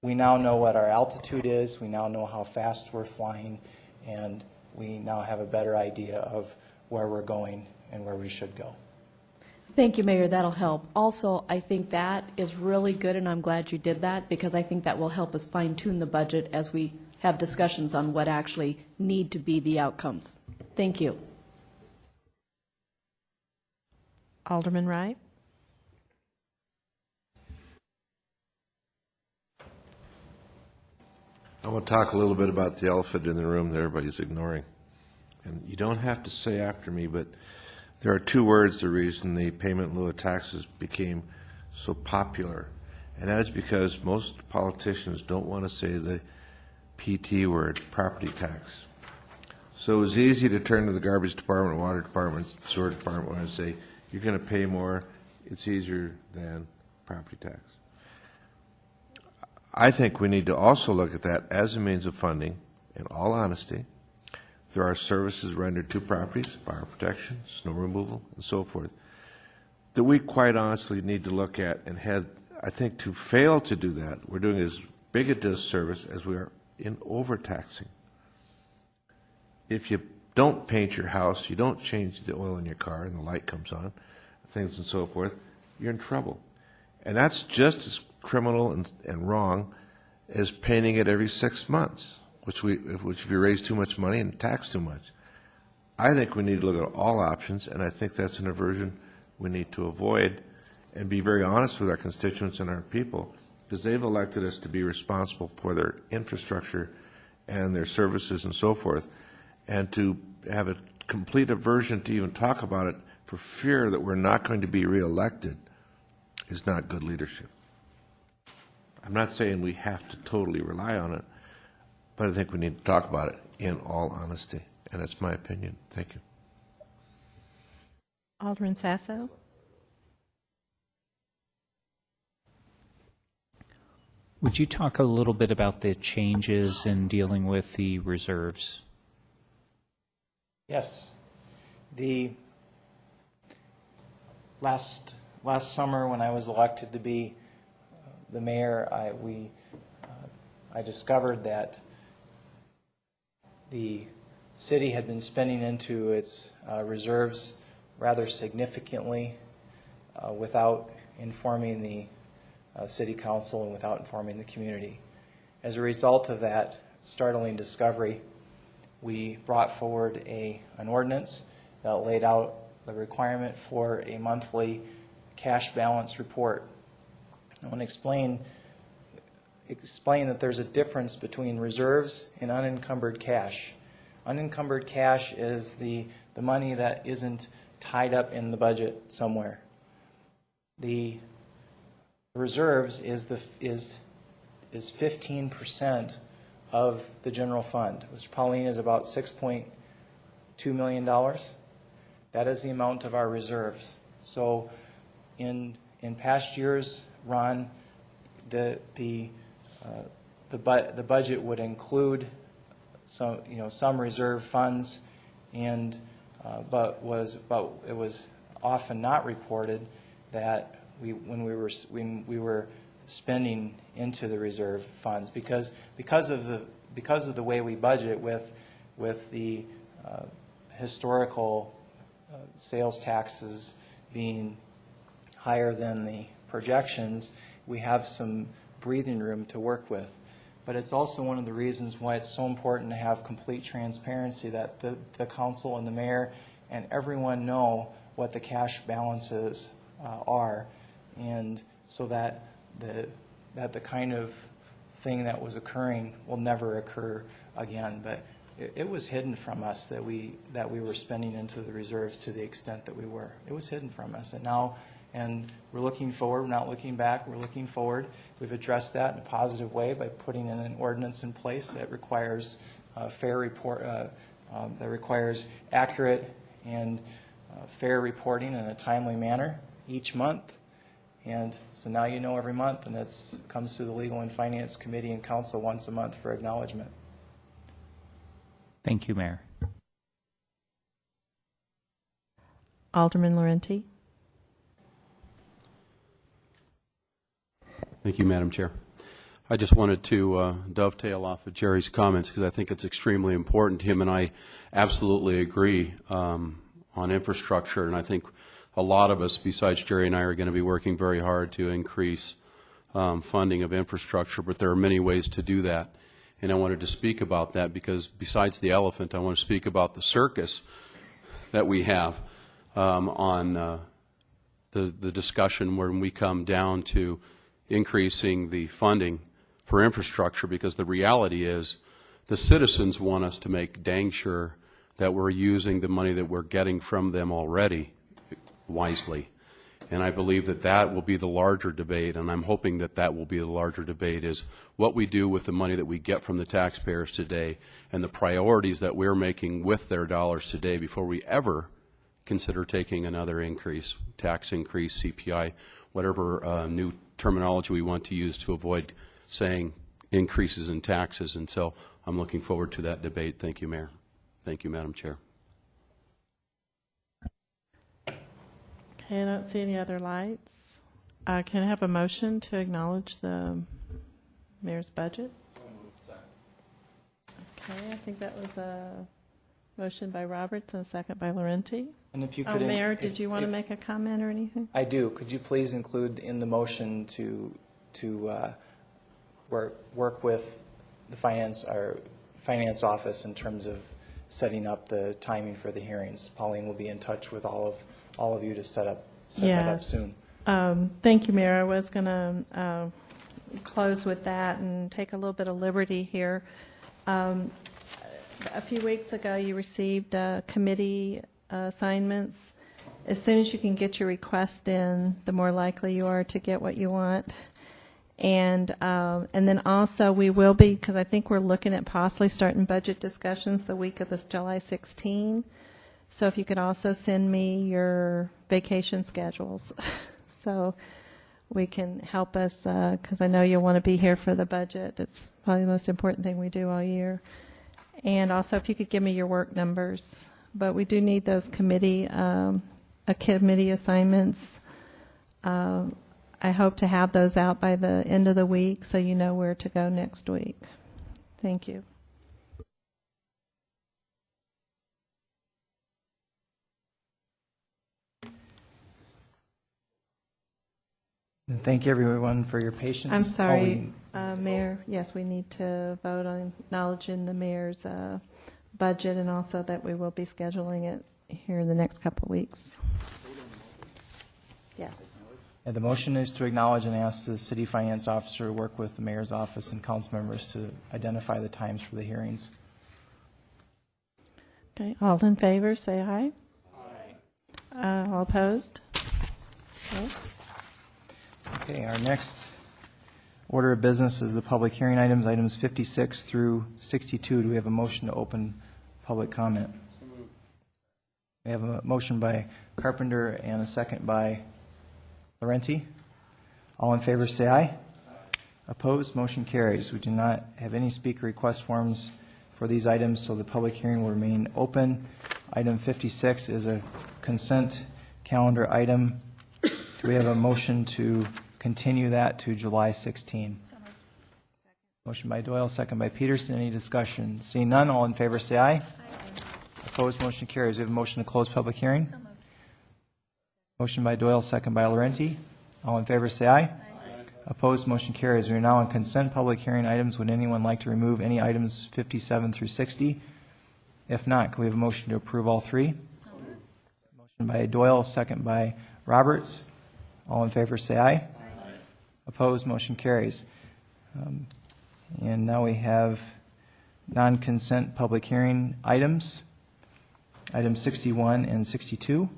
We now know what our altitude is, we now know how fast we're flying, and we now have a better idea of where we're going and where we should go. Thank you, Mayor. That'll help. Also, I think that is really good, and I'm glad you did that, because I think that will help us fine-tune the budget as we have discussions on what actually need to be the outcomes. Thank you. Alderman Wright. I want to talk a little bit about the elephant in the room that everybody's ignoring. And you don't have to say after me, but there are two words the reason the payment in lieu of taxes became so popular. And that is because most politicians don't want to say the PT word, property tax. So it was easy to turn to the garbage department, water department, sewer department and say, you're going to pay more. It's easier than property tax. I think we need to also look at that as a means of funding, in all honesty. There are services rendered to properties, fire protection, snow removal, and so forth, that we quite honestly need to look at and had, I think, to fail to do that, we're doing as big a disservice as we are in overtaxing. If you don't paint your house, you don't change the oil in your car and the light comes on, things and so forth, you're in trouble. And that's just as criminal and wrong as painting it every 6 months, which if you raise too much money and tax too much. I think we need to look at all options, and I think that's an aversion we need to avoid and be very honest with our constituents and our people, because they've elected us to be responsible for their infrastructure and their services and so forth, and to have a complete aversion to even talk about it for fear that we're not going to be reelected is not good leadership. I'm not saying we have to totally rely on it, but I think we need to talk about it in all honesty, and that's my opinion. Thank you. Alderman Sasso. Would you talk a little bit about the changes in dealing with the reserves? Yes. The last summer when I was elected to be the mayor, I discovered that the city had been spending into its reserves rather significantly without informing the city council and without informing the community. As a result of that startling discovery, we brought forward an ordinance that laid out the requirement for a monthly cash balance report. I want to explain that there's a difference between reserves and unencumbered cash. Unencumbered cash is the money that isn't tied up in the budget somewhere. The reserves is 15% of the general fund, which, Pauline, is about $6.2 million. That is the amount of our reserves. So in past years, Ron, the budget would include some reserve funds, and but it was often not reported that when we were spending into the reserve funds because of the way we budget with the historical sales taxes being higher than the projections, we have some breathing room to work with. But it's also one of the reasons why it's so important to have complete transparency, that the council and the mayor and everyone know what the cash balances are, and so that the kind of thing that was occurring will never occur again. But it was hidden from us that we were spending into the reserves to the extent that we were. It was hidden from us, and we're looking forward. We're not looking back. We're looking forward. We've addressed that in a positive way by putting in an ordinance in place that requires fair report, that requires accurate and fair reporting in a timely manner each month. And so now you know every month, and it comes through the Legal and Finance Committee and Council once a month for acknowledgement. Thank you, Mayor. Alderman Laurenti. Thank you, Madam Chair. I just wanted to dovetail off of Jerry's comments because I think it's extremely important. Him and I absolutely agree on infrastructure, and I think a lot of us, besides Jerry and I, are going to be working very hard to increase funding of infrastructure, but there are many ways to do that. And I wanted to speak about that because besides the elephant, I want to speak about the circus that we have on the discussion when we come down to increasing the funding for infrastructure, because the reality is the citizens want us to make dang sure that we're using the money that we're getting from them already wisely. And I believe that that will be the larger debate, and I'm hoping that that will be the larger debate, is what we do with the money that we get from the taxpayers today and the priorities that we're making with their dollars today before we ever consider taking another increase, tax increase, CPI, whatever new terminology we want to use to avoid saying increases in taxes. And so I'm looking forward to that debate. Thank you, Mayor. Thank you, Madam Chair. Okay, I don't see any other lights. Can I have a motion to acknowledge the mayor's budget? Okay, I think that was a motion by Roberts and a second by Laurenti. And if you could, Mayor, did you want to make a comment or anything? I do. Could you please include in the motion to work with the finance office in terms of setting up the timing for the hearings? Pauline will be in touch with all of you to set that up soon. Thank you, Mayor. I was going to close with that and take a little bit of liberty here. A few weeks ago, you received committee assignments. As soon as you can get your request in, the more likely you are to get what you want. And then also we will be, because I think we're looking at possibly starting budget discussions the week of this July 16. So if you could also send me your vacation schedules so we can help us, because I know you'll want to be here for the budget. It's probably the most important thing we do all year. And also if you could give me your work numbers. But we do need those committee assignments. I hope to have those out by the end of the week so you know where to go next week. Thank you. And thank you, everyone, for your patience. I'm sorry, Mayor. Yes, we need to vote on acknowledging the mayor's budget, and also that we will be scheduling it here in the next couple of weeks. Yes. And the motion is to acknowledge and ask the city finance officer to work with the mayor's office and council members to identify the times for the hearings. Okay, all in favor, say aye. Aye. All opposed? Okay. Okay, our next order of business is the public hearing items 56 through 62. Do we have a motion to open public comment? We have a motion by Carpenter and a second by Laurenti. All in favor say aye. Opposed? Motion carries. We do not have any speaker request forms for these items, so the public hearing will remain open. Item 56 is a consent calendar item. Do we have a motion to continue that to July 16? Motion by Doyle, second by Peterson. Any discussion? Seeing none, all in favor say aye. Opposed, motion carries. We have a motion to close public hearing. Motion by Doyle, second by Laurenti. All in favor, say aye. Opposed, motion carries. We are now on consent public hearing items. Would anyone like to remove any items 57 through 60? If not, can we have a motion to approve all three? Motion by Doyle, second by Roberts. All in favor, say aye. Opposed, motion carries. And now we have non-consent public hearing items, items 61 and 62.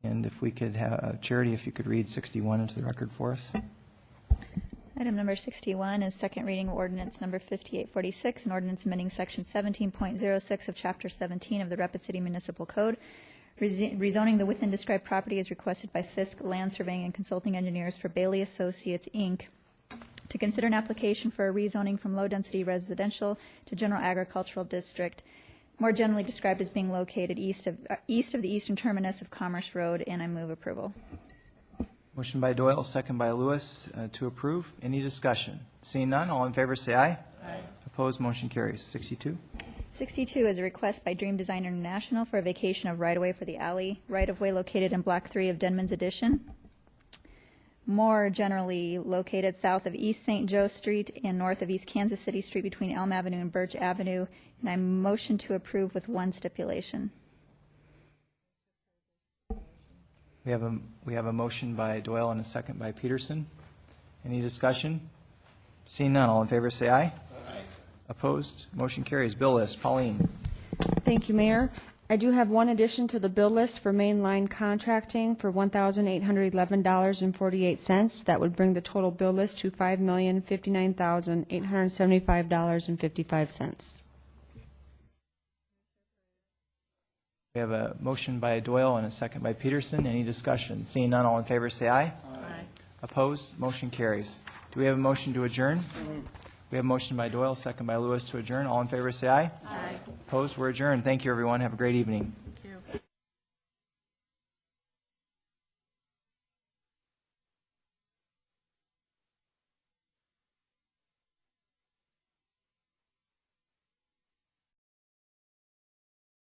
And if we could have, Charity, if you could read 61 into the record for us. Item number 61 is second reading of ordinance number 5846, an ordinance amending section 17.06 of chapter 17 of the Rapid City Municipal Code. Rezoning the within described property is requested by Fisk Land Surveying and Consulting Engineers for Bailey Associates, Inc., to consider an application for a rezoning from low-density residential to general agricultural district, more generally described as being located east of the eastern terminus of Commerce Road, and I move approval. Motion by Doyle, second by Lewis to approve. Any discussion? Seeing none, all in favor say aye. Aye. Opposed, motion carries. 62. 62 is a request by Dream Design International for a vacation of right-of-way for the alley right-of-way located in Block 3 of Denman's Addition, more generally located south of East St. Joe Street and north of East Kansas City Street between Elm Avenue and Birch Avenue, and I motion to approve with one stipulation. We have a motion by Doyle and a second by Peterson. Any discussion? Seeing none, all in favor say aye. Aye. Opposed, motion carries. Bill list, Pauline. Thank you, Mayor. I do have one addition to the bill list for mainline contracting for $1,811.48. That would bring the total bill list to $5,059,875.55. We have a motion by Doyle and a second by Peterson. Any discussion? Seeing none, all in favor say aye. Aye. Opposed, motion carries. Do we have a motion to adjourn? We have a motion by Doyle, second by Lewis to adjourn. All in favor say aye. Aye. Opposed, we're adjourned. Thank you, everyone. Have a great evening.